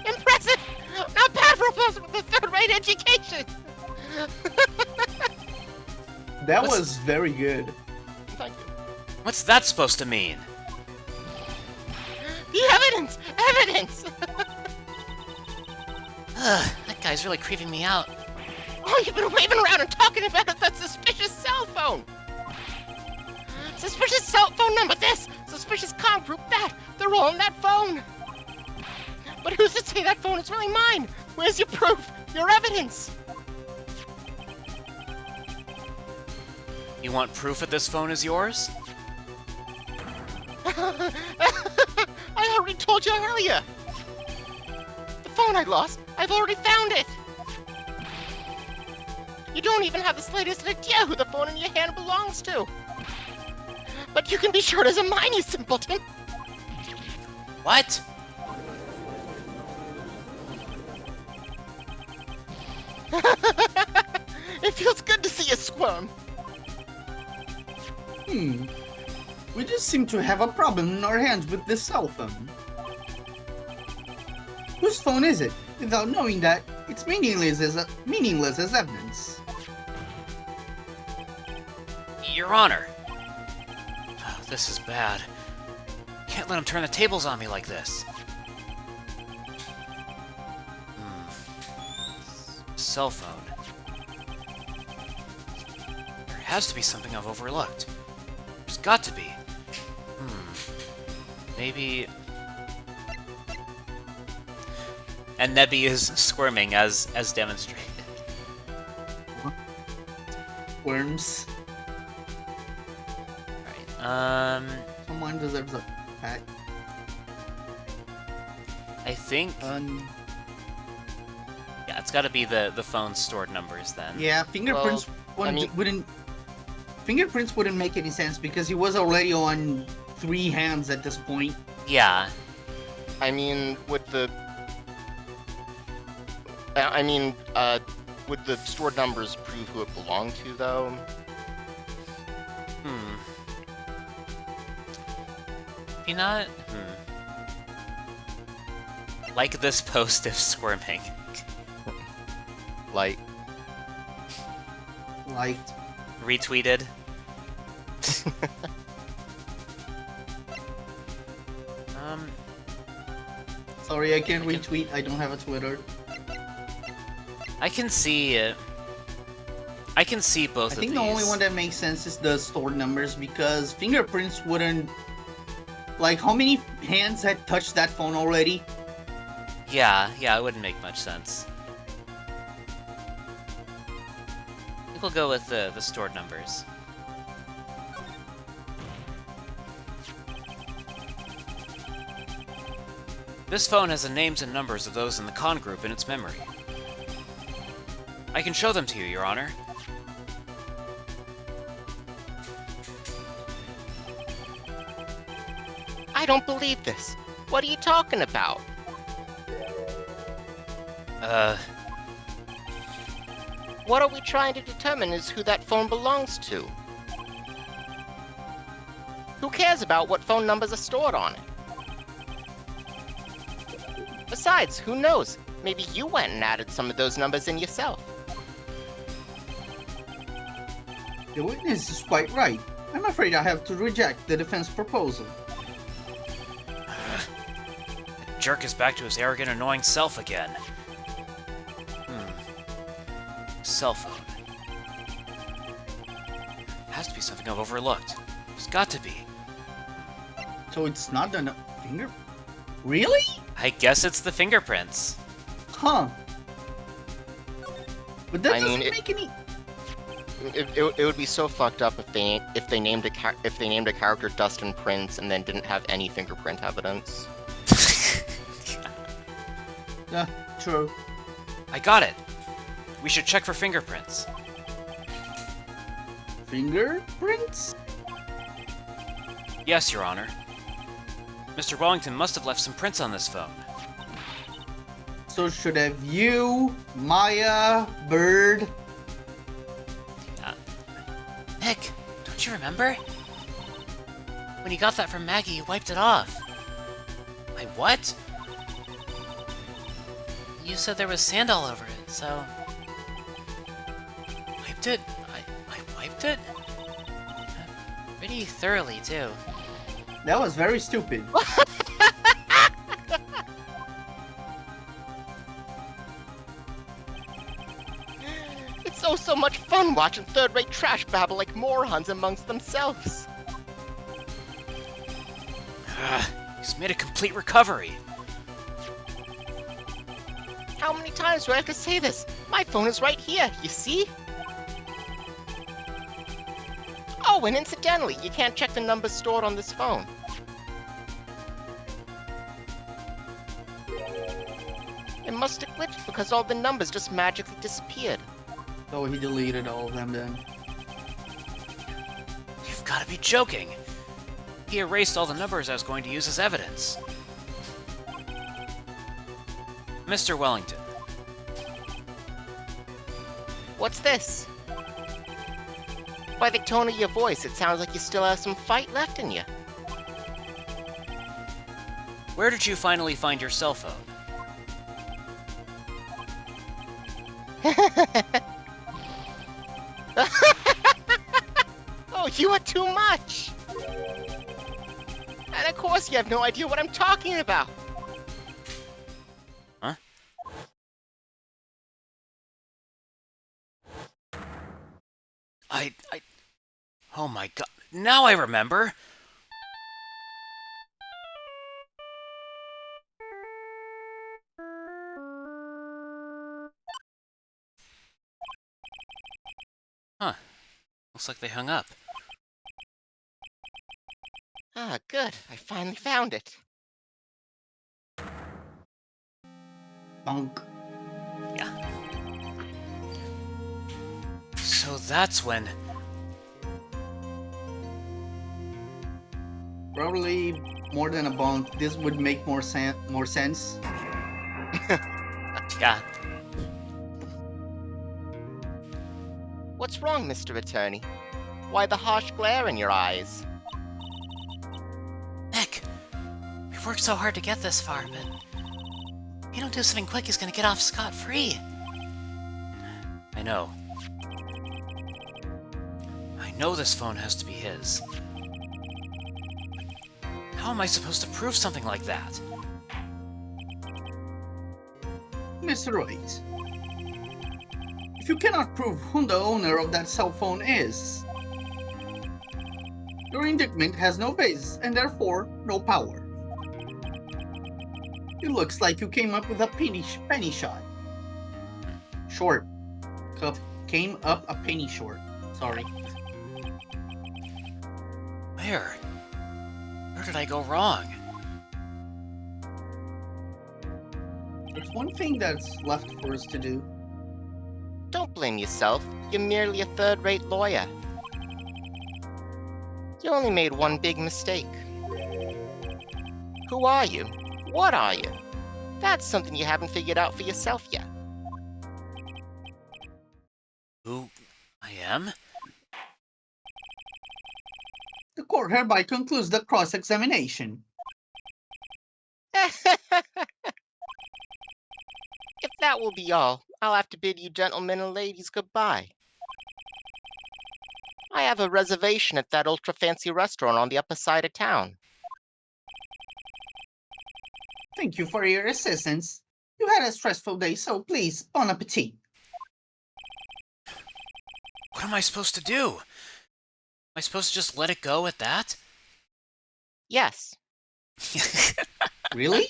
Impressive! Not bad for a person with a third-rate education! That What's- was very good. Thank you. What's that supposed to mean? The evidence! Evidence! Ugh, that guy's really creeping me out. Oh, you've been waving around and talking about that suspicious cell phone! Suspicious cell phone number this! Suspicious com group that! They're all on that phone! But who's to say that phone is really mine? Where's your proof? Your evidence? You want proof that this phone is yours? I already told you earlier! The phone I lost, I've already found it! You don't even have the slightest idea who the phone in your hand belongs to! But you can be sure it isn't mine, you simpleton! What? It feels good to see you squirm! We just seem to have a problem in our hands with this cell phone. Whose phone is it? Without knowing that, it's meaningless as evidence. Your Honor. Oh, this is bad. Can't let him turn the tables on me like this. Cell phone. There has to be something I've overlooked. There's got to be. Maybe... And Nebby is squirming as demonstrated. Worms. Alright, Someone deserves a pat. I think... yeah, it's gotta be the phone's stored numbers then. Yeah, fingerprints Fingerprints wouldn't make any sense because he was already on 3 hands at this point. Yeah. I mean, would the stored numbers prove who it belonged to, though? Maybe not? Like this post if squirming. Like, Liked. Retweeted. Sorry, I can't retweet. I don't have a Twitter. I can see... I can see both I of think these. the only one that makes sense is the stored numbers because fingerprints wouldn't. Like, how many hands had touched that phone already? Yeah, it wouldn't make much sense. I think we'll go with the stored numbers. This phone has the names and numbers of those in the con group in its memory. I can show them to you, Your Honor. I don't believe this. What are you talking about? What are we trying to determine is who that phone belongs to? Who cares about what phone numbers are stored on it? Besides, who knows? Maybe you went and added some of those numbers in yourself. The witness is quite right. I'm afraid I have to reject the defense proposal. The jerk is back to his arrogant, annoying self again. Cell phone. Has to be something I've overlooked. There's got to be. So it's not the finger. Really? I guess it's the fingerprints. Huh. But that I doesn't mean, make any. It would be so fucked up if they named a character Dustin Prince and then didn't have any fingerprint evidence. Yeah, true. I got it. We should check for fingerprints. Fingerprints? Yes, Your Honor. Mr. Wellington must have left some prints on this phone. So should have you, Maya, Bird. Nick, don't you remember? When you got that from Maggie, you wiped it off. My what? You said there was sand all over it, so... Wiped it? I wiped it? Pretty thoroughly, too. That was very stupid. It's so much fun watching third-rate trash babble like morons amongst themselves. He's made a complete recovery. How many times do I have to say this? My phone is right here, you see? Oh, and incidentally, you can't check the numbers stored on this phone. It must have glitched because all the numbers just magically disappeared. So he deleted all of them then. You've got to be joking. He erased all the numbers I was going to use as evidence. Mr. Wellington. What's this? By the tone of your voice, it sounds like you still have some fight left in you. Where did you finally find your cell phone? Oh, you are too much! And of course you have no idea what I'm talking about! Huh? Oh my god. Now I remember! Huh. Looks like they hung up. Ah, good. I finally found it. Bunk. Yeah. So that's when... Probably more than a bunk. This would make more sense. Yeah. What's wrong, Mr. Attorney? Why the harsh glare in your eyes? Nick, we've worked so hard to get this far, but... if you don't do something quick, he's gonna get off scot-free. I know. I know this phone has to be his. How am I supposed to prove something like that? Mr. Wright. If If you cannot prove who the owner of that cell phone is, your indictment has no basis and therefore no power. It looks like you came up with a penny shot. Short. Came up a penny short. Sorry. Where? Where did I go wrong? There's one thing that's left for us to do. Don't blame yourself. You're merely a third-rate lawyer. You only made one big mistake. Who are you? What are you? That's something you haven't figured out for yourself yet. Who I am? The court hereby concludes the cross-examination. If that will be all, I'll have to bid you gentlemen and ladies goodbye. I have a reservation at that ultra-fancy restaurant on the upper side of town. Thank you for your assistance. You had a stressful day, so please, bon appetit. What am I supposed to do? Am I supposed to just let it go at that? Yes. Really?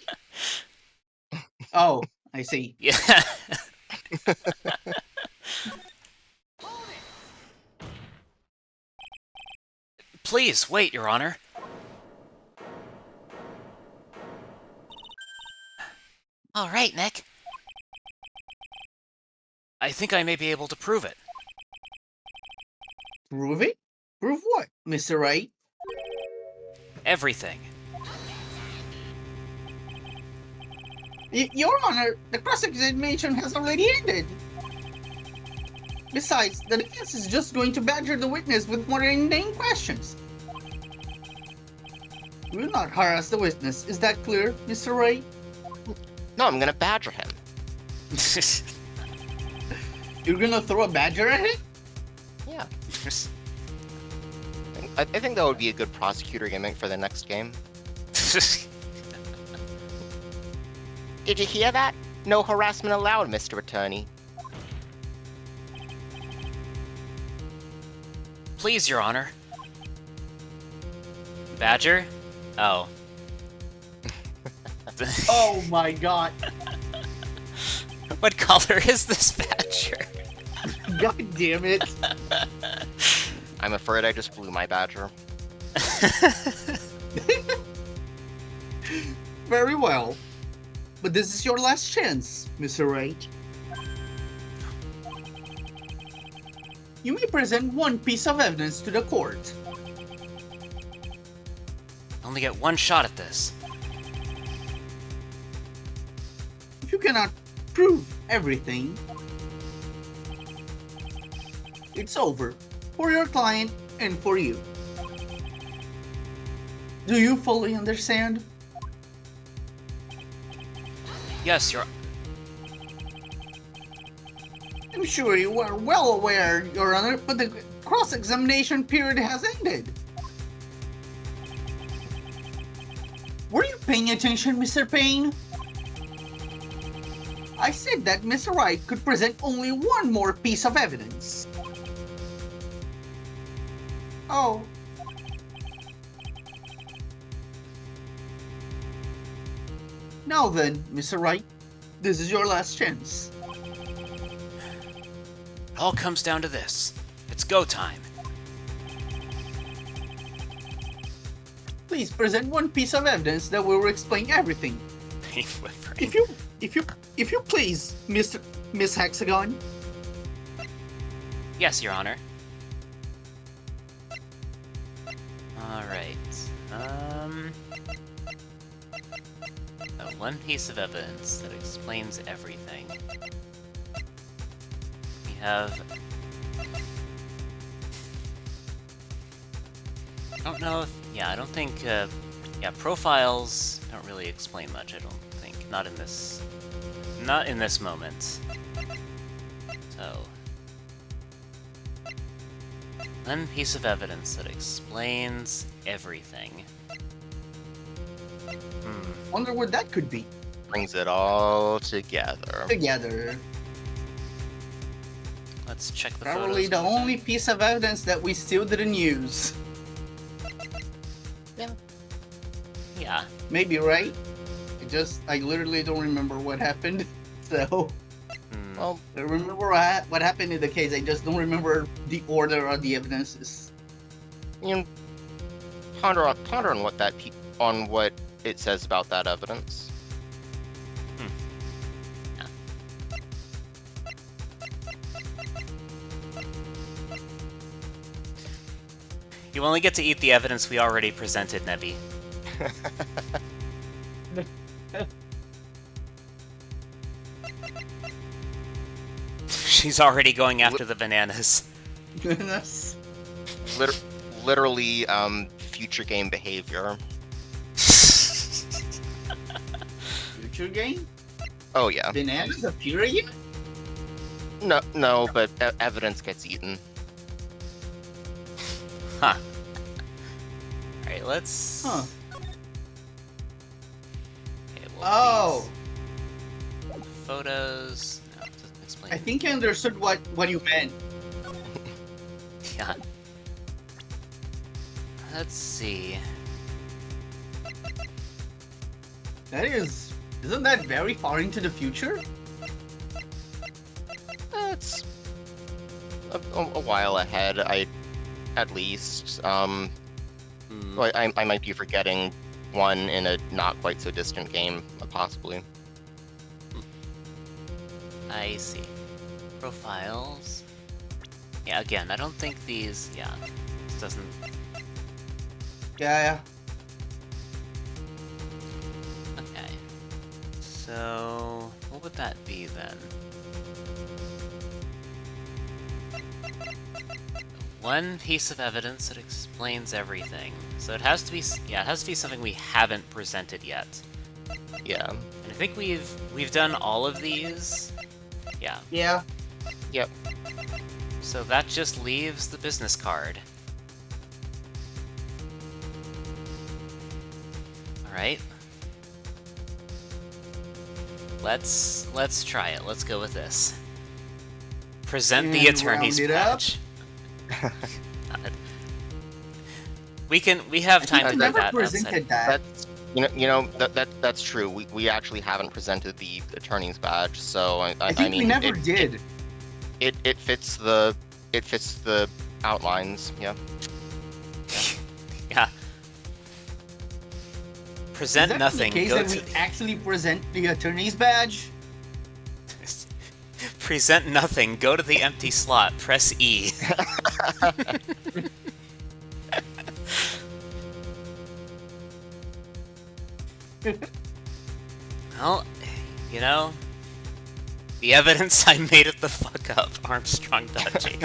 Oh, I see. Yeah. Please, wait, Your Honor. All right, Nick. I think I may be able to prove it. Prove it? Prove what, Mr. Wright? Everything. Your Honor, the cross-examination has already ended. Besides, the defense is just going to badger the witness with more inane questions. We will not harass the witness. Is that clear, Mr. Wright? No, I'm gonna badger him. You're gonna throw a badger at him? Yeah. I think that would be a good prosecutor gimmick for the next game. Did you hear that? No harassment allowed, Mr. Attorney. Please, Your Honor. Badger? Oh. Oh my god. What color is this badger? God damn it. I'm afraid I just blew my badger. Very well. But this is your last chance, Mr. Wright. You may present one piece of evidence to the court. Only get one shot at this. If you cannot prove everything, it's over for your client and for you. Do you fully understand? Yes, Your... I'm sure you are well aware, Your Honor, but the cross-examination period has ended. Were you paying attention, Mr. Payne? I said that Mr. Wright could present only one more piece of evidence. Oh. Now then, Mr. Wright, this is your last chance. It all comes down to this. It's go time. Please present one piece of evidence that will explain everything. Pain whimpering. If you please, Miss Hexagon. Yes, Your Honor. Alright. One piece of evidence that explains everything. We have... I don't know if... Yeah, I don't think... yeah, profiles don't really explain much, I don't think. Not in this... Not in this moment. So... One piece of evidence that explains everything. Wonder what that could be. Brings it all together. Together. Let's check the Probably photos. the only piece of evidence that we still didn't use. Yeah. Maybe, right? I literally don't remember what happened. So, Hmm. Well, I remember what happened in the case. I just don't remember the order of the evidences. you know, ponder on what on what it says about that evidence. You only get to eat the evidence we already presented, Nebby. She's already going after the bananas. Goodness. Literally, future game behavior. Future game? Oh yeah. Bananas appear again? No, but evidence gets eaten. Huh. Alright, let's... Huh. Okay, Oh! these photos... No, it doesn't explain. I think I understood what you meant. Yeah. Let's see. Isn't that very far into the future? It's a while ahead, at least. Hmm. Well, I might be forgetting one in a not quite so distant game, possibly. I see. Profiles. Yeah, again, I don't think these... Yeah, this doesn't... Yeah. Okay. So... What would that be, then? One piece of evidence that explains everything. So it has to be... Yeah, it has to be something we haven't presented yet. Yeah. And I think we've done all of these. Yeah. Yeah. Yep. So that just leaves the business card. Alright. Let's try it. Let's go with this. Present the And attorney's round it up. badge. God. We have time to We do never that. presented that. That's true. We actually haven't presented the attorney's badge, so I think mean, we never did. It fits the outlines. Yeah. Yeah. Present Is that nothing. the case Go that to we actually present the attorney's badge? present nothing. Go to the empty slot. Press E. Well, you know, the evidence I made it the fuck up. Armstrong.jpg.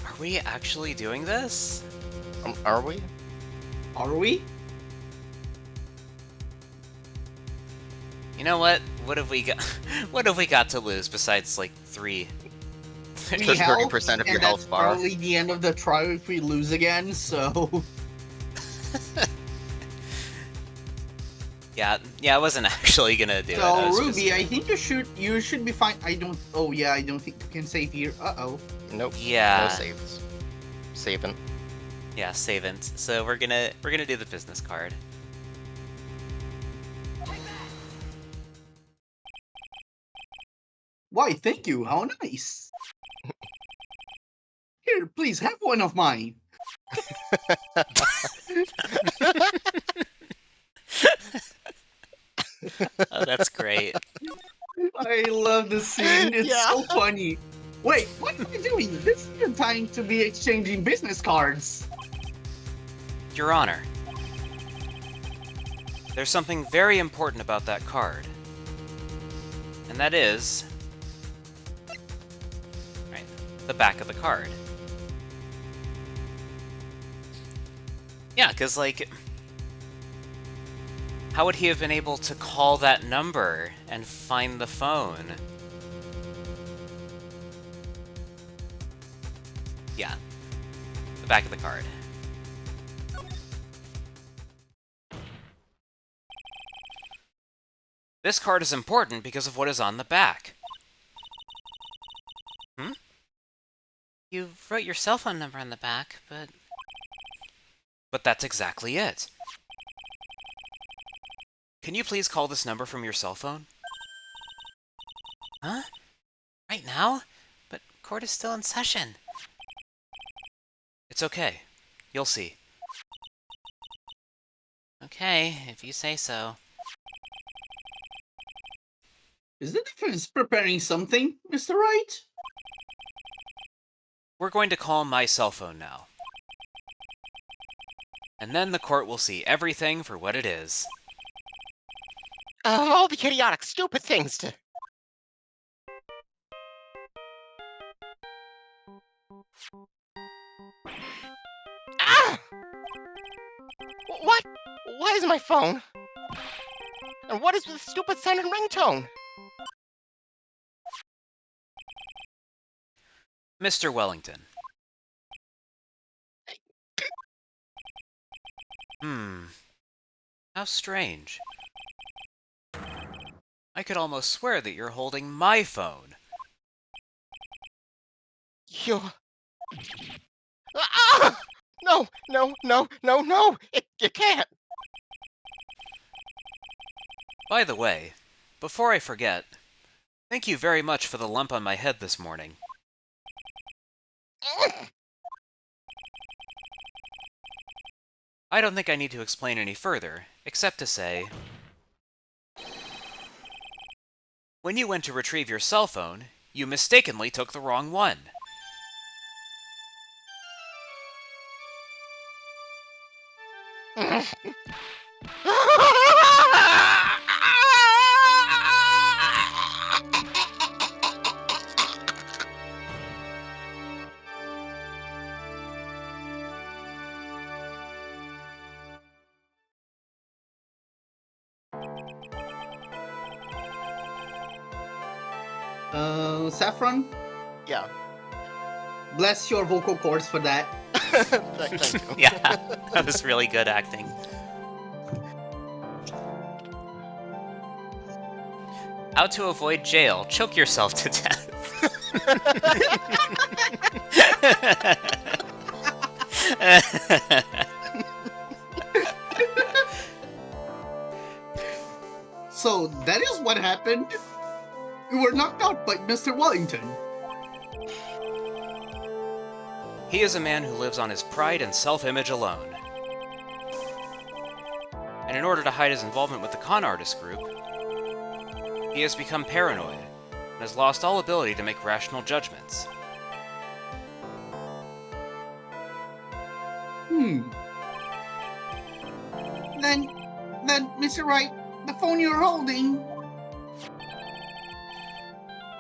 Are we actually doing this? Are we? Are we? You know what? What have we got? What have we got to lose besides like 3? We 30% helped, of your and health that's bar. probably the end of the trial if we lose again, so... Yeah, I wasn't actually gonna do it. So, I was Ruby, just- I think you should be fine. I don't think you can save here. Uh-oh. Nope. Yeah. No saves. Saving. Yeah, saving. So we're gonna do the business card. Why, thank you. How nice. Here, please, have one of mine. Oh, that's great. I love the scene. It's Yeah. so funny. Wait, what am I doing? This isn't time to be exchanging business cards. Your Honor, there's something very important about that card. And that is... Right, the back of the card. Yeah, because, like... How would he have been able to call that number and find the phone? Yeah. The back of the card. This card is important because of what is on the back. You wrote your cell phone number on the back, but... But that's exactly it. Can you please call this number from your cell phone? Huh? Right now? But court is still in session. It's okay. You'll see. Okay, if you say so. Is the defense preparing something, Mr. Wright? We're going to call my cell phone now. And then the court will see everything for what it is. All the idiotic, stupid things to. Ah! What? Why is my phone? And what is with the stupid sounding ringtone? Mr. Wellington. How strange. I could almost swear that you're holding my phone. You. Ah! No! No! No! No! No! You can't. By the way, before I forget, thank you very much for the lump on my head this morning. I don't think I need to explain any further, except to say... When you went to retrieve your cell phone, you mistakenly took the wrong one. Saffron, Yeah. bless your vocal cords for that. Thank you. Yeah, that was really good acting. How to avoid jail. Choke yourself to death. So that is what happened. You were knocked out by Mr. Wellington. He is a man who lives on his pride and self-image alone. And in order to hide his involvement with the con artist group, he has become paranoid and has lost all ability to make rational judgments. Then, Mr. Wright, the phone you're holding.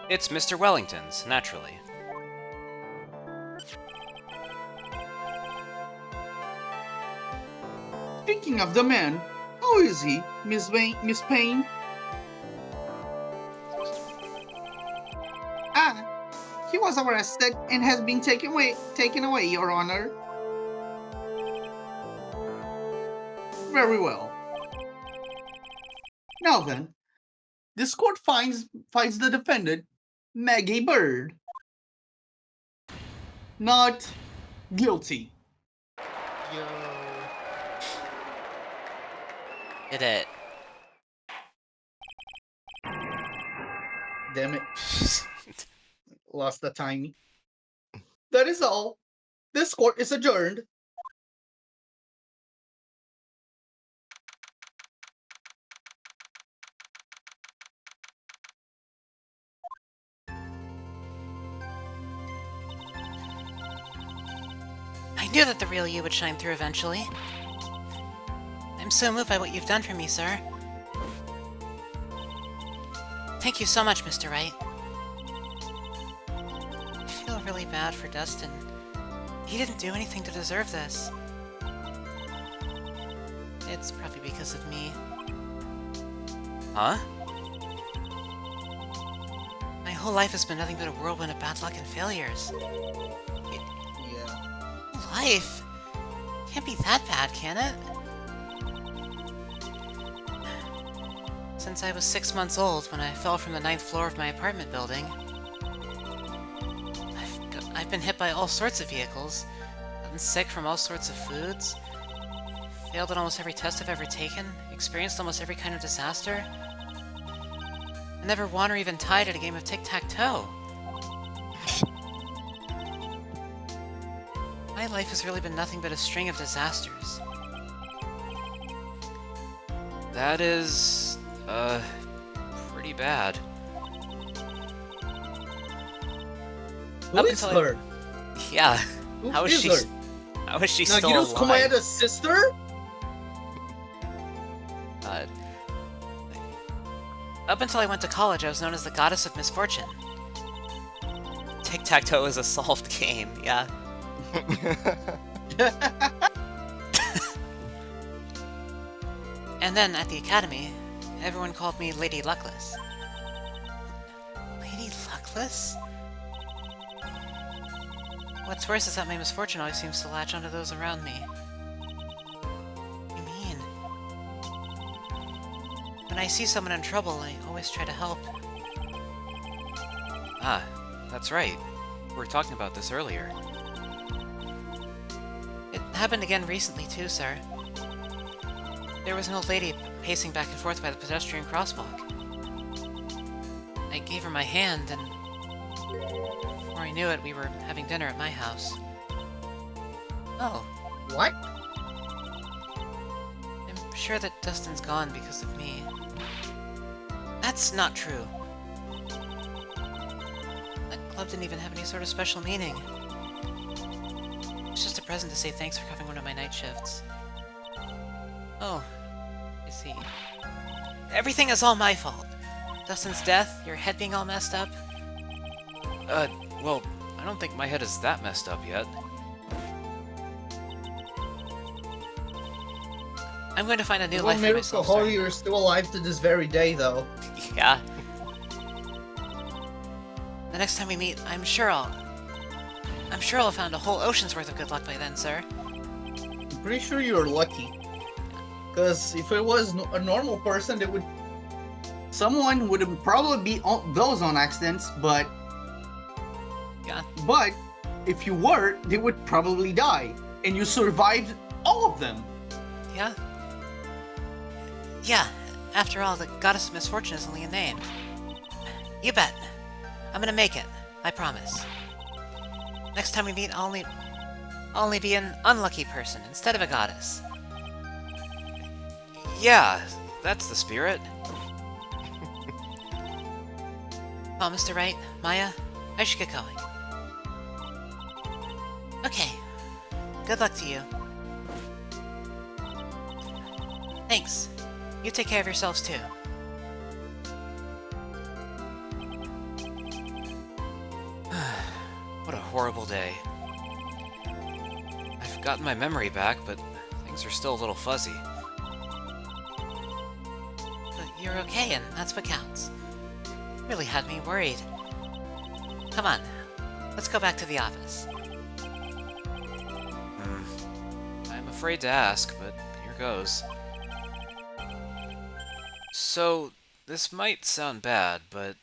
It's Mr. Wellington's, naturally. Speaking of the man, how is he, Miss Payne? He was arrested and has been taken away, Your Honor. Very well. Now then, this court finds the defendant, Maggie Bird, not guilty. Yo. Did it. Damn it. Lost the timing. That is all. This court is adjourned. I knew that the real you would shine through eventually. I'm so moved by what you've done for me, sir. Thank you so much, Mr. Wright. I feel really bad for Dustin. He didn't do anything to deserve this. It's probably because of me. Huh? My whole life has been nothing but a whirlwind of bad luck and failures. Yeah. Life? Can't be that bad, can it? Since I was 6 months old when I fell from the 9th floor of my apartment building. I've been hit by all sorts of vehicles, gotten sick from all sorts of foods, failed at almost every test I've ever taken, experienced almost every kind of disaster. I never won or even tied at a game of tic-tac-toe. My life has really been nothing but a string of disasters. That is, pretty bad. Who Up is until I- her? Yeah, Who how is is she? her? How is she still Nagiro's alive? Komaeda's sister? Uh, Up until I went to college, I was known as the Goddess of Misfortune. tic-tac-toe is a solved game, yeah. And then, at the academy, everyone called me Lady Luckless. Lady Luckless? What's worse is that my misfortune always seems to latch onto those around me. What do you mean? When I see someone in trouble, I always try to help. Ah, that's right. We were talking about this earlier. It happened again recently, too, sir. There was an old lady pacing back and forth by the pedestrian crosswalk. I gave her my hand, and before I knew it, we were having dinner at my house. Oh, What? I'm sure that Dustin's gone because of me. That's not true. That club didn't even have any sort of special meaning. It's just a present to say thanks for covering one of my night shifts. Oh, I see. Everything is all my fault. Dustin's death, your head being all messed up. Well, I don't think my head is that messed up yet. I'm going to find a new One life for miracle myself, how sir. you're still alive to this very day, though. Yeah. The next time we meet, I'm sure I'll have found a whole ocean's worth of good luck by then, sir. I'm pretty sure you're lucky. Because if it was a normal person, they would... Someone would probably be on those on accidents, but Yeah. but if you were, they would probably die, and you survived all of them. Yeah? Yeah, after all, the Goddess of Misfortune is only a name. You bet. I'm gonna make it. I promise. Next time we meet, I'll only be an unlucky person instead of a goddess. Yeah, that's the spirit. Well, Mr. Wright, Maya, I should get going. Okay. Good luck to you. Thanks. You take care of yourselves too. What a horrible day. I've gotten my memory back, but things are still a little fuzzy. But you're okay, and that's what counts. Really had me worried. Come on, let's go back to the office. I'm afraid to ask, but here goes. So, this might sound bad, but,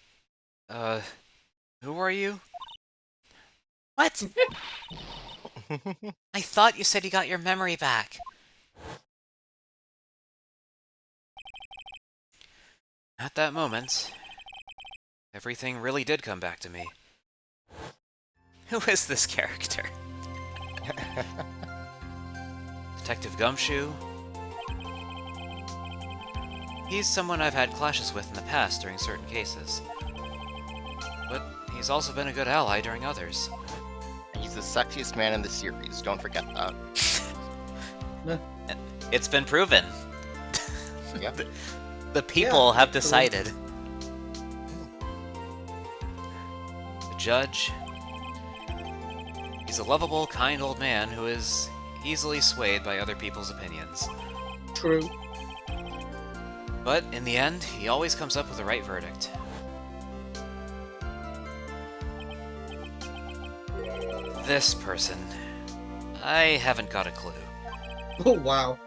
who are you? What? I thought you said you got your memory back. At that moment, everything really did come back to me. Who is this character? Detective Gumshoe? He's someone I've had clashes with in the past during certain cases. But he's also been a good ally during others. He's the sexiest man in the series, don't forget that. It's been proven. Yeah. The people have actually. decided. The judge. He's a lovable, kind old man who is easily swayed by other people's opinions. True. But in the end, he always comes up with the right verdict. This person. I haven't got a clue. Oh, wow.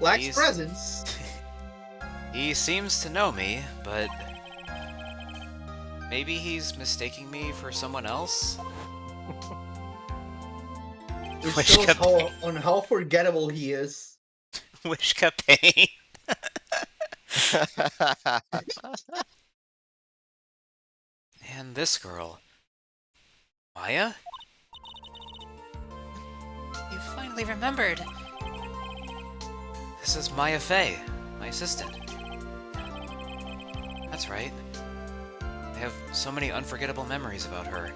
Lacks He's- presence. He seems to know me, but Maybe he's mistaking me for someone else? Which Which shows campaign? how forgettable he is. Which campaign? And this girl. Maya? You finally remembered. This is Maya Fey, my assistant. That's right. I have so many unforgettable memories about her.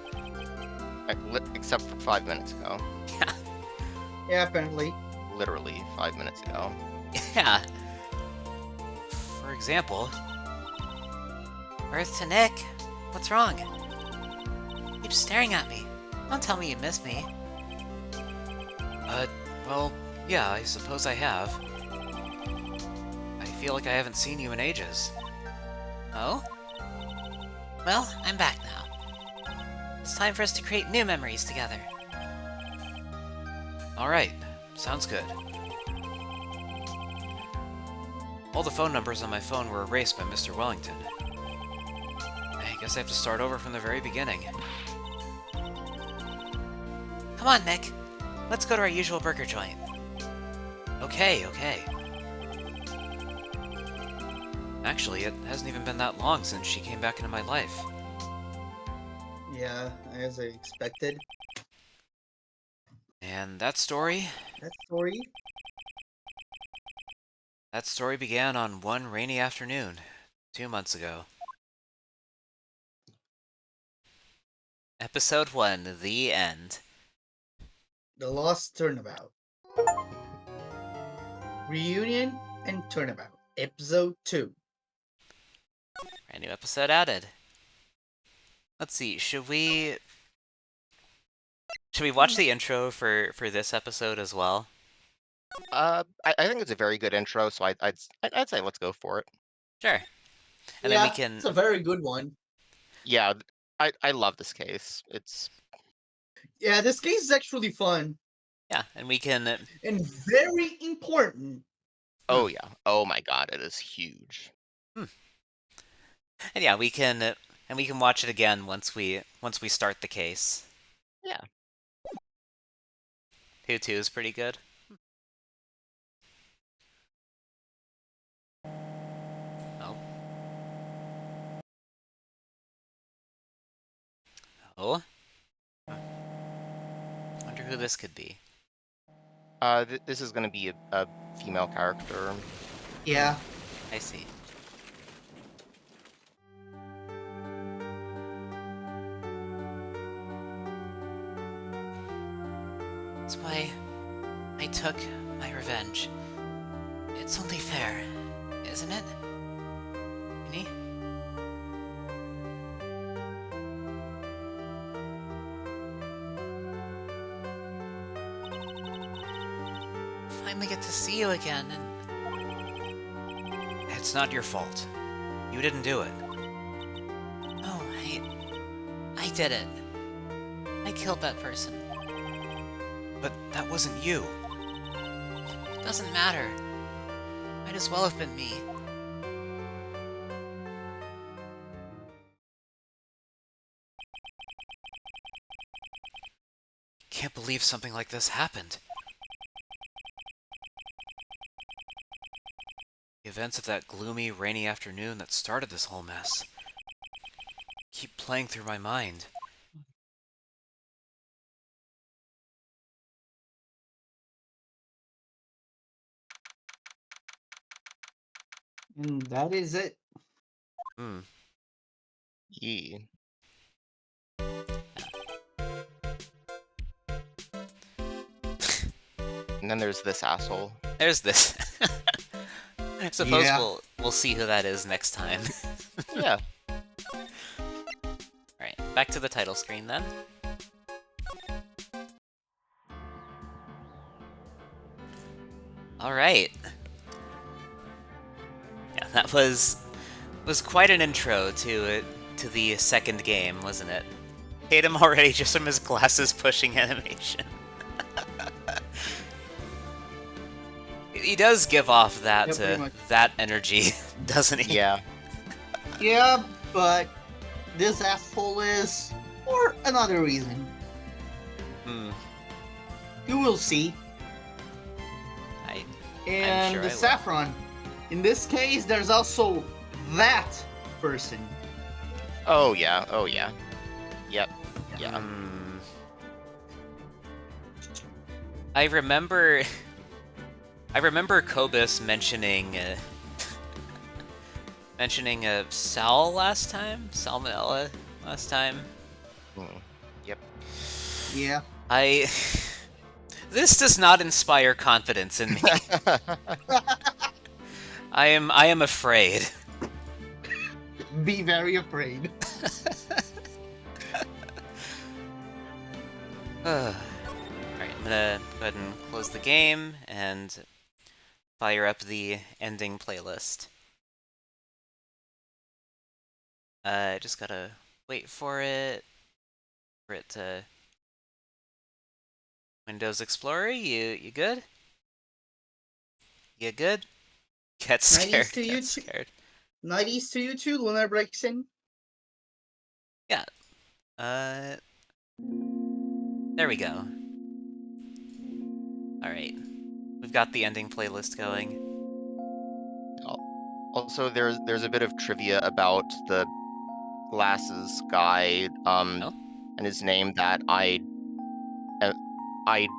Except for 5 minutes ago. Yeah, apparently. Literally 5 minutes ago. Yeah. For example, Earth to Nick. What's wrong? Keep staring at me. Don't tell me you miss me. well, yeah, I suppose I have. I feel like I haven't seen you in ages. Oh? Well, I'm back now. It's time for us to create new memories together. Alright, sounds good. All the phone numbers on my phone were erased by Mr. Wellington. I guess I have to start over from the very beginning. Come on, Nick. Let's go to our usual burger joint. Okay. Actually, it hasn't even been that long since she came back into my life. Yeah, as I expected. And that story began on one rainy afternoon, 2 months ago. Episode 1, The End. The Lost Turnabout. Reunion and Turnabout. Episode 2. Brand new episode added. Let's see, should we watch the intro for this episode as well? I think it's a very good intro, so I'd say let's go for it. Sure. And Yeah, then we can... it's a very good one. Yeah, I love this case. It's Yeah, this case is actually fun Yeah, and we can... and very important. oh yeah. Oh my god, it is huge. And yeah, we can watch it again once we start the case. Yeah. 2-2 is pretty good. Oh. Oh? Wonder who this could be. This is gonna be a female character. Yeah. I see. That's why I took my revenge. It's only fair, isn't it? Minnie? Finally get to see you again, and It's not your fault. You didn't do it. oh, I did it. I killed that person. But that wasn't you. It doesn't matter. Might as well have been me. Can't believe something like this happened. The events of that gloomy, rainy afternoon that started this whole mess keep playing through my mind. And that is it. Hmm. Yeah. And then there's this asshole. There's this. I suppose Yeah. we'll see who that is next time. Yeah. Alright, back to the title screen then. Alright. Yeah, that was quite an intro to the second game, wasn't it? Hate him already just from his glasses pushing animation. He does give off that Yeah, pretty much. that energy, doesn't he? Yeah. Yeah, but this asshole is, or another reason. Hmm. You will see. And sure the I will. Saffron. In this case, there's also that person. Oh yeah. Oh yeah. Yep. Yeah. Hmm. I remember Kobus mentioning mentioning Sal last time, Salmonella last time. Yep. Yeah. This does not inspire confidence in me. I am afraid. Be very afraid. Alright, I'm gonna go ahead and close the game and fire up the ending playlist. Just gotta wait for it to Windows Explorer. You good? You good? Get scared. 90s to Get you too. scared. 90s to you too, Lunar breaks in. Yeah. There we go. Alright. We've got the ending playlist going. Also, there's a bit of trivia about the glasses guy, Oh? and his name that I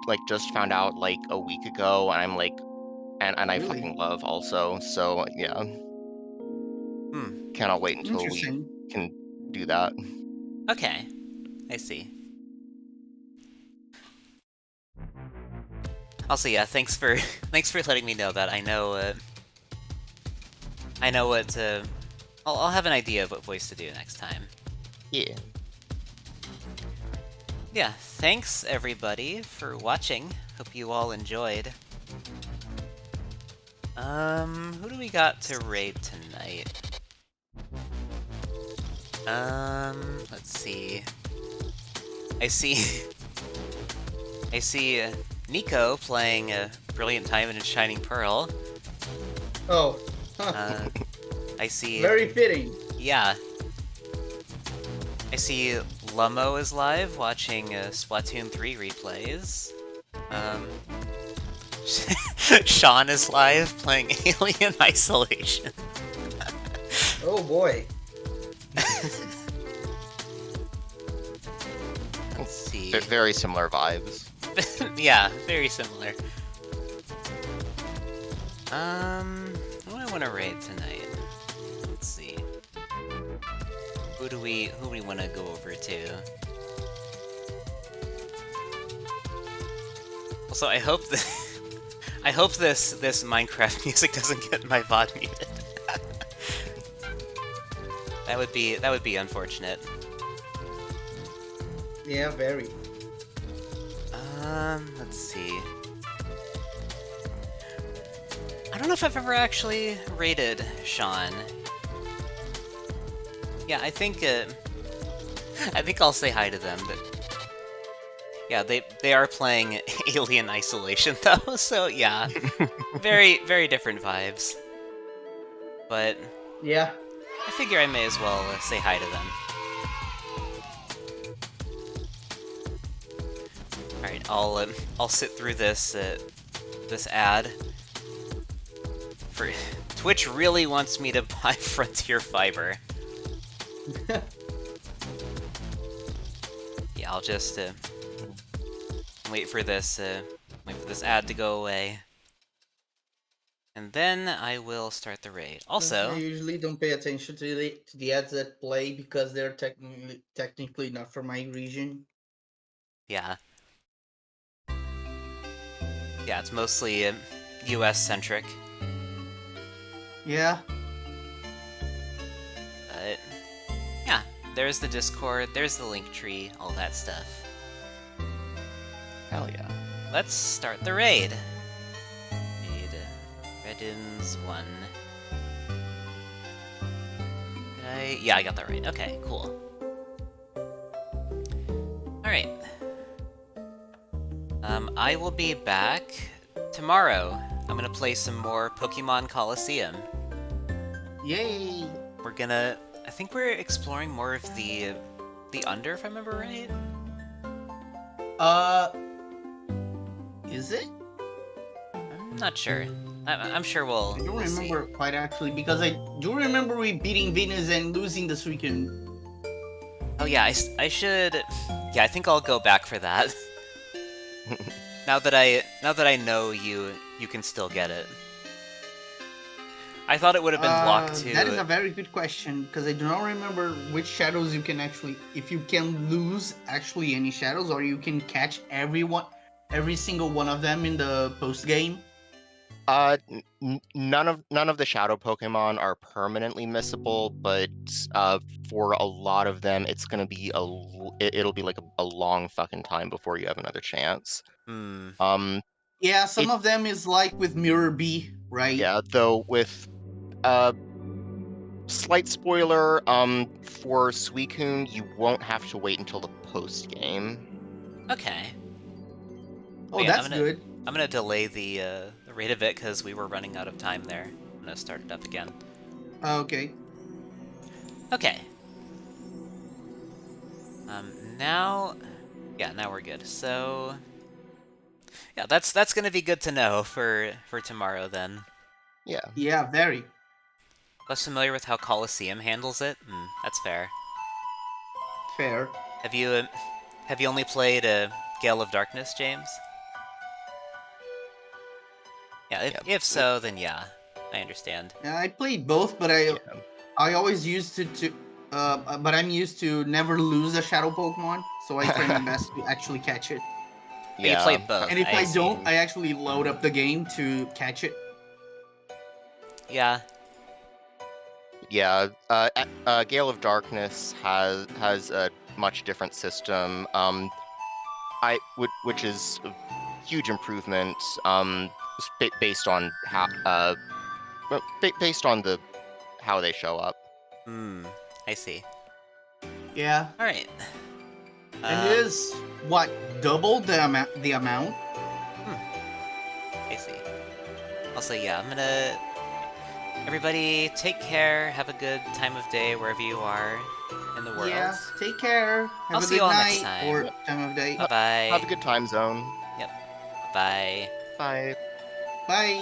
like just found out like a week ago, and I'm like, and I Really? fucking love also. So yeah, cannot wait until we Interesting. can do that. Okay. I see. Also, yeah, thanks for letting me know that. I know what I'll have an idea of what voice to do next time. Yeah. Yeah, thanks everybody for watching. Hope you all enjoyed. Who do we got to raid tonight? Let's see. I see Nico playing a Brilliant Diamond and Shining Pearl. Oh. I see. Very fitting. Yeah. I see Lummo is live watching Splatoon 3 replays. Sean is live playing Alien Isolation. Oh boy. Let's see. Very similar vibes. Yeah, very similar. Who do I want to raid tonight? Let's see. Who do we want to go over to? Also, I hope this Minecraft music doesn't get my VOD muted. That would be unfortunate. Yeah, very. Let's see. I don't know if I've ever actually raided Sean. Yeah, I think I'll say hi to them, but yeah, they are playing Alien Isolation though, so yeah, very different vibes. But Yeah. I figure I may as well say hi to them. All right, I'll sit through this this ad. For Twitch really wants me to buy Frontier Fiber. Yeah, I'll just wait for this ad to go away, and then I will start the raid. Also, I usually don't pay attention to the ads that play because they're technically not from my region. yeah, it's mostly U.S. centric. Yeah. But yeah, there's the Discord, there's the link tree, all that stuff. Hell yeah. Let's start the raid. Redins 1. Yeah, I got that right. Okay, cool. Alright. I will be back tomorrow. I'm gonna play some more Pokemon Coliseum. Yay. I think we're exploring more of the under, if I remember right. Is it? I'm not sure. I'm sure we'll. I don't we'll see. remember quite actually because I do remember we beating Venus and losing the Suicune. Oh yeah, I should. Yeah, I think I'll go back for that. now that I know you can still get it. I thought it would have been blocked too. That is a very good question because I do not remember which shadows you can actually, if you can lose actually any shadows or you can catch every single one of them in the post game. None of the shadow Pokemon are permanently missable, but for a lot of them, it's gonna be it'll be like a long fucking time before you have another chance. Hmm. Yeah, some of them is like with Mirror B, right? Yeah, though with slight spoiler, for Suicune, you won't have to wait until the post game. Okay. Oh, Yeah, that's good. I'm gonna delay the rate a bit because we were running out of time there. I'm gonna start it up again. Okay. Okay. Now, yeah, now we're good. So, yeah, that's gonna be good to know for tomorrow then. Yeah. Yeah, very. Less familiar with how Coliseum handles it? That's fair. Fair. Have you only played Gale of Darkness, James? Yeah, if so, then yeah, I understand. Yeah, I played both, but I always used but I'm used to never lose a shadow Pokemon, so I try my best to actually catch it. But you played both. And if I see. don't, I actually load up the game to catch it. Yeah. Yeah, Gale of Darkness has a much different system, which is a huge improvement, based on how, based on how they show up. I see. Yeah. All right. And it is what, double the amount? I see. Also, yeah, I'm gonna. Everybody, take care. Have a good time of day wherever you are in the world. Yeah. Take care. I'll Have a see good you all next night time. or time of day. Bye bye. Have a good time zone. Yep. Bye. Bye. Bye.